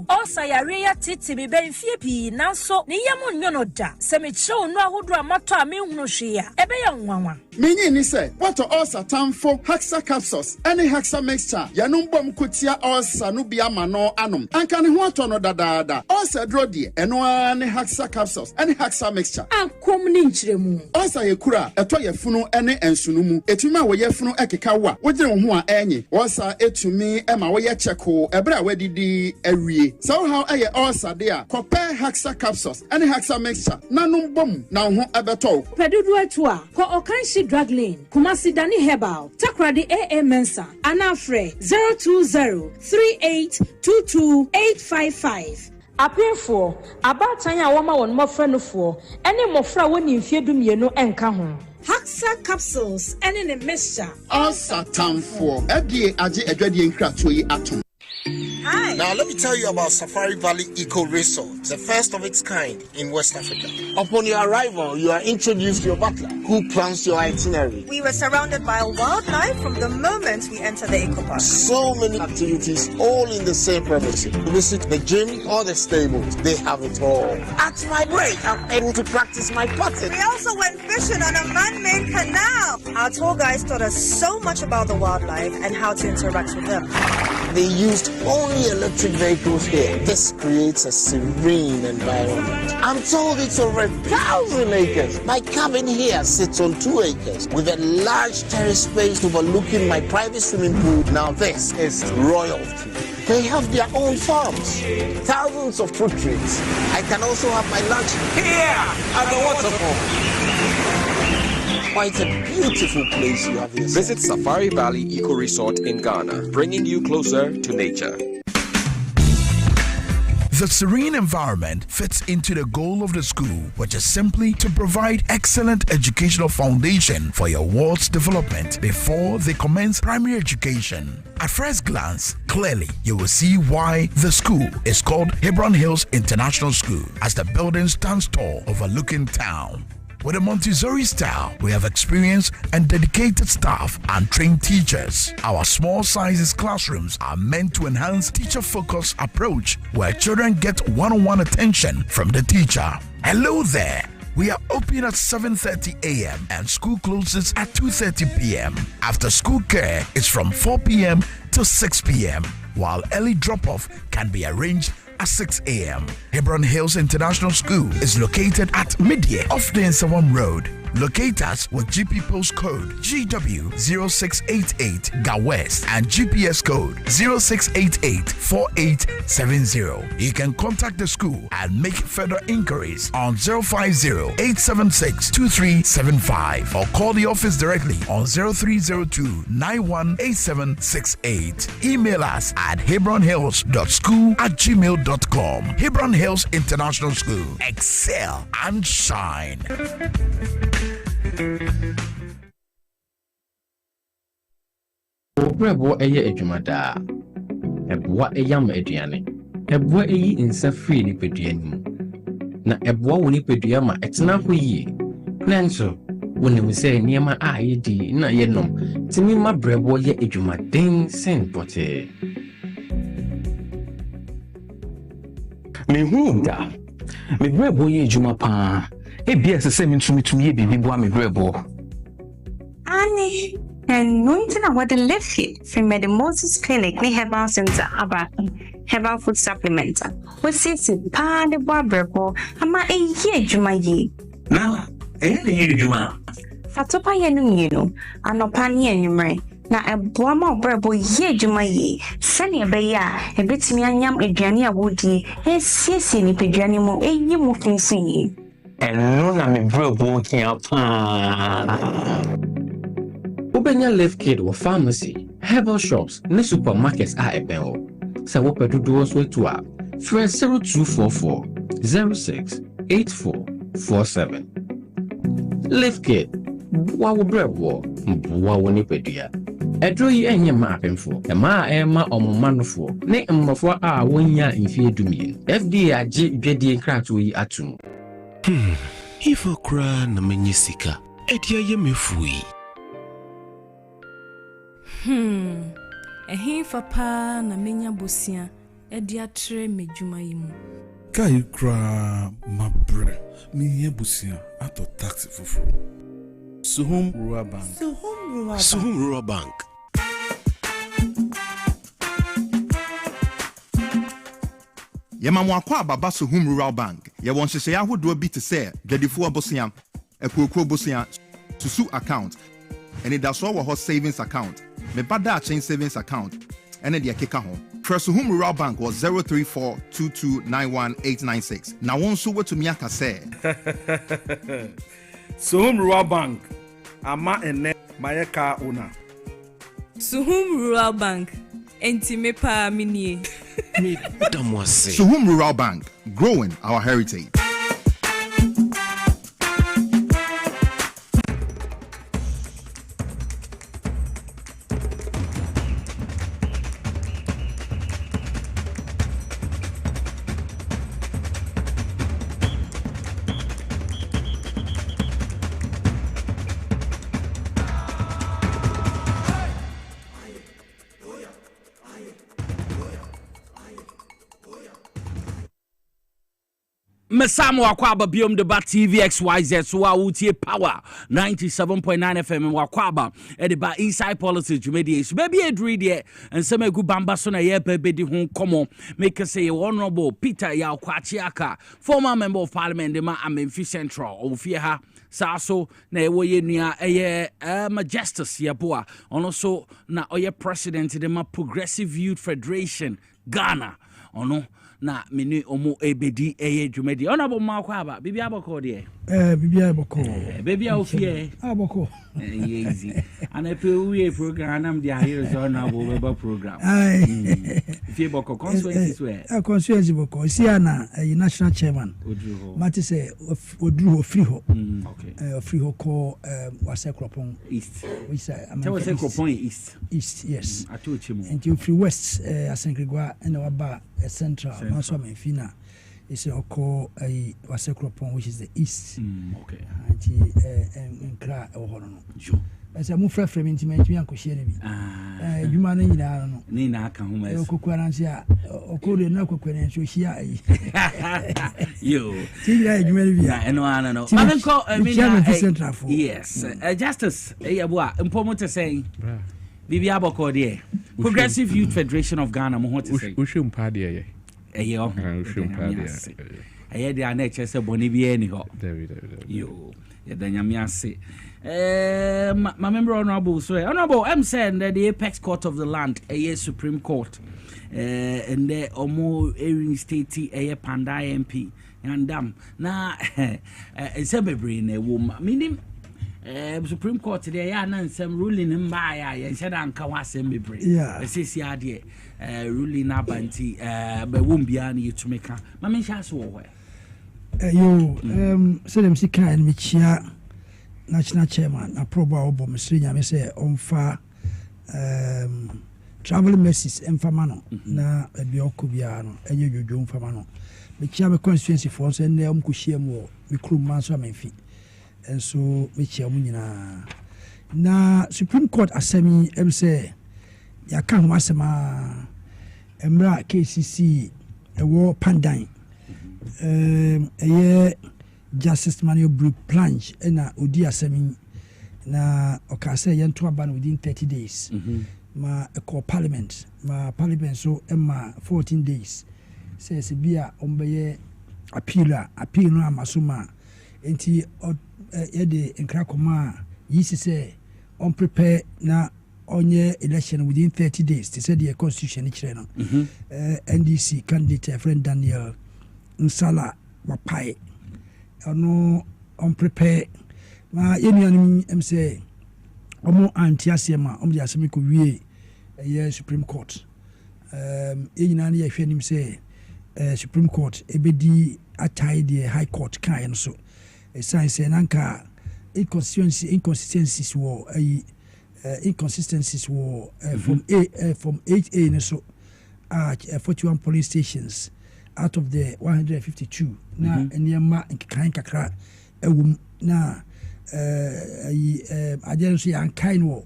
[SPEAKER 20] also ya titi be benfie pi nanso ne yamu nyono da se me chew no ahodo amato a me hunu hwe a ebe ya nwanwa.
[SPEAKER 19] Menyi ni se what also tamfo Haxa capsules any Haxa mixture yanum bom kotia also no bia ma no anom anka ne ho ato no dadaada also dro de eno ne Haxa capsules any Haxa mixture
[SPEAKER 20] akom ni nchiremu
[SPEAKER 19] also yekura eto yefunu ene ensunumu etuma wo yefunu ekeka wa wogire wo ho a enye also etumi ema wo ye cheko ebra wadidi awie so how aye also de a compare Haxa capsules any Haxa mixture nanum bom na ho ebeto
[SPEAKER 20] pedudu atu a ko okanshi drug lane Kumasi Dani Herbal Takradi AA Mensa Anafre 02038228855 Apefo abatan ya woma won mofra no fo ene mofra woni mfie dumienu enka ho Haxa capsules ene ne mixture
[SPEAKER 19] also tamfo edie age adwadie nkrato yi atom.
[SPEAKER 21] Hi. Now let me tell you about Safari Valley Eco Resort, the first of its kind in West Africa. Upon your arrival, you are introduced to your butler, who plans your itinerary.
[SPEAKER 22] We were surrounded by wildlife from the moment we entered the eco park.
[SPEAKER 21] So many activities, all in the same premises. Visit the gym or the stables, they have it all. At my break, I'm able to practice my putting.
[SPEAKER 22] We also went fishing on a man-made canal. Our tour guides taught us so much about the wildlife and how to interact with them.
[SPEAKER 21] They used only electric vehicles here. This creates a serene environment. I'm told it's over 1,000 acres. My cabin here sits on 2 acres with a large terrace space overlooking my private swimming pool. Now this is royalty. They have their own farms, thousands of fruit trees. I can also have my lunch here at the waterfall. Quite a beautiful place you have here.
[SPEAKER 23] Visit Safari Valley Eco Resort in Ghana, bringing you closer to nature.
[SPEAKER 24] The serene environment fits into the goal of the school, which is simply to provide excellent educational foundation for your ward's development before they commence primary education. At first glance, clearly you will see why the school is called Hebron Hills International School, as the building stands tall overlooking town. With a Montessori style, we have experienced and dedicated staff and trained teachers. Our small sizes classrooms are meant to enhance teacher-focused approach where children get one-on-one attention from the teacher. Hello there. We are open at 7:30 a.m. and school closes at 2:30 p.m. After school care is from 4 p.m. to 6 p.m., while early drop-off can be arranged at 6 a.m. Hebron Hills International School is located at Midye off the Nsawam Road. Locate us with GP postcode GW0688 GA West and GPS code 06884870. You can contact the school and make further inquiries on 050-876-2375 or call the office directly on 0302-918768. Email us at hebronhills.school@gmail.com. Hebron Hills International School. Excel and shine.
[SPEAKER 25] Obrebo eye adwumada eboa eyam aduane eboa eyi nsa free ni peduanim na eboa woni pedua ma etena ho yi nanso wonim se niema a yedi na yenom timi ma brebo ye adwumaden sen pote
[SPEAKER 26] me hu da me brebo ye adwuma pa ebia se me ntumi ye bibi boa me brebo
[SPEAKER 20] ani
[SPEAKER 1] And nothing about the left feet from the Moses Clinic, we have our center about herbal food supplements. What says it? Pa the barber, ama a year Jumayi.
[SPEAKER 26] Now, any Juma.
[SPEAKER 1] Fatopa Yenu, and no pani and you na eboama obrabo ye dwuma yi sene be ya ebetimi anyam aduane awodi esiesie ni peduane mu eyi mu finsin yi
[SPEAKER 26] eno na me brabo kia pa
[SPEAKER 25] Ubenya Left Kid or pharmacy, herbal shops, ne supermarkets are ebeo. Sa wope dodo so to a 0244 06 8447. Left Kid, wa brabo, wa woni pedia. Edro yi enye ma apemfo e ma ema omomanofo ne mmofo a wonya mfie dumie FDA age dwedie krato yi atum
[SPEAKER 3] ifo kra na menyisika edia ye mefui
[SPEAKER 4] ehin fa na menya bosia edia tre medwuma yi mu
[SPEAKER 5] kai kra mabre menya bosia ato taxi fofo Suhum Rural Bank.
[SPEAKER 3] Suhum Rural Bank.
[SPEAKER 6] Yemamwa kwa baba Suhum Rural Bank. Ye won hye ahodo bi te se dwadifo abosia, ekokro bosia, susu account. Ene da so wo ho savings account. Me bada chain savings account. Ene de keka ho. Suhum Rural Bank was 03422919896. Na won so wetumi aka se.
[SPEAKER 5] Suhum Rural Bank. Ama ene mayeka una.
[SPEAKER 4] Suhum Rural Bank. Enti me pa minie.
[SPEAKER 6] Suhum Rural Bank. Growing our heritage.
[SPEAKER 2] Mesamo Wakwaba Biom Deba TV XYZ so Utie Power 97.9 FM Wakwaba Ediba Inside Politics Mediation baby Edri there and some good bamba so na ye baby di hon komo make us say honorable Peter Yaukwachiaka former member of parliament de ma Amenfi Central Ofieha Saso na ewo ye nua eye Majestus Yeboa ono so na oye president de ma Progressive Youth Federation Ghana ono na mini omo ebedi eye dwumedi honorable Makwaba bibi aboko de
[SPEAKER 7] bibi aboko
[SPEAKER 2] baby ofie
[SPEAKER 7] aboko
[SPEAKER 2] easy and if we program am dia here so honorable beba program if you boko constituency where
[SPEAKER 7] constituency boko see na national chairman mati say odru ho free ho okay free ho call Wasekropon
[SPEAKER 2] east
[SPEAKER 7] we say
[SPEAKER 2] Wasekropon
[SPEAKER 7] east yes
[SPEAKER 2] atochimo
[SPEAKER 7] and you free west Asenkrigwa and waba central also Menfina is a call Wasekropon which is the east
[SPEAKER 2] okay
[SPEAKER 7] and nkra ohoro sure as a move from intimate me anko share bi you man nyina no
[SPEAKER 2] ni na aka ho mas
[SPEAKER 7] okokwa nsia okore na kokore nso hia yi
[SPEAKER 2] yo
[SPEAKER 7] tira edwuma bi
[SPEAKER 2] na eno ana no mabenko yes justice eyabo important saying bibi aboko de Progressive Youth Federation of Ghana mo hote say
[SPEAKER 27] uhwem pa de ye
[SPEAKER 2] eyo
[SPEAKER 27] uhwem pa de
[SPEAKER 2] eye de ana chese boni bi eni ho yo ye da nyame ase my member honorable so honorable I'm saying that the apex court of the land Supreme Court and the omo Erin State Panda MP and na sebebre na wo meaning Supreme Court today ya na nsem ruling mba ya said anka wasem bebre esisi ade ruling abanti be wombia na yetumeka ma me sha so wo
[SPEAKER 7] yo so dem sika en mechia national chairman approval obo Mr. Nyame say onfa travel messages emfama no na bi okobia no enye dwodwo emfama no mechia me constituency for so na omkohia mu me kruma so amfi enso mechia mu nyina na Supreme Court asemi em say yaka ho asema emra KCC ewo pandan Justice Manuel Brook Planche na odi asemi na ɔka sɛ yɛnto aba no within 30 days ma ɛkɔ parliament ma parliament so ɛma 14 days sɛ sɛ bi a ɔmbɛyɛ appeal no ama so ma enti yɛde nkra kɔma a yisi sɛ ɔmprepare na ɔnyɛ election within 30 days te sɛ deɛ constitution no kyerɛ no ndc candidate friend Daniel Nsala Wapae ɔno ɔmprepare ma yɛnuanom sɛ ɔmo ante aseɛ ma ɔmo de asɛm kɔwie ɛyɛ Supreme Court yɛnyinaa no yɛhwɛ anim sɛ Supreme Court ɛbɛdi atae deɛ High Court kaeɛ no so ɛsiane sɛ nanka inconsistencies wɔ inconsistencies wɔ from 8A no so 41 police stations out of the 152 na nneɛma nkekae kakra ɛwɔ na adeɛ nso yɛankae no wɔ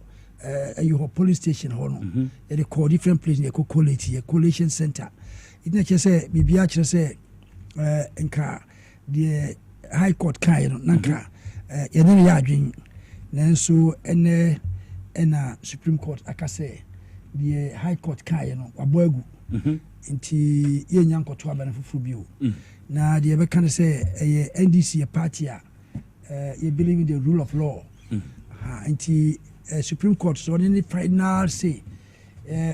[SPEAKER 7] ɛyɛ hɔ police station hɔ no yɛde kɔ different places yɛkɔ collation center ɛtina kyerɛ sɛ biribiaa kyerɛ sɛ nka deɛ High Court kae no nanka yɛne no yɛ adwen nanso ɛna Supreme Court aka sɛ deɛ High Court kae no wabɔ agu nti yɛnya nkɔto aba no foforɔ bio na deɛ yɛbɛka no sɛ ɛyɛ NDC yɛ party a you believe in the rule of law nti Supreme Court so ɔne ne final say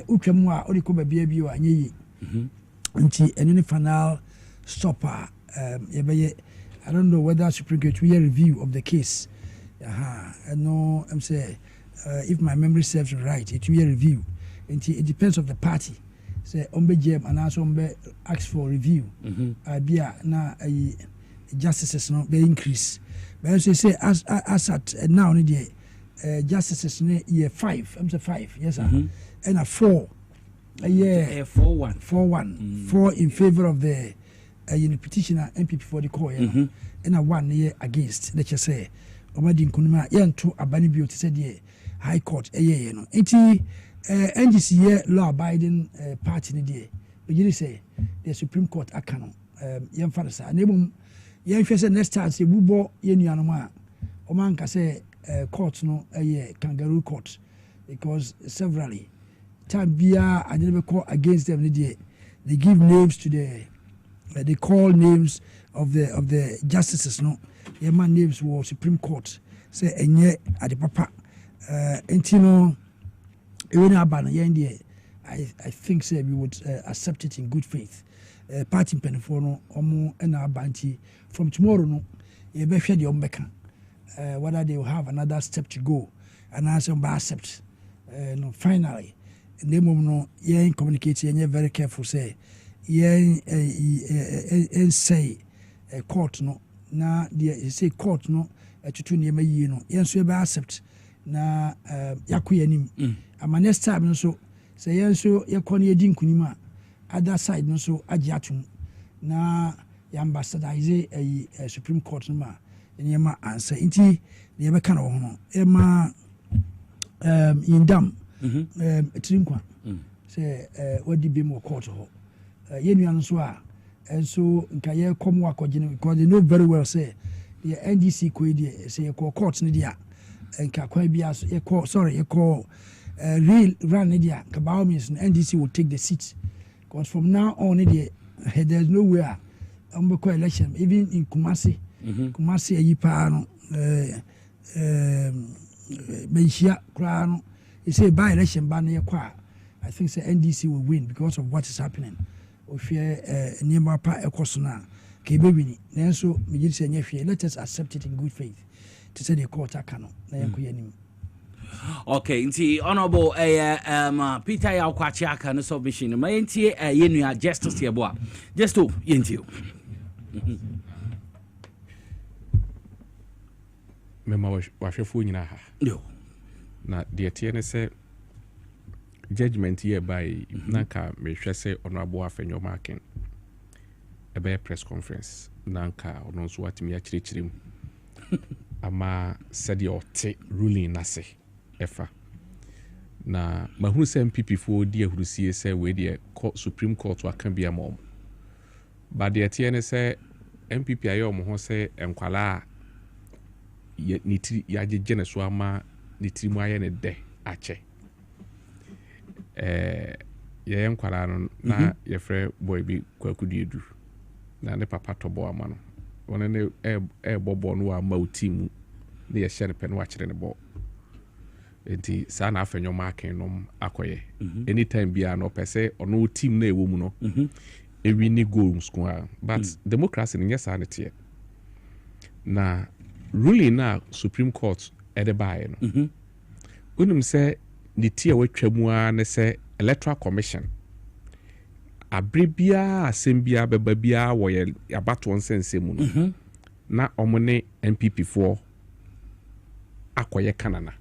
[SPEAKER 7] wotwa mu a ɔde kɔ baabia bio a nyɛ yi nti ɛne ne final stop a yɛbɛyɛ I don't know whether Supreme Court will review of the case no I'm saying if my memory serves right it will review nti it depends of the party say ombe jam and also ombe ask for review bia na justices no be increase but say as at now no the justices no year 5 I'm say 5 yes sir and a 4 yeah 4 in favor of the petitioner MPP for the call and a 1 year against let's just say omadi nkunuma yento abani bio te say the High Court you know enti NDC law abiding party ni die begin say the Supreme Court aka no yɛmfa sa na ebom yɛnhwɛ sɛ next time sɛ bubɔ yɛnuanom a ɔmanka sɛ court no kangaroo court because severally time bia ade be call against them ni die they give names to the they call names of the justices no yɛma names wɔ Supreme Court sɛ ɛnyɛ ade papa enti no even abana yende I think say we would accept it in good faith party penifo no omo na abanti from tomorrow no e be hwe de ombeka whether they will have another step to go and answer by accept no finally the mom no yen communicate yen very careful say yen say court no na they say court no tutu ne mayi no yen so be accept na yakoyanim ama next time no so say yen so yekɔ ne yedi nkunim a other side no so agye atum na ya ambassadorize Supreme Court no ma nyema answer nti ne yɛbɛka no ho no ema indam trinkwa say wadi bi mo court ho yenua no so a enso nka ye kom wakɔgye because they know very well say the NDC ko die say court no dia nka kwa bia yɛkɔ real run media kabao means NDC will take the seat because from now on there's nowhere election even in Kumasi ayipa no benchia kra no they say by election ban yɛkɔ I think say NDC will win because of what is happening ofie niema pa ekoso na ke be wini nanso me gidi say nyehwe let us accept it in good faith to say the court akano na yakoyanim.
[SPEAKER 2] Okay, nti honorable Peter Yaukwachi aka no submission ma yentie yenua justice yebo a just to yentie
[SPEAKER 8] mema wahwefo nyina ha
[SPEAKER 2] yo
[SPEAKER 8] na de tie ne se judgment here by nanka mehwe se honorable Afenyo Markin ebe press conference nanka ono so watimi ya kirikirem ama said your ruling nase efa na mahunu se MPP fo di ahurusie se we de Supreme Court aka bia mom ba de tie ne se MPP ayo mo ho se enkwala ne tiri yɛagyegye ne so ama ne tiri mu ayɛ ne dɛ akyɛ yɛyɛ nkwaraa no na yɛfrɛ boy bi kwakuduedu na ne papa tɔbɔ ama no ɔne ne ɛbɔ bɔɔ no wɔ ama wo team mu ne yɛhyɛ ne pɛ no wakyerɛ ne bɔ nti saa na afɛ nnwoma aken nom akɔyɛ anytime biara no ɔpɛ sɛ ɔno team na ɛwɔ mu no ɛwi ne goals ko a but democracy no nyɛ saa ne teɛ na ruling na Supreme Court ɛde baeɛ no wonim sɛ ne ti a watwa mu a ne sɛ Electoral Commission abere biara asɛm biara bɛba biara wɔyɛ abatoɔ nsɛnsɛm mu no na ɔmo ne NPP foɔ akɔyɛ kanana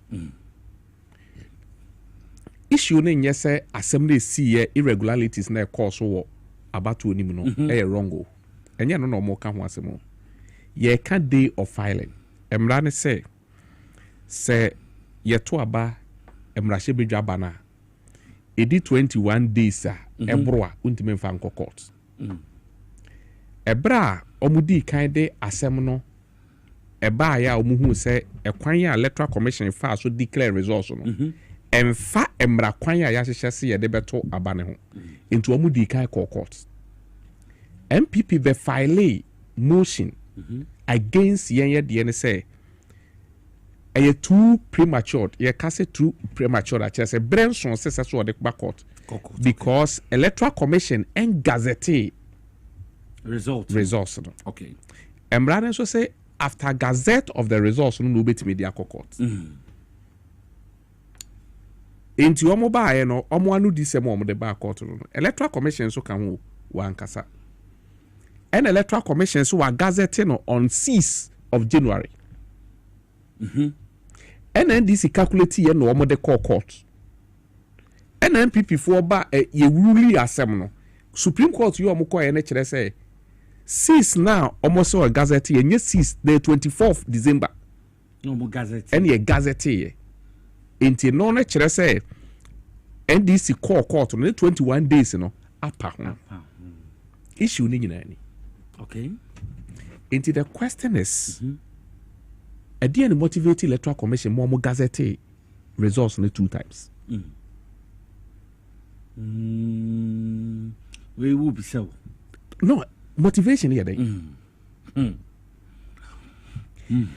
[SPEAKER 8] issue no nyɛ sɛ asɛm no ɛsiiɛ irregularities na ɛkɔɔ so wɔ abatoɔ nim no ɛyɛ wrong o ɛnyɛ no na ɔmo ka ho asɛm o yɛka day of filing mmara ne sɛ yɛto aba mmarahyɛ badwa aba no a ɛdi 21 days a ɛboro a wontumi mfa nkɔ court ɛberɛ a ɔmodii kan de asɛm no ɛbaeɛ a ɔmohuu sɛ ɛkwan a Electoral Commission faa so declare results no ɛmfa mmara kwan a yɛahyehyɛ se yɛde bɛto aba ne ho nti ɔmodii kan kɔɔ court MPP bɛfile motion against yɛn yɛdeɛ ne sɛ ɛyɛ too premature yɛka sɛ too premature akyerɛ sɛ berɛ nson sɛ sɛ so ɔde ba court because Electoral Commission and gazette results no
[SPEAKER 2] okay
[SPEAKER 8] mmara no nso sɛ after gazette of the results no wobɛtumi de akɔ court enti ɔmo baeɛ no ɔmo ano di sɛ ma ɔmo de ba court no Electoral Commission nso ka ho wankasa and Electoral Commission nso wa gazette no on 6th of January NNDC calculate yɛ no ɔmo de call court NNPP for ba ye ruli asɛm no Supreme Court yɛ ɔmo kɔɛ ne kyerɛ sɛ 6 now ɔmo sɛ ɔ gazette yɛ nye 6 the 24th December
[SPEAKER 2] no ɔmo gazette
[SPEAKER 8] ɛne yɛ gazette yɛ enti no ne kyerɛ sɛ NDC call court no 21 days no apa ho issue ni nyina ni
[SPEAKER 2] okay
[SPEAKER 8] enti the question is ɛdeɛ ne motivate Electoral Commission mo ɔmo gazette results no 2 times
[SPEAKER 2] we will be so
[SPEAKER 8] no motivation yɛ dɛ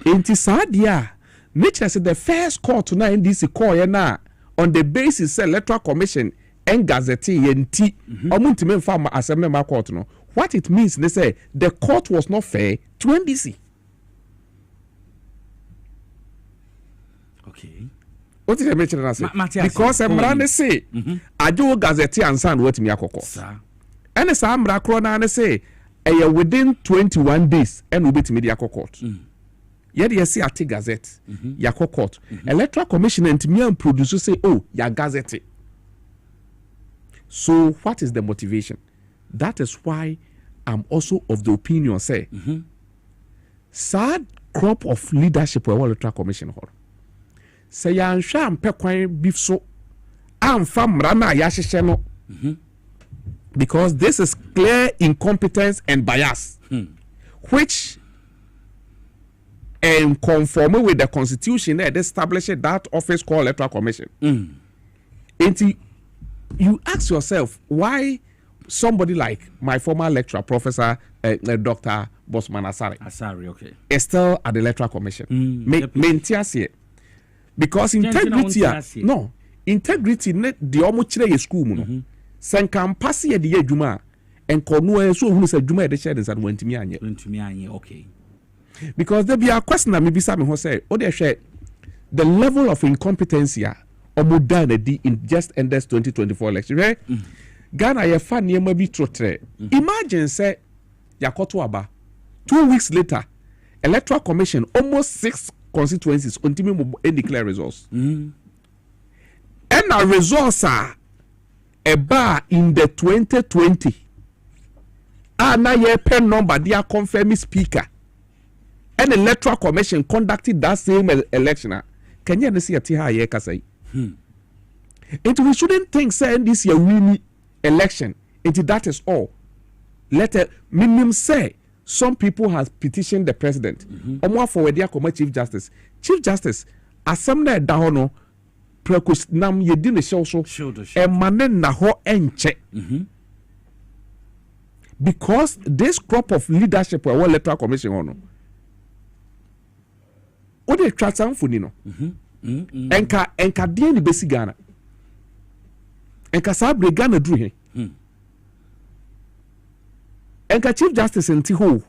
[SPEAKER 8] enti saa deɛ a nature say the first court na NDC call yɛ na on the basis say Electoral Commission and gazette yɛ nti ɔmo ntimi mfa ma asɛm ne ma court no what it means they say the court was not fair to NDC
[SPEAKER 2] okay
[SPEAKER 8] what did I mention that say because mmara ne say ajo gazette ansa no watimi akɔkɔ ɛne saa mmara kro na ne say within 21 days and wobɛtimi de akɔ court yɛde yɛsi ate gazette yakɔ court Electoral Commission ntimi am produce say oh ya gazette so what is the motivation that is why I'm also of the opinion say sad crop of leadership wɔ Electoral Commission hɔ say yanhwɛ ampɛ kwan bi so amfa mmara na yɛahyehyɛ no because this is clear incompetence and bias which conform with the constitution that established that office called Electoral Commission. And you ask yourself why somebody like my former lecturer, Professor Dr. Bosman Asari,
[SPEAKER 2] okay,
[SPEAKER 8] is still at the Electoral Commission. Because integrity, no, integrity, the omuchire school, no. Sen campasi e de juma en kono so hu se juma e de share san wantimi anye
[SPEAKER 2] okay
[SPEAKER 8] because there be a question that maybe some say o de share the level of incompetency omodan di in just ended 2024 election right Ghana ye fa niema bi trotre imagine say yakoto aba 2 weeks later Electoral Commission almost 6 constituencies ontimi mo declare results and our results are eba in the 2020 na ye pen number dia confirming speaker and Electoral Commission conducted that same election can you see ati ha ye kasai it we shouldn't think say this year winning election it that is all let a minimum say some people has petitioned the president omo forward dia come chief justice asem na da ho no prekus nam ye di ne show so e mane na ho enche because this crop of leadership we electoral commission on no o de twatsan funi no enka de ni besi Ghana enka sabre Ghana duru he enka chief justice nti ho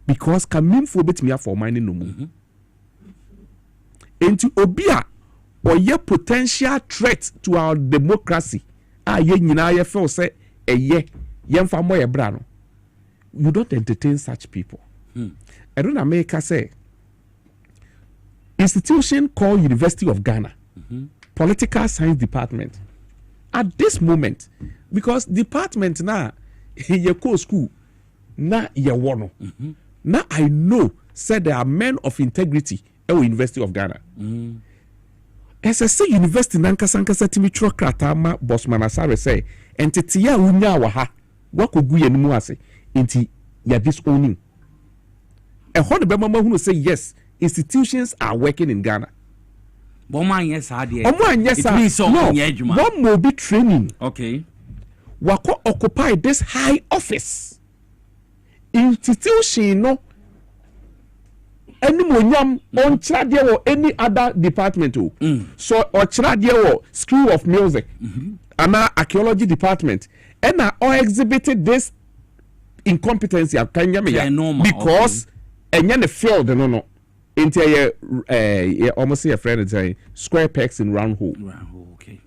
[SPEAKER 8] because kamimfo betimi afọ mining no mu enti obia oye potential threat to our democracy ye nyina ye feel say eye yemfa mo ye bra no you don't entertain such people I don't America say institution called University of Ghana political science department at this moment because department na ye co school na ye wono na I know said there are men of integrity at University of Ghana SSC University nankasa timi tro krata ma Bosman Asare say entity ya unya wa ha wakogu ye nimu ase enti ya disowning e ho de be mama hunu say yes institutions are working in Ghana
[SPEAKER 2] Boma yes hard
[SPEAKER 8] it
[SPEAKER 2] means so
[SPEAKER 8] no one will be training
[SPEAKER 2] okay
[SPEAKER 8] wako occupy this high office institution no any monyam on chradie or any other department so or chradie or school of music and archaeology department and all exhibited this incompetency at Kenya because and the field no into almost a friend saying square pegs in round hole
[SPEAKER 2] okay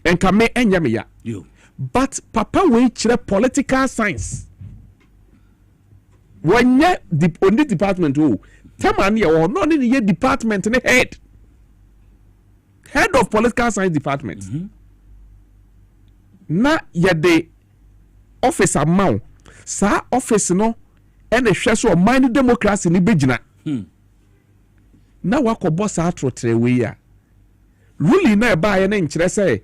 [SPEAKER 8] and can make enya but papa we chire political science when ye the only department Tamani or not in the department head of political science department. Na ye the office amount sa office no and the share so mind democracy ni bejina. Na wako boss atrotre we ya. Really na ba ye na nkyere say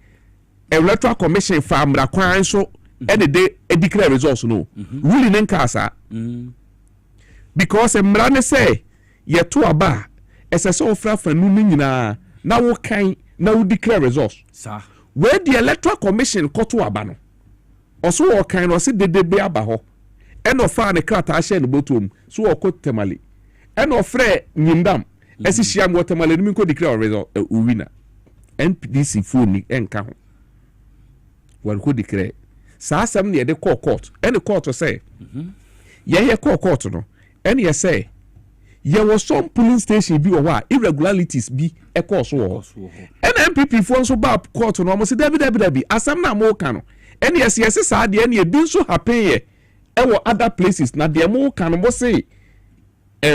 [SPEAKER 8] electoral commission fa mra kwan so and the declare results no. Really na nkasa. Because mra ne say ye to aba SSO fra fanu nyina na wo kan na wo declare results
[SPEAKER 2] sir
[SPEAKER 8] where the electoral commission koto aba no oso wo kan no se dedebe aba ho en ofa ne krata share ne botom so wo ko temale en ofre nyindam esi hia mo temale ni ko declare result winner NPDC phone enka ho wo ko declare sa asem ne de court en court say ye court no en ye say there was some polling station bi wa irregularities bi e course wo NPP for so ba court no almost debi asam na mo ka no yes sa de ne bi so happen ye e wo other places na de mo ka no mo say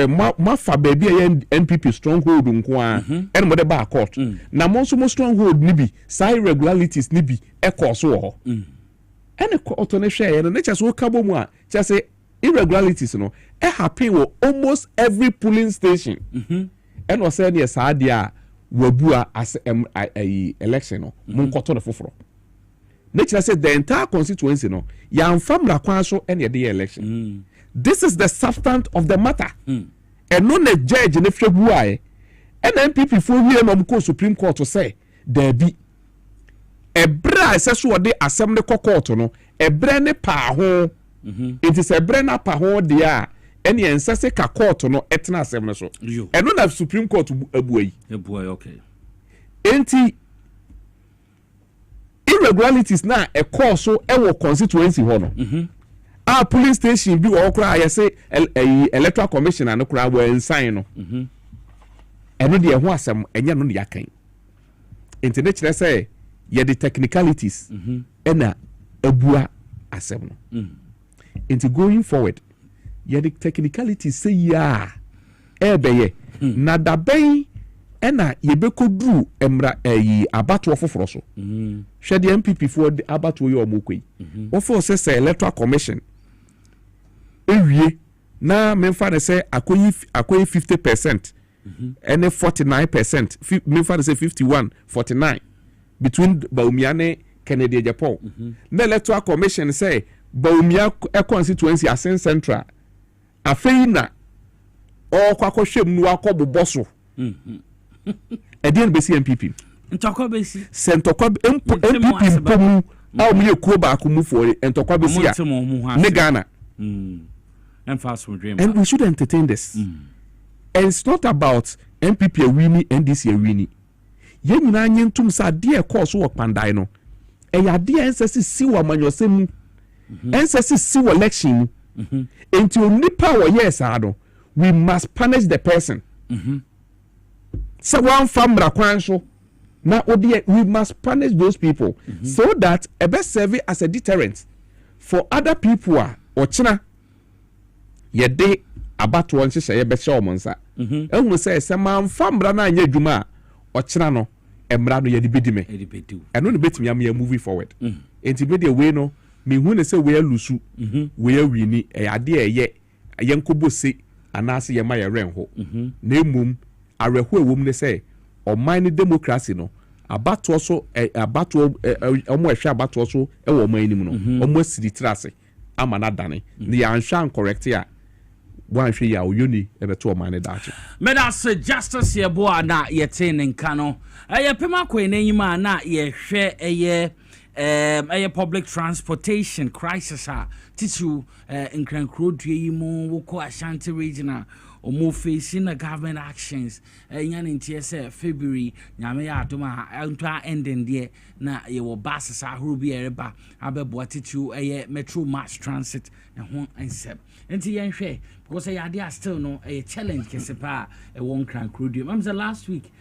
[SPEAKER 8] ma fa ba bi NPP stronghold nko a en mo de ba court na mo so mo stronghold ni bi sa irregularities ni bi e course wo en court no hwe ye no na chese wo ka bo mu a chese irregularities no happen with almost every polling station and was said yes adia wabua as election no mun koto the foforo nature said the entire constituency no ya famla kwan so and the election this is the substance of the matter and no the judge ne february and NPP for we no ko Supreme Court to say there be e bra so de assembly court no e bra ne pa ho it is a bra na pa ho dia any ensase ka court no etna asem so eno na Supreme Court abuai
[SPEAKER 2] okay
[SPEAKER 8] enti irregularities na e course so e wo constituency ho no a police station bi wo kra ya say electoral commission na kra wo ensign no eno de ho asem enye no ya kan enti ne kire say ye the technicalities ena abua asem no enti going forward ye the technicalities say ya ebeye na daben ena ye bekoduru emra abato foforo so hwe de MPP for abato ye omokoi wo for say electoral commission ewie na memfa ne say akoyi 50% ene 49% memfa ne say 51-49 between Baumiane Kennedy Japan na electoral commission say Baumia constituency Asen Central afei na ọkọ hwem no akọ boboso edien besi MPP
[SPEAKER 2] ntokwa besi
[SPEAKER 8] sentokwa MPP pomu a mo ye kuo ba ko mu for ntokwa besi a ne Ghana and we should entertain this and it's not about MPP winning NDC winning ye nyina nyentum sa de course wo pandai no e ya de ensesi si wo amanyosem ensesi si wo election into nipa wo yes ado we must punish the person so one famra kwan so na we must punish those people so that a best serve as a deterrent for other people or china ye de abato on hye ye be hye omonsa ehunu se man famra na anya dwuma o china no emra no ye de bedime eno no betimi am ye moving forward enti be de we no me hu ne se we alusu we awini e ade eye yenkobose anase ye ma ye renho na emum areho ewom ne se oman ni democracy no abato so abato omo ehwe abato so e wo oman nim no omo asiri trase ama na dane ne ya nhwa correct ya wan hwe ya oyoni ebeto oman ne dache
[SPEAKER 2] medas justice yebo na yete ne nka no pema kwen n'anyima na ye hwe eye public transportation crisis titu nkrankrod yi mu woko Ashanti regional omo facing the government actions yan ntie February nyame ya adoma antwa ending there na ye wo buses ahuru bi ereba abebo titu metro mass transit ho ensep enti yen hwe because they are still no a challenge kesepa won nkrankrod am say last week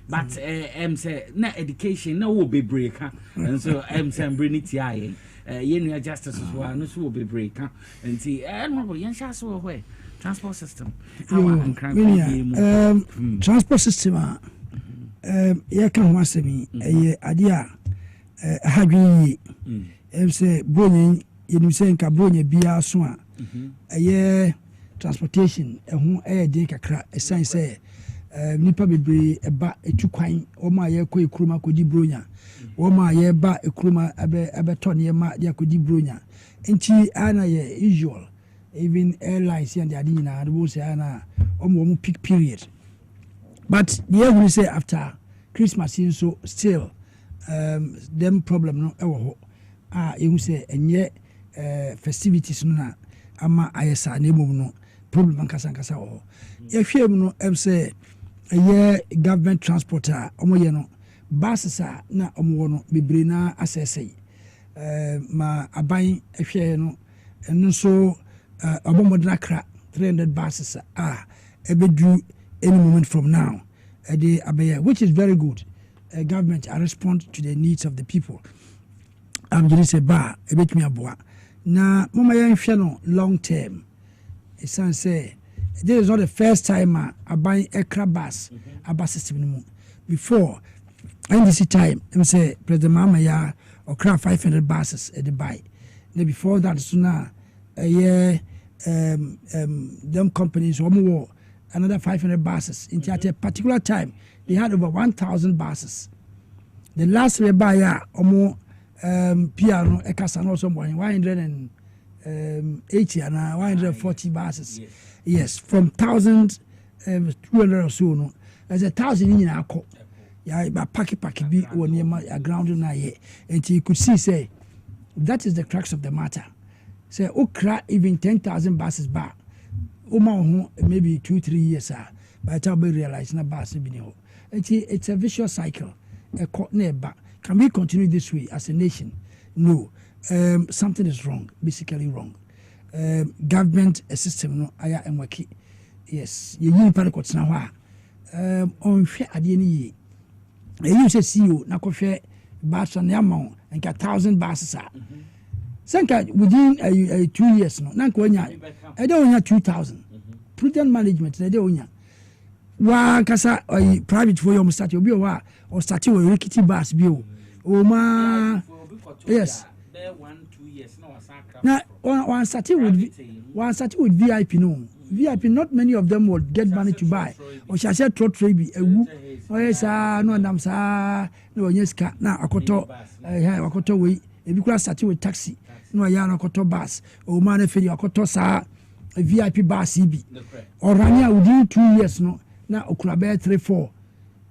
[SPEAKER 2] but say na education na wo be break and so say bring it here yenu justice so no so wo be break enti no yen sha so where transport system
[SPEAKER 7] transport system ya kan ho asemi ade a hadwi say bonye yenim say nka bonye bia so a transportation ho de kakra esan say nipa bebre eba etukwan o ma ye ko ekruma ko di bronya o ma ye ba ekruma abeto ne ma dia ko di bronya enti ana ye usual even airlines and the adina the say ana omo peak period but the year we say after Christmas so still them problem no e wo ho you say enye festivities no na ama ayesa na emom no problem nkasa wo ye hwem no say government transporter omo ye no buses na omo no bebre na asese ma aban hwe no eno so abomodna kra 300 buses ebedu any moment from now which is very good. Government respond to the needs of the people. Just say ba ebetumi aboa na mama yan hwe no long term esan say this is not the first time I buy a crab bus a bus system before and this time I say President Mama ya or crab 500 buses at the buy before that sooner them companies another 500 buses into at a particular time they had over 1,000 buses. The last we buy piano a cast and also 180 and 140 buses. Yes, from 1,200 or so. No, there's 1,000 in our co. Yeah, but packy be one near my ground in a and you could say that is the crux of the matter. Say, okra even 10,000 buses back. Maybe 2-3 years by the time we realize na bus it's a vicious cycle. Can we continue this way as a nation? No. Something is wrong, basically wrong. Government system no aya enwaki. Yes, you need to put now. On fair adini. You say CEO na ko fair bus on amount and 1,000 buses are. Sanka within 2 years no. Nanko nya. I don't want 2,000. Prudent management they don't want. Wa kasa private for you start obi wa or start with rikiti bus bio. O ma yes.
[SPEAKER 2] 1-2 years no
[SPEAKER 7] now one start with VIP no. VIP not many of them will get money to buy. Or shall say trot trebi ewu. Oh yes no ndam sa no nyeska na akoto we ebi kura start with taxi no ya na koto bus o ma na feri akoto sa VIP bus bi orania within 2 years no na okura be 3-4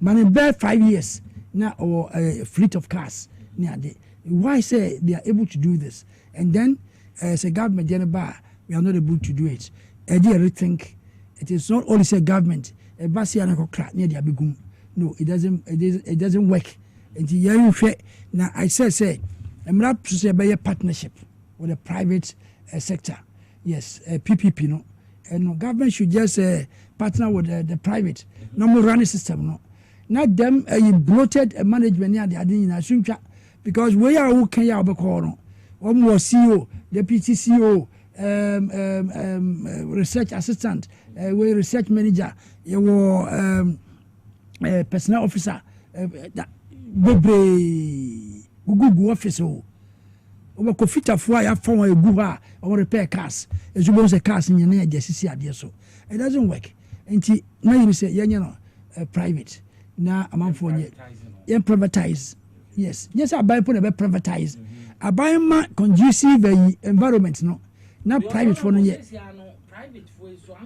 [SPEAKER 7] man be 5 years na or a fleet of cars near the why say they are able to do this and then as a government we are not able to do it I did rethink it is not only say government a basia na kokra near the abigum no it doesn't work and you now I say I'm not to say by a partnership with the private sector yes PPP no and no government should just partner with the private no more running system no not them bloated management near the adin because we are okay our corner one more CEO deputy CEO research assistant we research manager you were personnel officer Google office over kofita for ya phone a Google or repair cars as you want a cars in your near JCC idea so it doesn't work and now you say you know private now I'm for you privatize yes I buy put a privatize I buy my conducive environment no not private for no yet
[SPEAKER 2] private for so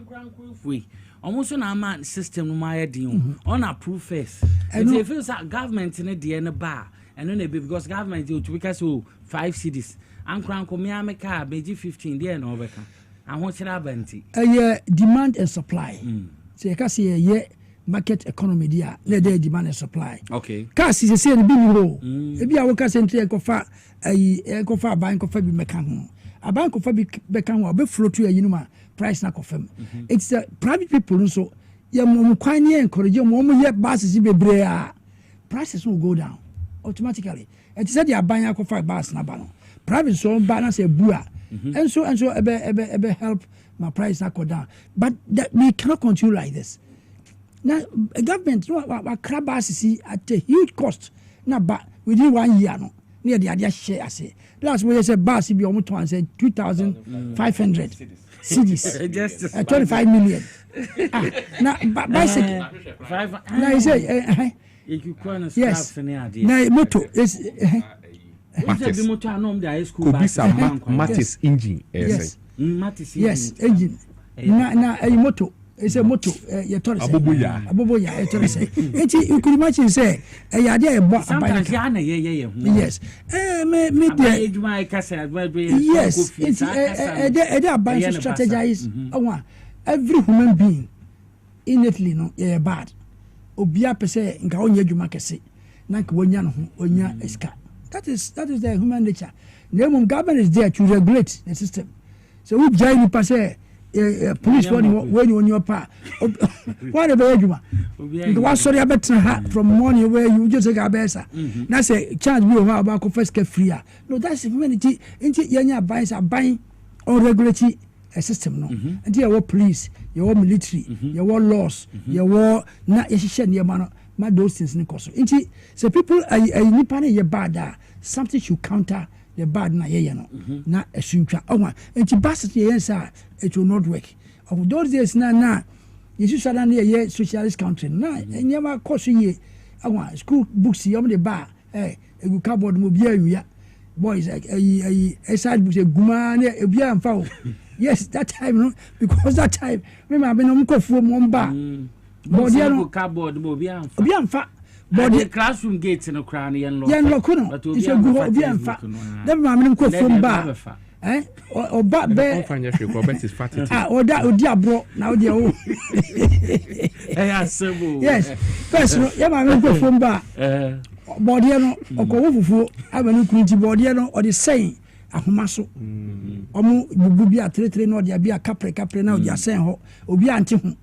[SPEAKER 2] free almost on our system no my deal on approve first and if it's government in the bar and then because government to because 5 cities and crank me car beji 15 there no better I want to have
[SPEAKER 7] demand and supply so you can see a market economy there there demand and supply
[SPEAKER 2] okay
[SPEAKER 7] cars is say the big role e bia wo ka centre ko fa bank ko fa bi meka ho a bank ko fa bi beka ho be flow to yinuma price na ko fam it's private people so ye mo kwan ye encourage mo ye buses bebre a prices will go down automatically it is the abanya ko fa bus na ba no private so balance a bua and so ebe help my price na go down but that we cannot continue like this. Now, a government, no, crab buses at a huge cost. Now, but within 1 year, no, near the idea share. I say last week, I said, bus be almost 2,500 cities, 25 million. Now, bicycle. Now, I say, yes. Now, motor is.
[SPEAKER 8] Matis engine.
[SPEAKER 7] Yes, yes, engine. Now, a motor. It's a motto. Aboboya. You could imagine say a idea about yes. Yes, it's a bunch of strategize. Every human being innately no bad. Obia per se nka onye adwuma kese na nka wonya no onya eska. That is the human nature. The government is there to regulate the system. So we join per se police when you on your part. Whatever you want. You sorry about from morning where you just take a besa. That's a chance we have about first get free. No, that's humanity. Into young buyers are buying or regulatory system. No, and your police, your military, your laws, your war, not your man, my those things in cost. Into so people are nipping your bad. Something should counter the bad na ye no na assumption and to bass it will not work of those days na you should suddenly a socialist country na never cost ye school books you the bar a cupboard mo bia wi boys side books guma na e bia amfa yes that time no because that time me ma be no mkofu mo mba but you know
[SPEAKER 2] cupboard mo bia
[SPEAKER 7] amfa
[SPEAKER 2] but the classroom gates in the crown yen
[SPEAKER 7] no it's a good idea them ma me ko from ba o ba be
[SPEAKER 8] find your go bet is fat
[SPEAKER 7] o da odi abro na odi o yes first no ya ma me ko from ba body no okowo fufu abanu kunti body no o de say ahoma so omu bubu bia tretre no de bia kapre na o dia sen ho obi ante ho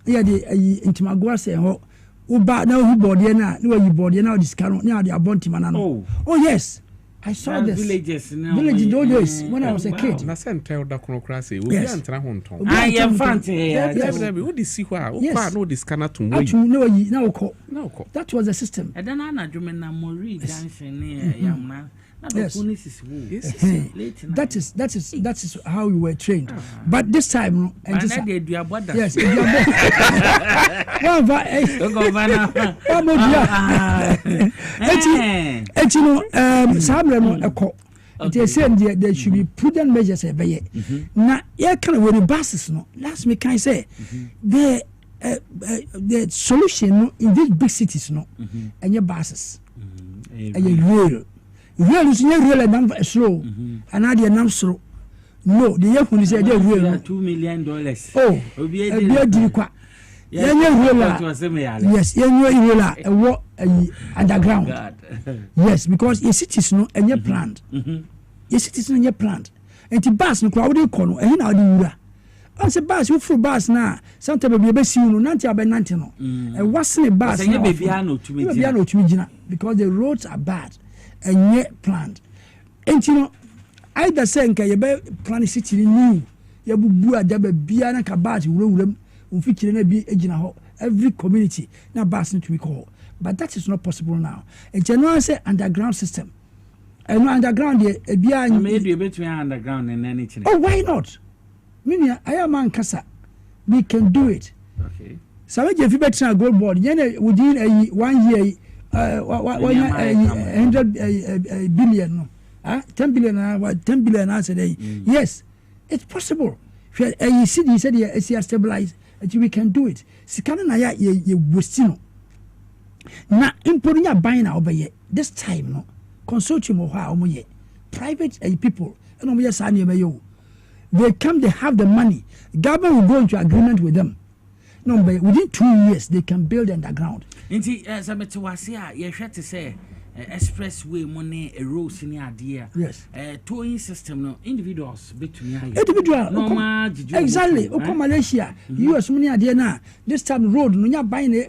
[SPEAKER 7] ya de intimagoa sen ho uba na hu body na you body na discount na the abonti manano oh yes I saw this villages those when I was a kid
[SPEAKER 8] na center da konokrase obi antra ho nton
[SPEAKER 2] I am fancy
[SPEAKER 8] we dey see who kwa no discount to
[SPEAKER 7] we na uko that was the system
[SPEAKER 2] and then na adwume na mori junction ne yamna
[SPEAKER 7] Yes. That is how we were trained. But this time, yes, they said there should be prudent measures. Now, yeah, kind of with the buses, no. Last me can say the solution in these big cities, no, and your buses, and your real is not real number slow, and I did not slow. No, the young is a real $2 million. Oh, yes, you underground. Yes, because your cities no and your plant. Your cities and your plant. And the bus no crowd corner and now the I say bus you full bus now. Sometimes be best you no nanti abenante no. And what's the bus? Because the roads are bad and yet planned. And you know, either say nka ye be plan city new ye bubu adaba bia na ka bus wuram umfikire na bi ejina ho every community na bus need to be called. But that is not possible now. And general say underground system. And no underground ye bia
[SPEAKER 2] maybe between underground and anything.
[SPEAKER 7] Oh, why not? Meaning I am man kasa. We can do it.
[SPEAKER 2] Okay.
[SPEAKER 7] So if you bet on gold board, within a 1 year 100 billion no. 10 billion 10 billion a day. Yes, it's possible. You see, he said it's stabilized. We can do it. Sikana na ya westino. Na importing ya buying over here. This time no consortium of how private people and they come, they have the money. Government will go into agreement with them. No, but within 2 years they can build underground.
[SPEAKER 2] Inti Sametuasia, you had to say expressway money a road senior idea.
[SPEAKER 7] Yes.
[SPEAKER 2] Towing system no individuals between
[SPEAKER 7] individual normal exactly. Okom Malaysia, US money idea now. This time road no nya buying a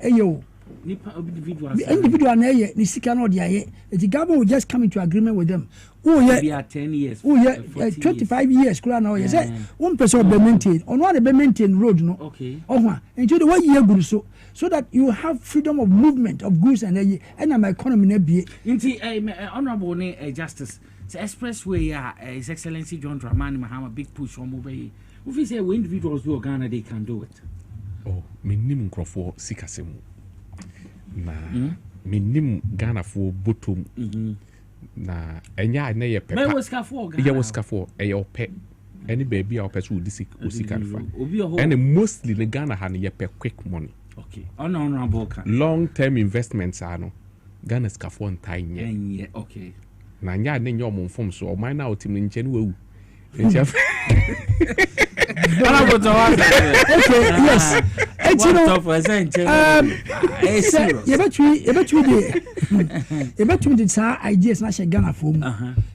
[SPEAKER 7] individual na ye ni sika no dia ye. The government will just come into agreement with them. Oh yeah,
[SPEAKER 2] 10 years.
[SPEAKER 7] Oh yeah, 25 years. Kura now ye say one person be maintain. On one be maintain road no.
[SPEAKER 2] Okay.
[SPEAKER 7] Oh into the way year good so that you have freedom of movement of goods and my economy na be.
[SPEAKER 2] Inti honorable ne justice. The expressway His Excellency John Dramani Mahama big push on mobile. If you say we individuals do Ghana they can do it.
[SPEAKER 8] Oh, minimum crofo sikasemu. Na minimum Ghana for bottom. Na enya na ye pepa.
[SPEAKER 2] Me was ka for Ghana.
[SPEAKER 8] Ye was ka for e your pet. Any baby or pet would sikan fa. And mostly the Ghana han ye pe quick money.
[SPEAKER 2] Okay. Honorable
[SPEAKER 8] long term investments are no. Ghana's ka for
[SPEAKER 2] time. Okay.
[SPEAKER 8] Na nya na nyo mo form so o man na otim nche no wu.
[SPEAKER 7] Okay, yes. You bet me the ideas na Ghana for me.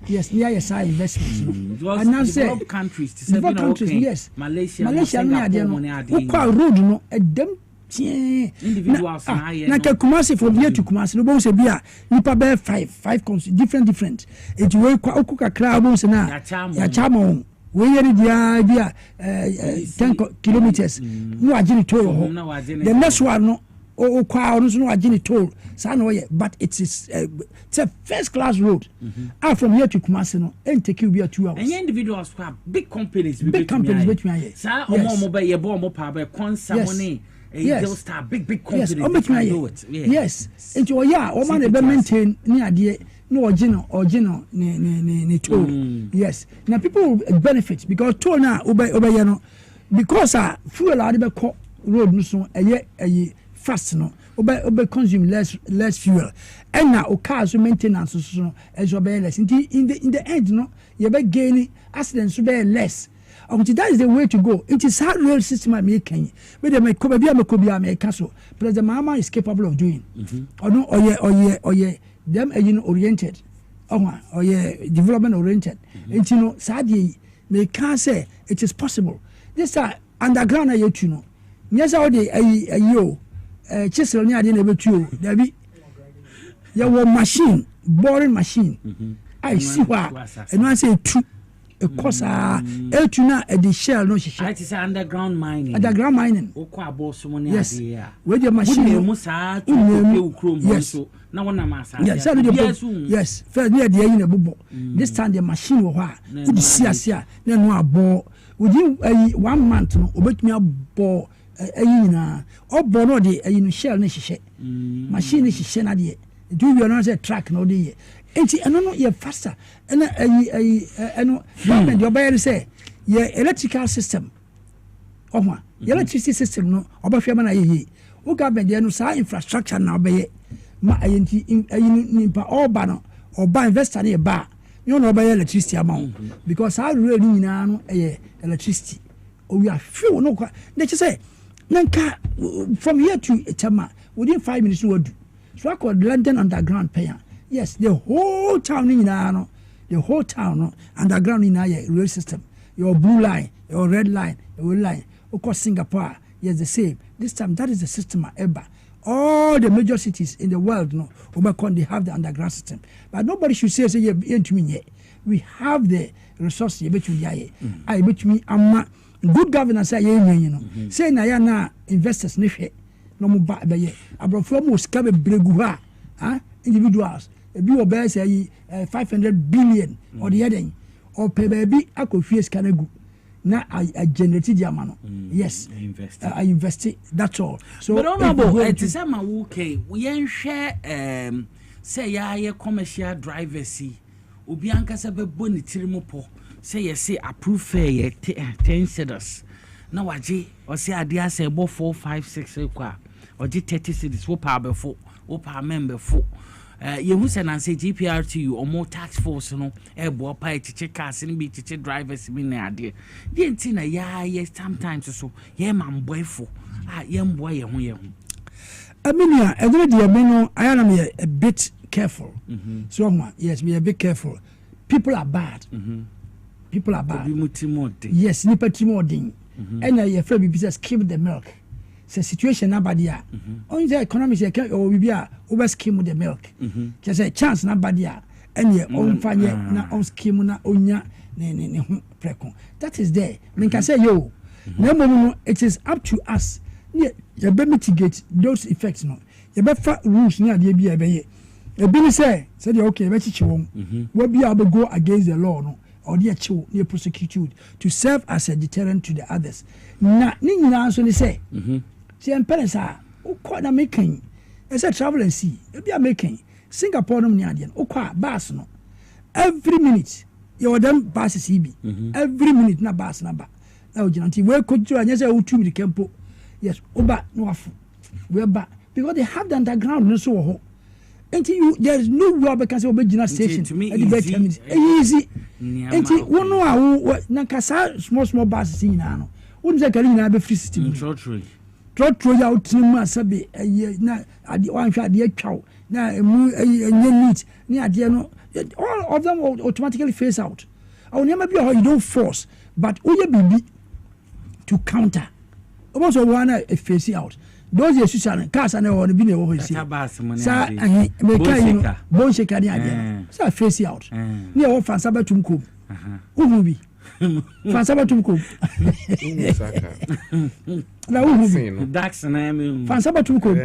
[SPEAKER 7] Yes, near your side investments. And now say
[SPEAKER 2] developed countries,
[SPEAKER 7] yes.
[SPEAKER 2] Malaysia
[SPEAKER 7] no road no a dem individuals na Kumasi from here to Kumasi no bonse bia nipa be 5 different it we kwa okuka kra bonse na ya chama we yeri dia 10 kilometers no agini toll the next one no o kwa no no agini toll sa no ye but it's a first class road from here to Kumasi no and take you be 2 hours
[SPEAKER 2] and individuals big companies
[SPEAKER 7] between here
[SPEAKER 2] sa omo be ye bo mo pa be konsa money.
[SPEAKER 7] Yes.
[SPEAKER 2] Start big companies.
[SPEAKER 7] Yes, do it. Yes. Into o man be maintain ni ade no original ni toll. Yes. Now people will benefit because toll na obey no because fuel ade be ko road no so fast no obey consume less fuel. And now o cars maintenance so as obey less. In the end no you be gain accidents so be less. That is the way to go. It is hard rail system I make Kenya. But me castle. President Mahama is capable of doing. Or them oriented. Or development oriented. And you know, sadly, they can't say it is possible. This underground you know. Yes, all the chisel near the neighbor too. There be your machine, boring machine. I see why. And I say two. kosa etuna e the shell no hihye
[SPEAKER 2] it is underground mining okwa aboso mo ne ade ya
[SPEAKER 7] we the machine
[SPEAKER 2] we mu saa to ukrom so na wona masa
[SPEAKER 7] yes first near the yin ebobo this time the machine wo ha we sia na no abo within 1 month no obetumi abo na obo no de no shell no hihye machine hihye na de do you know say track no de enti eno no ye faster ena eno government your buyer say ye electrical system ohwa electricity system no obafia ma na ye o government ye no sa infrastructure na obeye ma ayenti nimpa oba no oba investor na ba you know obeye electricity amount because how really nyina no electricity we are few no they say nanka from here to Chama within 5 minutes we do so I called London underground payer. Yes, the whole town in underground in a rail system. Your blue line, your red line, your line. Of course, Singapore, yes, the same. This time, that is the system ever. All the major cities in the world, no, they have the underground system. But nobody should say, we have the resources. I bet me, good governance, say, na investors, no more by abroad most cabin breguha, individuals. A bill of say 500 billion or the other, or pay baby, I could face Kanagu. Now I generated the amount. Yes, I invested. That's all. So,
[SPEAKER 2] but honorable, it is a okay. We ain't share, say, ya commercial driver see. Ubianka sabe boni tirimopo. Say, ye say, approve fair 10 cedars. Now, I or say, I dare say, about 4, 5, 6 require. Or 30 cities, what power before, what power member for. You who say GPRTU or more tax force, no, airboard pay to check cars and be to check drivers in the idea. The antenna, yes, sometimes so, man, boy for young boy,
[SPEAKER 7] I mean, every day, I am a bit careful. So, yes, be a bit careful. People are bad. People are bad. Yes, nipper and I afraid because skip the milk. It's a situation nobody are. Only the economics or we be over skim with the milk. Just a chance nobody are. And your own fanya na on skim na onya ne prekon. That is there. I can say yo. No, it is up to us. You better mitigate those effects. No, you better rules near the be a be say okay, let's we'll be able to go against the law. No. Or the chill near prosecute to serve as a deterrent to the others. Na nina so they say. See parents are quite making as a travel and see. If you are making Singapore no Indian bus no. Every minute you them buses EB. Every minute na bus number. Now Janti where could you and yes 2 minute campo. Yes, oba no afu. We're back because they have the underground no so until you there is no way because of original station easy until one no na small buses in now wouldn't say carry na be free system trotro ya utinu asabe na ade wan hwa ade atwaw na emu neat ni ade no all of them will automatically phase out or never be you don't force but oye bibi to counter almost one phase out. Those are social cars and all the bin over here. Sir, make bon shake idea. So face out. Near all Fansabatum Coop. Who will be Fansabatum Coop? Now,
[SPEAKER 2] that's an name.
[SPEAKER 7] Fansabatum Coop.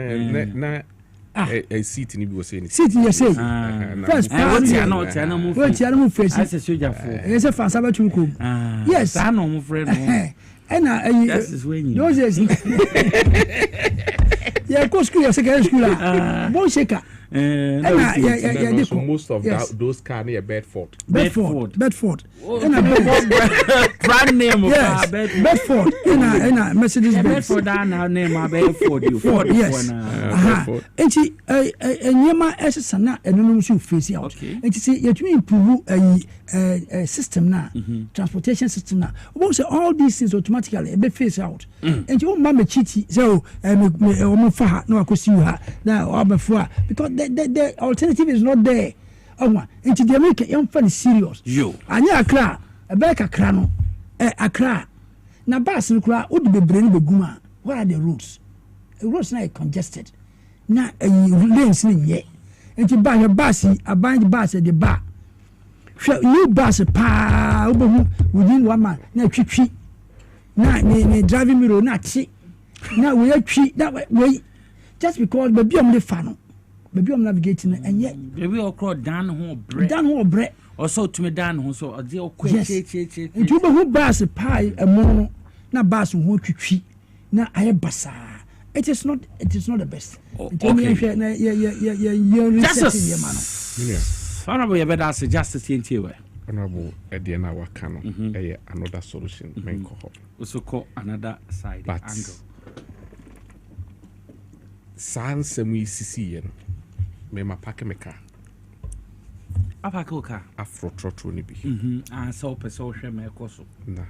[SPEAKER 8] A seat in you saying.
[SPEAKER 7] Sit, you say. First, what's your face?
[SPEAKER 2] As a soldier for.
[SPEAKER 7] It's a Fansabatum Coop. Yes, I know, friend. And
[SPEAKER 2] that is when you.
[SPEAKER 7] Yeah, go school, secondary school. Bon shaker.
[SPEAKER 8] Most of those cars near Bedford.
[SPEAKER 7] Bedford.
[SPEAKER 2] Brand name of
[SPEAKER 7] Bedford. And Mercedes Benz.
[SPEAKER 2] Bedford now name of Bedford.
[SPEAKER 7] Ford, yes. And she Yama Essana and no shoe face out. And she say you improve a system now, transportation system now. Once all these things automatically be face out. And you mama chiti so no I could see her now before because the alternative is not there. Into the American young fan is serious.
[SPEAKER 2] Yo.
[SPEAKER 7] Anya Accra, a back Accra no. Accra. Na bus no kra would be brain be guma. What are the roads? The roads now congested. Na lanes ni ye. Into buy a bus, a bind bus at the bar. New bus pa wobɛhu within 1 month na twitwi na ne driving mirror na chi na we atwi na we just because baby am the fa no baby am navigating enye
[SPEAKER 2] baby okro dan ho bre also to me dan ho so ode okwa che
[SPEAKER 7] nti wobɛhu bus pie emo no na bus ho twitwi na aye basa it is not the best.
[SPEAKER 2] Okay. Justice. Honorable Yabeda say justice in Tiwe.
[SPEAKER 8] Honorable Ediana Wakano, another solution.
[SPEAKER 2] Also call another side angle.
[SPEAKER 8] Sans semi CC me ma pack me car.
[SPEAKER 2] Apaka
[SPEAKER 8] Afro trotro ni bi.
[SPEAKER 2] And so person hwe me koso.
[SPEAKER 8] Nah.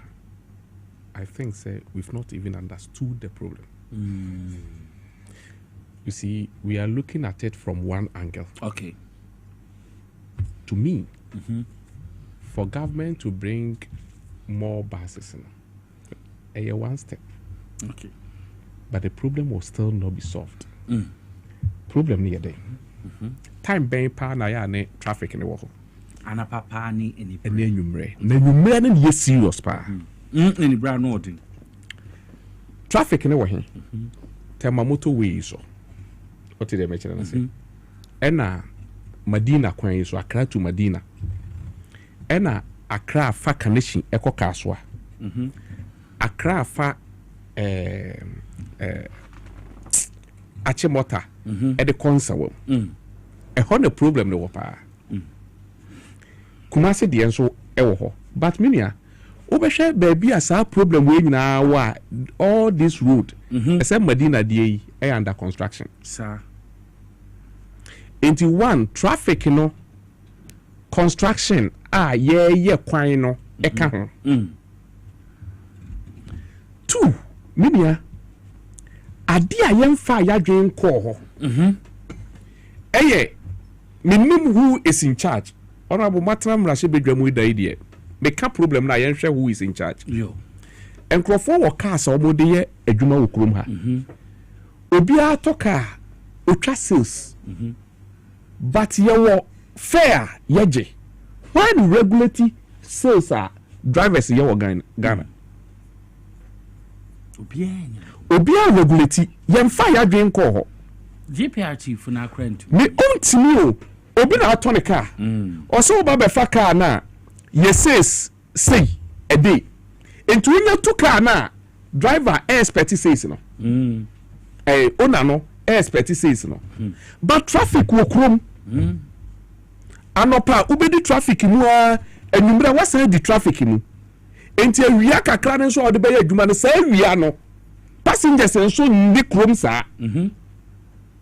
[SPEAKER 8] I think say we've not even understood the problem. You see, we are looking at it from one angle.
[SPEAKER 2] Okay.
[SPEAKER 8] To me, for government to bring more buses in, one step.
[SPEAKER 2] Okay.
[SPEAKER 8] But the problem will still not be solved. Problem near there. Time being pa na ya ne traffic in the world.
[SPEAKER 2] Ana papa ni any.
[SPEAKER 8] And then you mre serious pa.
[SPEAKER 2] Any brown ordin.
[SPEAKER 8] Traffic in the world. Tema motorway so. What did they mention? Say, Ena Medina kwan so Accra to Medina. Ena Accra fa connection eko Kaswa. Accra fa Achimota e de Konsawo. E ho the problem no pa. Kumasi de enso e wo ho. But minia obehwe baby asa problem we nyina wa all this road except Medina dey under construction.
[SPEAKER 2] Sir.
[SPEAKER 8] Into one traffic no construction ye kwan no e ka ho. Two minia ade a yemfa yadwen ko ho. Minimum who is in charge. Honorable Matram Rashe Bedwamu idea. Make a problem na yenhwe who is in charge.
[SPEAKER 2] Yo.
[SPEAKER 8] Enkrofo wo car sa omo de ye adwuma wo krom ha. Obi a to car otwa sales. But ye wo fair yeje. When regulatory sales are drivers ye wo Ghana. Obi a regulatory yemfa ya dwen ko ho.
[SPEAKER 2] GPR chief na krent.
[SPEAKER 8] Me ontimi o. Obi na ato ne car. Oso ba be fa car na yes say a day. Into when you took car na driver expect says no. Owner no expect says no. But traffic wo krom. Anopa ubedi traffic mu a enumra wasa di traffic mu. Enti awia kakra ne so ode be adwuma ne sa awia no. Passengers nso ndi krom sa.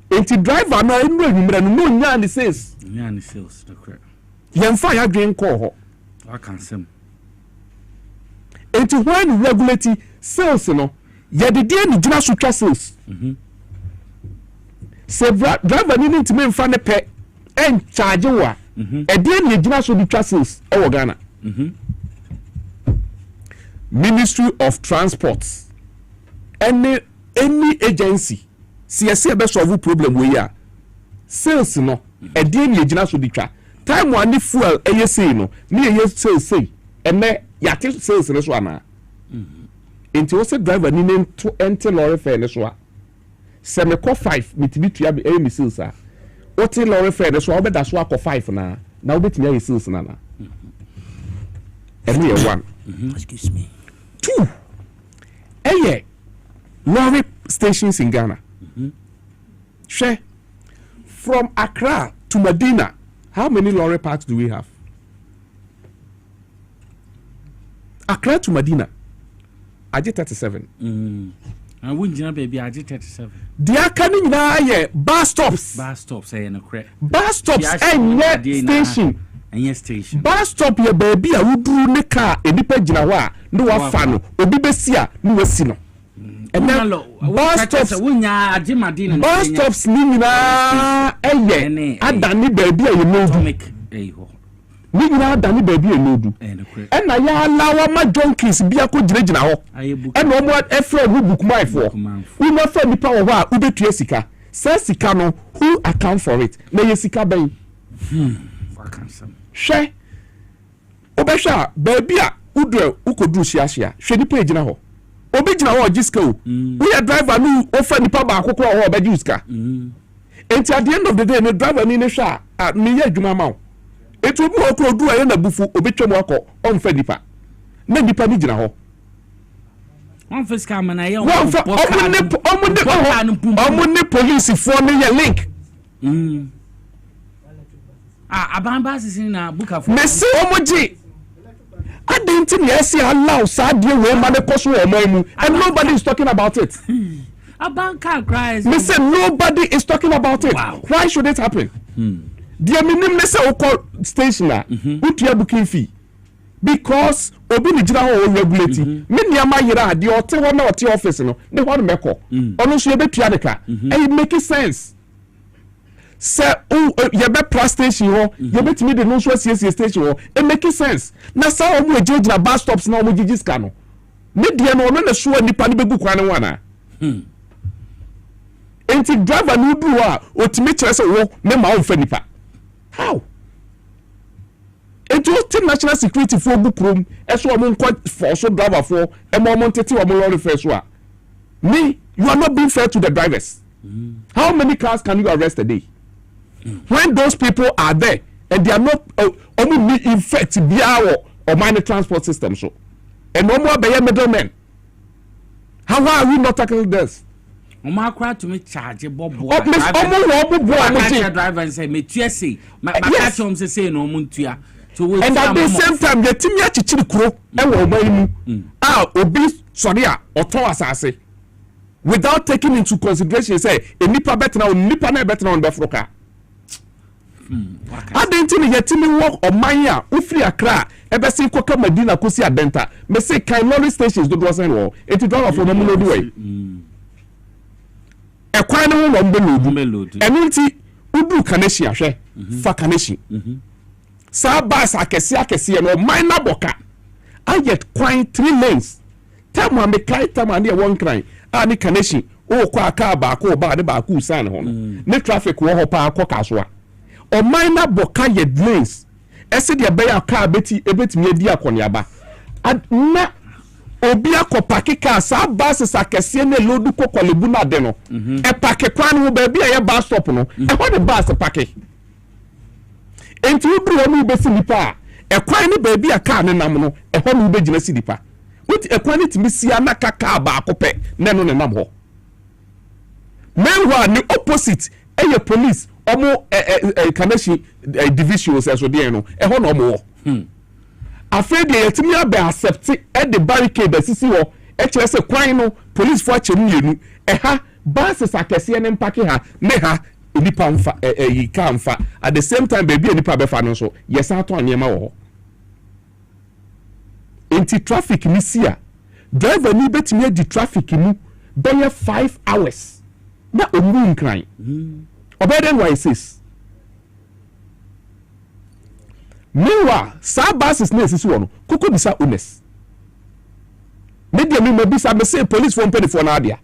[SPEAKER 8] Enti driver na enu enumra no nya ni says.
[SPEAKER 2] Nya ni sales the correct.
[SPEAKER 8] Yemfa ya dwen ko ho.
[SPEAKER 2] I can see.
[SPEAKER 8] Enti when regulate sales no, ye de dey ni gina so twa sales. Se driver ni ntime mfa ne pe en charge wa. E dey ni gina so bi twa sales e wo Ghana. Ministry of Transport. Any agency CSC be solve problem we ya. Sales no, e dey ni gina so bi twa. Time one fuel eye say no me eye say ene yate sales ne so ana enti wo se driver ni to ente lorry fare ne so a se me call 5 mitibi tua be eye me sales a wo te lorry fare ne so a wo be da so akọ 5 na wo betimi eye sales na ene ye 1
[SPEAKER 7] excuse me
[SPEAKER 8] 2 eye lorry stations in Ghana share from Accra to Medina. How many lorry parks do we have? Accra to Medina. Aje 37.
[SPEAKER 2] And when you baby Aje 37.
[SPEAKER 8] Dia kani na ye bus stops.
[SPEAKER 2] Bus stops no correct.
[SPEAKER 8] Bus stops station.
[SPEAKER 2] And station.
[SPEAKER 8] Bus stop ye baby a wuduru ne car enipa gina ho a no wa fa no obi besi a no wasi no. And then bus stops ni na eye adani baby a ye no. Ni na adani baby e no du. E na ya lawa ma junkies bia ko gina ho. E no mo efre who book my for. We no fa nipa wo a ubetua sika. Say sika no who account for it? Na ye sika ben.
[SPEAKER 2] What can some?
[SPEAKER 8] Hwe obehwa baby a udre ukodu hia hwe nipa ejina ho obi gina ho giska o we are driver no ofa nipa ba akokro ho oba giska enti at the end of the day no driver ni ne hwa me ya adwuma ma o etu bi okro du aye na bufu obetwam akọ onfa nipa na nipa ni gina ho
[SPEAKER 2] one first come na ye
[SPEAKER 8] omune police for ne ye link
[SPEAKER 2] abamba sisin na buka for
[SPEAKER 8] me se omoji identity yes allow sadie we ma de koso o mu and nobody is talking about it
[SPEAKER 2] abanka cries
[SPEAKER 8] me say nobody is talking about it. Wow. Why should it happen? The minim me say oko station na utua booking fee because obi ni jira ho regulate me niam ayira ade o te ho na o te office no ne ho no meko ono so ye betua de ka e make sense say ye be plus station ho ye betimi de no so asie station ho e make sense na sa o mu ejira bus stops na o mu gigiska no me de no no na so nipa ne begu kwan ne wana enti driver no du a otimi kire say wo me ma o fa nipa how enti o national security for bukrom eso o mo nko for so driver for e mo mo tete o mo lorry first so a me you are not being fair to the drivers. How many cars can you arrest a day? When those people are there and they are not only effect or minor transport system so and no more by middlemen. How are we not tackling this?
[SPEAKER 2] Omakra to me charge bob driver and say me tuesi my catch him say no muntua
[SPEAKER 8] and at the same time the team ya chichiri kuro e wo man mu obi sori a oton asase without taking into consideration say enipa better nipa na better on befroka adenti ni yetimi work oman a ofiri akra ebesi koka madina kosi adenta me say kan lorry stations do dozen wo enti driver for no mo do way e kwan no wo mbelodu enu nti udu kaneshi ahwe fa kaneshi sa bus akesi no minor boka I get quite 3 lanes time am kai time and one cry ani kaneshi o kwa aka ba ko ba de ba ku san ho ne traffic wo ho pa akoka so a o minor boka ye lanes ese de be ya car ebetimi edi akoniaba na obi akopake car sa bus akesi na lodu kokolebu na de no e pake kwan wo ba bia ye bus stop no e ho de bus pake enti ubru ho no be sinipa e kwan ni ba bia car ne nam no e ho no be gina sinipa with a quantity misia na kaka ba akope na no ne nam ho meanwhile the opposite a police omo kaneshi division so dey no e ho no omo afraid dey yetimi abe accept e the barricade asisi ho e kire se kwan no police for achemu yenu e ha buses akese ne mpake ha ne ha enipa mfa yi ka mfa at the same time baby enipa be fa no so yesa to anyema wo enti traffic ni sia driver ni betimi di traffic mu be 5 hours na omu nkran obeden why says meanwhile sa buses na esisi wo no koko bisa honest media mi mabisa me say police for pay for na dia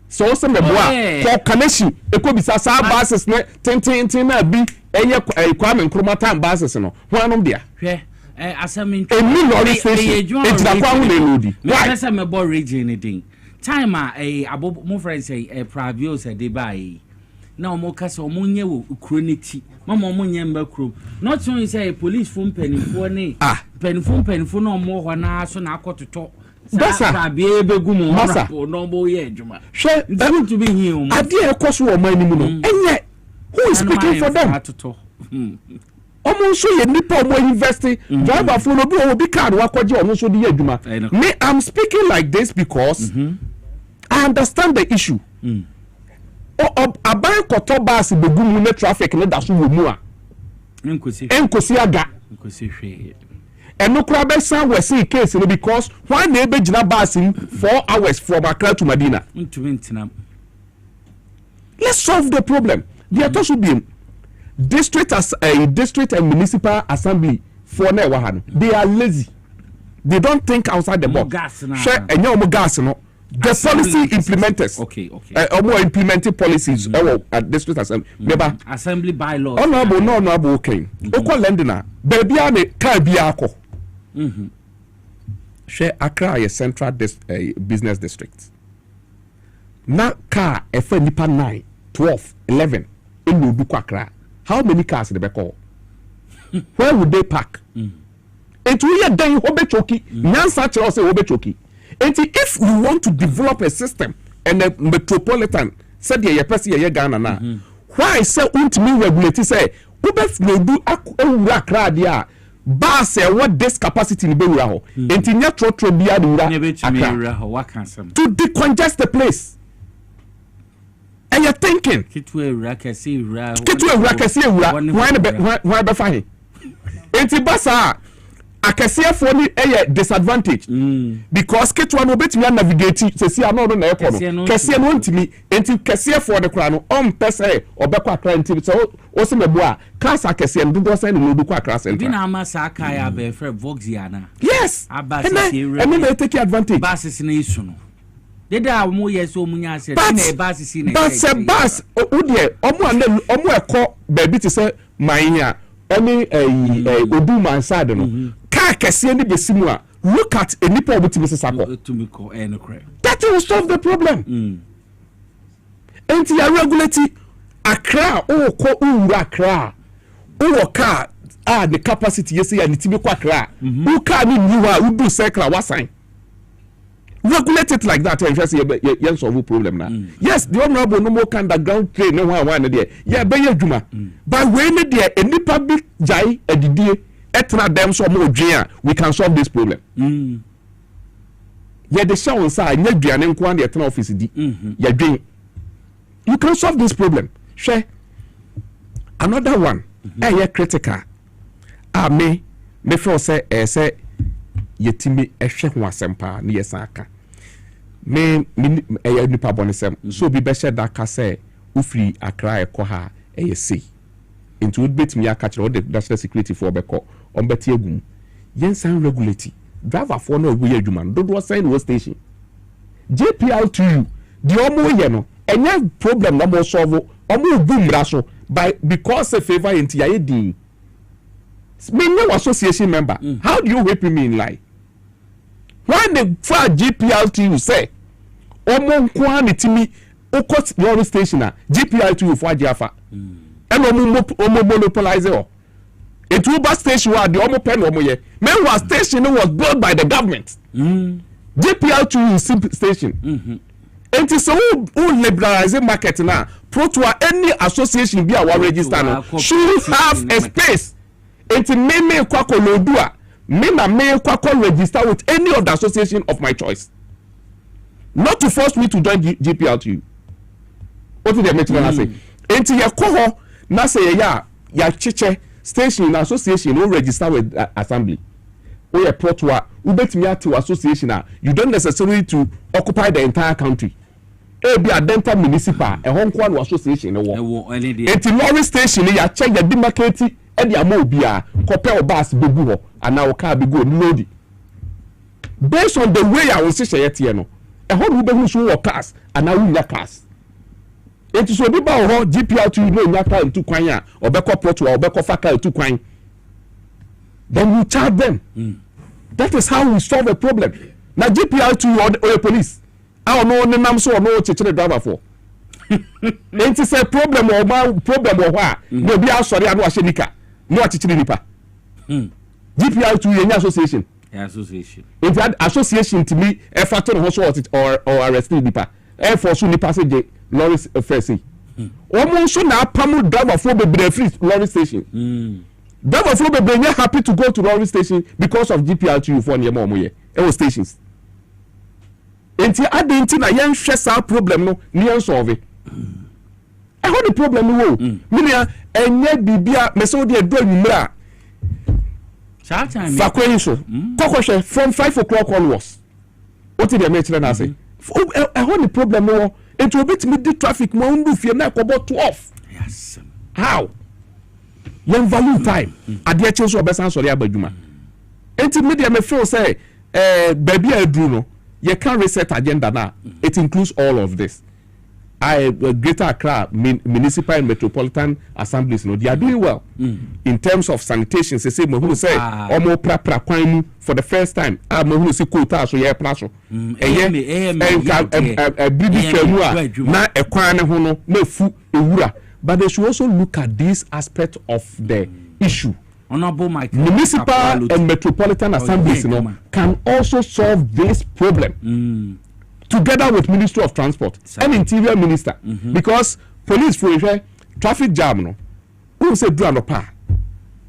[SPEAKER 8] so se me boa ko kaneshi ekobisa sa buses na tintin na bi eye Kwame Nkrumah time buses no ho anom dia
[SPEAKER 2] hwe asamin
[SPEAKER 8] lorry station ejira kwa hu le lodi
[SPEAKER 2] why say me bo region anything time abo mo friend say pravio say dey buy na omo kasa omo nye wo kroniti mama omo nye mba krom not so say police phone penifo ne penifo na omo ho na so na akototo sa pravio begu mo rapo no bo ye adwuma hwe to be here
[SPEAKER 8] ade ekoso o man ni mu no enye who is speaking for them omo so ye nipa omo university driver for no bi obi card wakoje omo so di adwuma me I'm speaking like this because I understand the issue aban koto bus begumu ne traffic ne da so wo mu a enkosi aga
[SPEAKER 2] enkosi hwe
[SPEAKER 8] eno kura be san we see case no because why na ebe gina bus in 4 hours from Accra to Medina let's solve the problem there should be district and municipal assembly for na wa ha no they are lazy they don't think outside the box share enye omo gas no the policy implementers implementing policies at district assembly
[SPEAKER 2] assembly bylaws
[SPEAKER 8] honorable okay okọ lending baby a ne car bi akọ share Accra a central business district na car efa nipa 9 12 11 in Oduko Accra how many cars they be call where would they park it will then obechoki nyansa chere say obechoki and if you want to develop a system and a metropolitan said ye person ye Ghana na why say untimi regulate say ubef no do ewura Accra dia bus e what this capacity ni be wura ho enti nya trotro bia de wura to decongest the place and you're thinking
[SPEAKER 2] kitwe wura kese wura
[SPEAKER 8] why be fine enti basa akasiafo ni disadvantage because ketwa no betimi navigate sesi ano no na ekono kese no ntimi enti kasiafo de kra no on pese obekọ Accra ntimi so o se mebu a class akase no do say no do kwa Accra center
[SPEAKER 2] bi na amasa aka ya be frɛ Voxiana
[SPEAKER 8] yes and they take advantage
[SPEAKER 2] buses na isu no dede a mo yes o munya ase na buses na
[SPEAKER 8] bus o de omo ekọ ba bi te say manya any Oduma side no car kese ni besimu a look at a nipa obutimi sesako that will solve the problem enti ya regulate Accra o ko ura Accra o car the capacity yesi ya nitimi kwa Accra u car ni niwa u do circle wasan regulate it like that and just you solve the problem now yes the honorable no more underground train no one there yeah be adwuma but when there any public jai edidie etra dem so mo dwen we can solve this problem yeah the show say nya duane nko an the etra office di ya dwen you can solve this problem share another one critical me feel say yetimi ehwe ho asempa na yesaka me nipa bonisem so bi be share that ka say ufri Accra ekọ ha say into would bet me aka kire the national security for beko on beti egum yensan regulate driver for no we adwuma do do sign wo station JPL2 the omo ye no enye problem na mo solve omo boom raso by because a favor enti ya din me no association member how do you rape me in lie when the for GPL2 say omo nko anetimi okot your station na GPL2 for ajafa and omo monopolize o it will bus station where the omo pen omo ye meanwhile station was built by the government GPL2 is station and so who liberalize market now pro to any association be our register now should have a space and me kwako lodua me na me kwako register with any of the association of my choice not to force me to join GPL2 what did they make me say and ya ko na say ya chiche station association no register with assembly or ya pro to ubetimi ati association you don't necessarily to occupy the entire country be a dental municipal a home one association enti lorry station ya check the demarcate e dia ma obi a compare bus bebu ho ana o car begu load based on the way I was say yet no e ho no be hu so cars ana wunya cars enti so bi ba ho GPL2 no nya car to kwan a obekọ porto obekọ faka to kwan then you charge them that is how we solve a problem na GPL2 or the police I no nam so no chechere driver for enti say problem o hwa no bi asori anu ahyenika no chechere nipa GPL2 yenya association enti association to me e fa to no so or arrest nipa e for so nipa say Lawrence first omo so na pamu driver for bebre free Lawrence station driver for bebre happy to go to Lawrence station because of GPL2 for near mo ye e was stations enti adenti na yen hwe sa problem no ne yen solve e ho the problem wo minia enye bibia meso de do anwumra fakwen so kokoshe from 5 o'clock onwards what did they make na say e ho the problem wo enti obetimi di traffic mo ndu fie na kobo 12 yes how yen value time ade eche so obesan sori abadwuma enti media me feel say baby adru no you can reset agenda now. It includes all of this. Greater Accra municipal and metropolitan assemblies, they are doing well in terms of sanitation. They say, "Mohunu say, omo pra kwanu for the first time." Mohunu say, "Quota so ye praso." Na ekwane hono na fu ewura. But they should also look at this aspect of the issue. Municipal and metropolitan assemblies, can also solve this problem. Together with Ministry of Transport and Interior Minister, because police for traffic jam no, who say do anopa,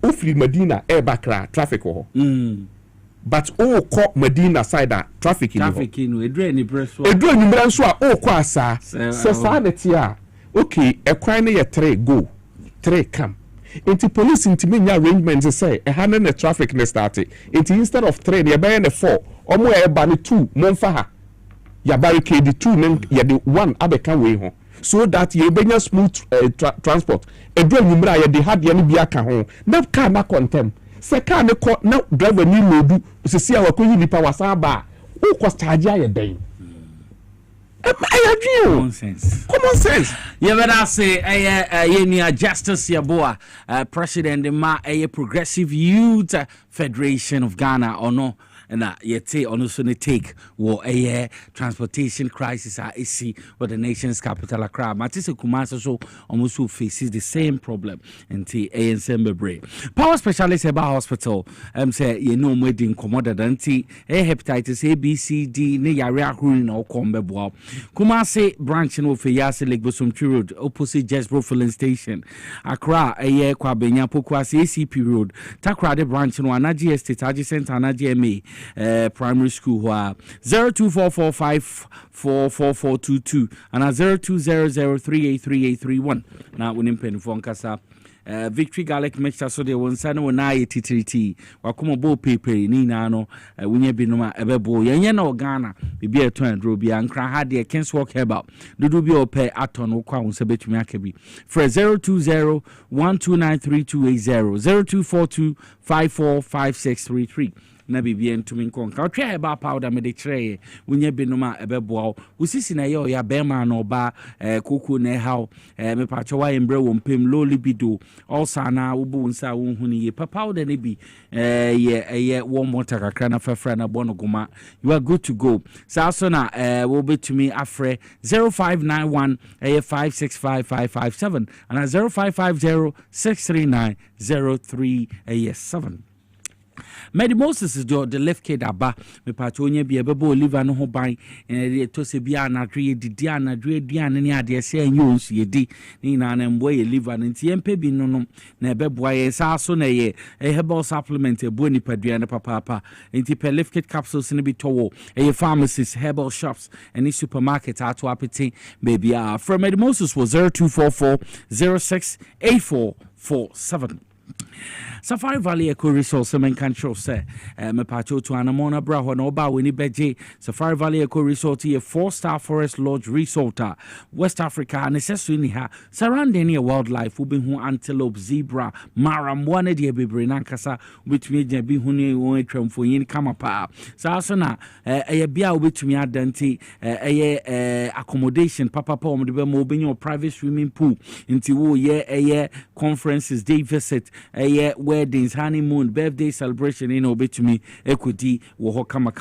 [SPEAKER 8] who free Medina air backra traffic but oh call Medina side that traffic in edre so oh kwasa sa okay a crime ye 3 go 3 come into police into me arrangements say a handle traffic ne started into instead of 3 they buy 4 omo e ba ni 2 monfa ha ya barricade 2 then ya the 1 abeka way ho so that you benya smooth transport edro nyumra ya de had ya ni bia ka ho na car na contem se car ne ko na driver ni lodu sisi awakoyi nipa wasaba o ko charge ya den
[SPEAKER 2] Common sense. You better say, Justice Yaboa, President Ma, Progressive Youth Federation of Ghana, or no. And yet, also take a transportation crisis. I see what the nation's capital Accra. Matisse Kumasa so almost faces the same problem. And ANC Power specialist about hospital. Say wedding commodity anti hepatitis A, B, C, D. Ne yarea hurin or Combebo. Kumase branch no Fayase Lake Bosumtree Road opposite Jesbro filling station. Accra kwa Benya Pokwasi ACP Road. Takra de branch no Anaji Estate Adjacent Anaji MA. Primary school 0244544422 and 0200383831 now when in pen for Nkasa Victory Garlic mixture so they won sana wona yetitriti wakoma bo pepe ni na no wonye binoma ebebo yenye na Ghana bibi eto andro bia nkra ha de Kings Walk Herbal dudu bi ope aton wo kwa wonse betumi akabi for 0201293280 0242545633 na bibia ntumi nkonka otwa eba powder me de kire wonye binoma ebebo usisi na ye oya bema na oba koko na how me pacho wa embre wo mpem low libido also na ubu nsa wo huni ye powder ne bi ye warm water kakra na fafra na bono goma you are good to go so na wo betumi afre 0591 565557 and 0550 639 0387 Moses is the left kid aba me patronya bi ebebo liver no ho ban to se bia na dwe didi na dwe duane ne ade se anyo nsu yedi ni na na mbo ye liver nti empe bi no na ebeboa ye sa so na ye herbal supplement ebo ni paduane papa nti per left kid capsules ne bi towo pharmacies herbal shops and supermarket ato apete baby from Moses was 0244 068447 Safari Valley Eco Resource men control say me pacho to anamona bra ho no ba weni beje Safari Valley Eco Resort a 4-star forest lodge resort West Africa necessary ni ha surrounding wildlife will be hu antelope zebra maram one de bebre nankasa betumi gya bi hu ne won atwamfo yin kama pa so na bia obetumi adanti accommodation papa om de be mo obenyo private swimming pool nti wo ye conferences day visit weddings, honeymoon, birthday celebration in obetumi ekudi wo ho kama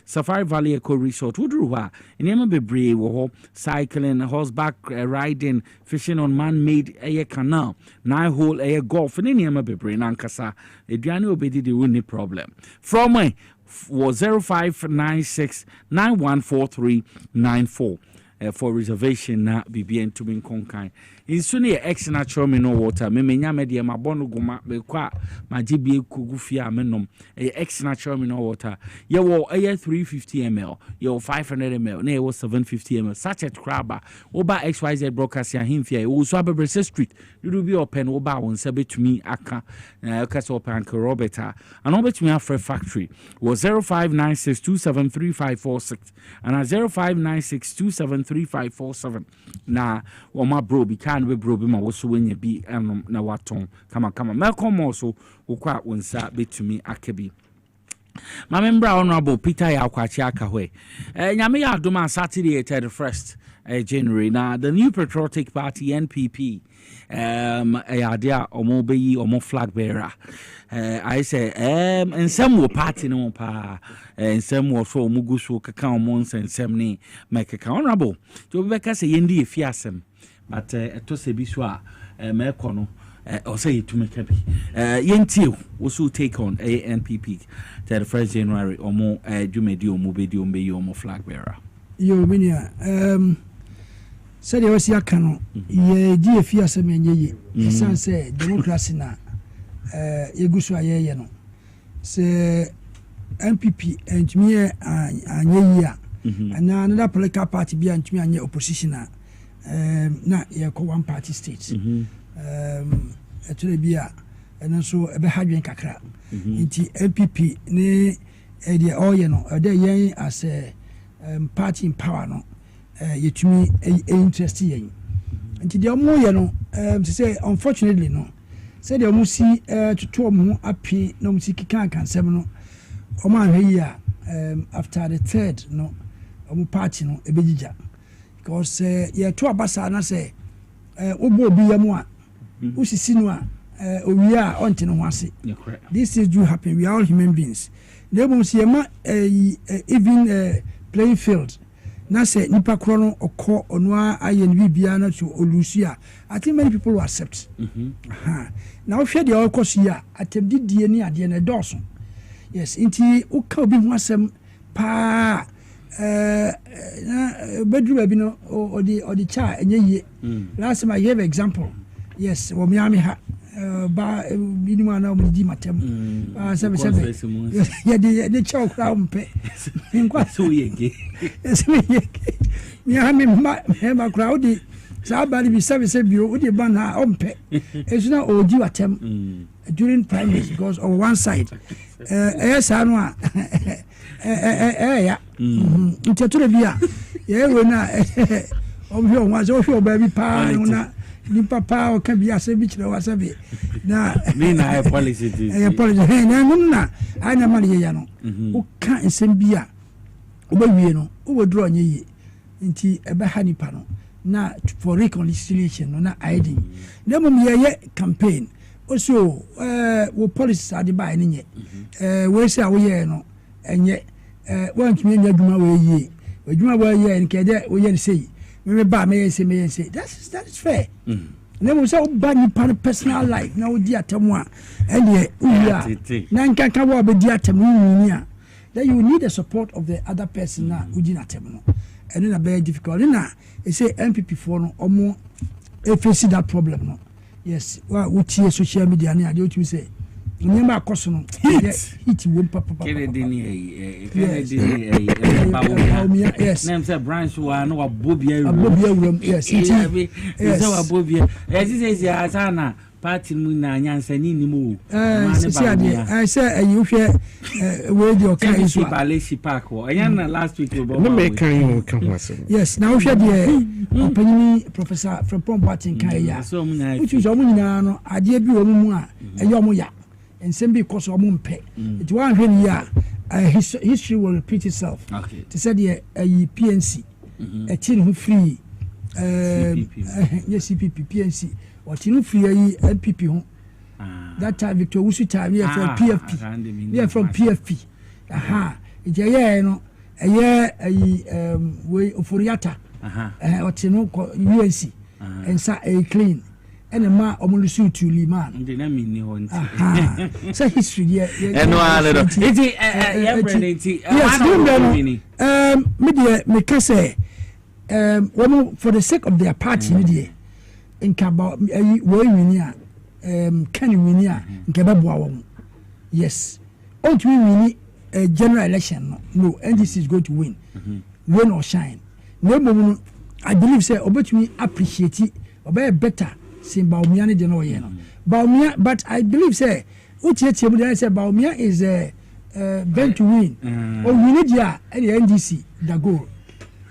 [SPEAKER 2] Safari Valley Eco Resort udruwa enema bebre wo ho cycling, horseback riding, fishing on man-made canal, 9-hole golf enema bebre nankasa eduane obedi de woni problem from me was 0596 914394 for reservation na BBN to be conkai. In Sunny extra terminal water, Memenya Media, my bonoguma, Bequa, my GB Kugufia Menum, extra terminal water. You were 350 ml, you 500 ml, nay was 750 ml, such a crabber, Oba XYZ broadcast Himfia, Uswabe Street, you will be open Oba on Sabi to me, Aka, Castle Pank Roberta, and over to me after factory was 0596 273546 and 0596 3547 na woma bro bi kan we bro bi ma wo so wenya bi na waton kama Malcolm also wo kwa wonsa betumi akabi Mamembra Honorable Peter Yakwachi Akahwe. Nyame ya adoma Saturday 31st January. Now the new patriotic party NPP Ayadia omo beyi omo flag bearer. I say and some will party no pa and some will so mugusu kaka months and semni make a honorable. To Becca say yendi fiasem, but to se biswa mekono. Or say to make happy. Yentil also take on ANPP 31st January or more Jumedio Mubedio Mbeyo flag bearer.
[SPEAKER 7] Yo minia said you was yakano ye GFIA semenye ye san say democracy na yegusu aye no say NPP entumi anye ya and another political party be entumi anye opposition na ye ko one party state etrebia eno so ebe hadwen kakra nti NPP ne de oye no de yen as party in power no yetumi interest yen nti de omo ye no say unfortunately no say de omo si tutu omo api no omo si kika kansem no omo ahwe ya after the third no omo party no ebejija because ye to abasa na say obo obi yam a usisi no a owia onte no hwase this is do happen, we are all human beings. They won't see even playing field na say nipa kro no okọ onwa ayen bibia na to olusia. I think many people will accept. Now hwe de okosi a atemdi die ni ade na doso. Yes, inti uka obi ho asem pa na bedroom bi no or the cha enye ye. Last time I gave example. Yes, wo miami ha ba minimum na mo di matem. Sebe ya de cha okra umpe. Nkwa
[SPEAKER 2] so yege.
[SPEAKER 7] Yes, yege. Miami ma kra odi sa ba bi sebe bio odi ban ha umpe. Ezuna oji watem during primaries because on one side yes anu a ya ntetore bia ye we na omhwe onwa so hwe oba bi pa na ni papa o kan bi ase bi kire wasabe na
[SPEAKER 2] me na policy
[SPEAKER 7] na nunna ana mali ya no o kan ensem bia oba wie no o wodro anye yi nti ebe ha nipa no na for reconciliation no na ID na mum ye campaign also wo policy ade ba ni nye we say wo ye no enye wan kimi nya dwuma we yi dwuma we ye nke de wo ye say me ba me say that is fair. Na mo say ba ni personal life na wo di atemu a ene uya na nkanka wo be di atemu ni a then you need the support of the other person na uji na atemu no ene na very difficult na e say MPP for no omo face that problem no. Yes, we tie social media na ade otu say nyema akoso no hit wo papa
[SPEAKER 2] Kennedy ni yes name say branch wa no abobia
[SPEAKER 7] wuram yes
[SPEAKER 2] yes abobia yes asana party mu na nyansa ni ni mu
[SPEAKER 7] I say you hwe we dey okay
[SPEAKER 2] so Balesi Park wo na last week we
[SPEAKER 8] no make kan waso
[SPEAKER 7] yes now hwe dey opinion Professor Frempong Boateng kan ya
[SPEAKER 2] so mu na
[SPEAKER 7] uchu so mu nyina no ade bi wo mu a eyo mu ya ensem bi koso mu mpe it wan hwe ni ya history will repeat itself.
[SPEAKER 2] Okay.
[SPEAKER 7] To say the PNC a tin who free yes CPP PNC or tin free MPP home. That time Victor Usu time we are from PFP. We are from PFP. Aha. It's a year no a year way of Furiata. Or tin UNC and sa a clean. And a ma omulusu to Liman.
[SPEAKER 2] Ndi na mi ni hon.
[SPEAKER 7] So history there.
[SPEAKER 2] No alero. Iti
[SPEAKER 7] media me can say for the sake of their party media in kaba we winia can winia in kaba boa. Yes. Ought we win a general election no NDC is going to win. Rain or shine. No I believe say obetumi appreciate it or better Baumia ni no ye no Baumia, but I believe say utie mu say Baumia is bent to win or we need ya any NDC the goal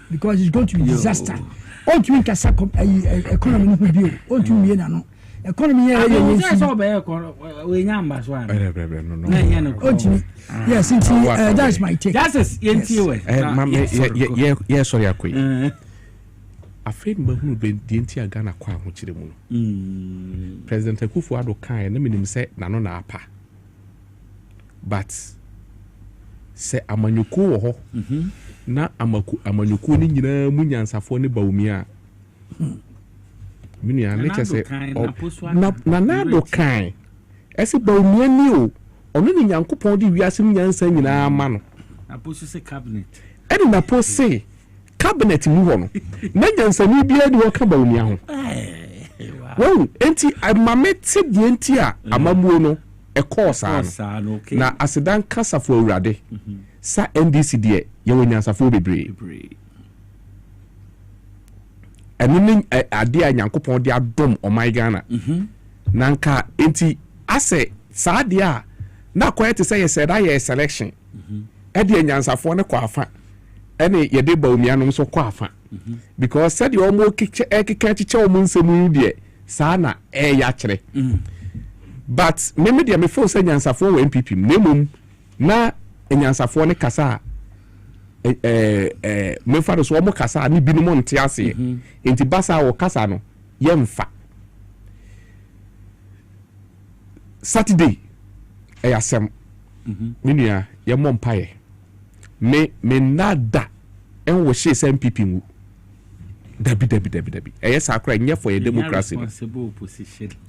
[SPEAKER 7] because it's going to be disaster on to win kasa economy no bio on to win no economy here
[SPEAKER 2] we nyamba so an
[SPEAKER 7] yes that's my take
[SPEAKER 2] that's
[SPEAKER 8] yes sorry akoi afraid mahu be dienti agana kwa ho kire mu no President Akufo-Addo kan na minim se nano na apa but se amanyuko wo ho na amanyuko ni nyina mu nyansafo ne Bawumia minia ne chese na nado kan ese Bawumia ni o ono ni Nyankopɔn di wiase nyansa nyina ma no
[SPEAKER 2] aposu se cabinet
[SPEAKER 8] ene na pose cabinet mu ho no na nyansa ni bia di wo ka Bawumia ho wow enti amamete di enti a amamuo no e course ano na asedan kasafo awurade sa NDC de ye wonyansafo bebre enu ni ade a Nyankopɔn de adom omai Ghana na nka enti ase sa de a na kwete say said I selection e de nyansafo ne kwa afa ene ye de Bawumia no so kwa afa because said you almost kika chiche omu nsemu de sa na ya kire but me de me fo say nyansafo wo MPP nemum na nyansafo ne kasa me fa so mo kasa ni binu nte ase enti basa wo kasa no ye mfa Saturday asem minua ye mo mpaye me nada enwo hye se MPP ngu dabi sakra nye for a democracy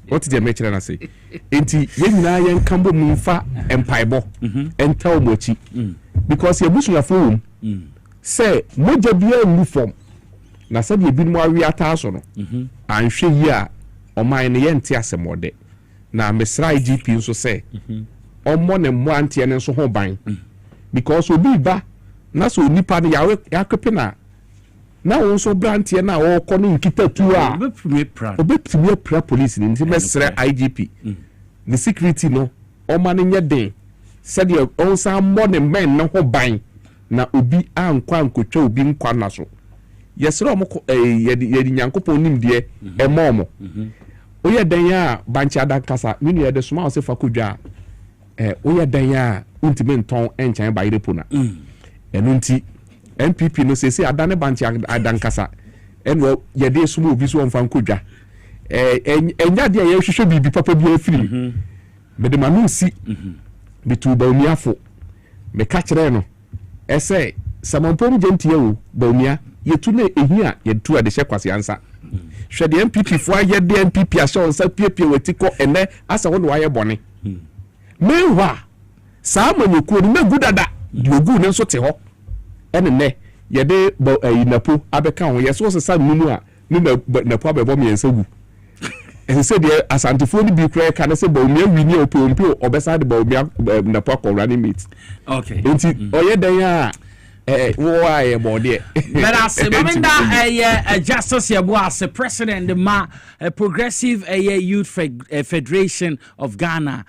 [SPEAKER 8] what the metre na say enti ye nyina ye nkambo mu mfa empaibo entaw mochi because ye busu ya fo say moja bia ngu form na said ye binu awi ata so no anhwe yi a oman ne ye nte asemode na mesra IGP nso say omo ne mo antie ne nso ho ban because obi ba na so nipa ne ya kwepe na won so brantie na wo kɔ no nkita tu a obetumi pra police ni nti mesra IGP the security no ɔma no nye den said you on some money men no ho ban na obi ankwa ankotwa obi nkwa na so yesra ɔmo yedi Nyankopɔn nim de ɛmɔmo oyɛ dan ya banchi adakasa minu yɛ de soma ɔse fakodwa oyɛ dan ya untime nton enchan ba irepo na ɛno nti MPP no sese adane banchi adankasa enwo ye de sumo obi so onfa nkodwa enya de ye hwehwe bibi papa bi afiri me de manu si bitu Bawumia fo me ka kire no ese samampom gentie o Bawumia yetu na ehia ye tu ade hye kwase ansa hwe de MPP fo aye de MPP ahye onsa piepie wetiko ene asa wo no aye bone mewa sa amanyokuo ni megudada de ogu ne nso te ho ene ne ye de napo abeka ho ye so sesa nunu a ni napo abebo me ensagu ense de asantifo ni bi kra ka na se Bawumia wini opompo obesa de Bawumia napo akọ running mate
[SPEAKER 2] okay
[SPEAKER 8] enti oye dan a wo aye bode
[SPEAKER 2] but as Maminda Justice Yeboah as president the progressive youth federation of Ghana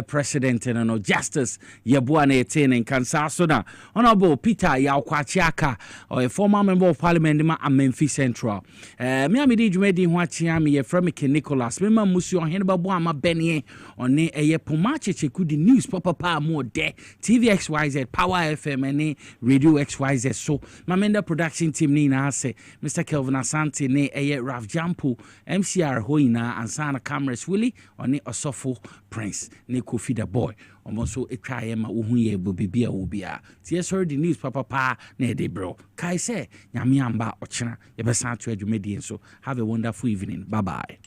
[SPEAKER 2] president no Justice Yeboah na etin in Kansas so na honorable Peter Yaukwachiaka or a former member of parliament ma Memphis Central me amedi dwumedi ho achia me ye from Nicholas me ma musu ohene babo ama benye one Pomacheche kudi news papa mo de TVXYZ Power FM and Radio XYZ so Mamenda production team ni na say Mr. Kelvin Asante ne Raf Jampo MCR Hoina and Sana Cameras Willie on ne Osofo Prince ne Kofi the boy almost etwa ye ma wo ye bobia obia ties heard the news papa na de bro kai say nyame amba ochena ye be san to adwumedi so have a wonderful evening bye bye.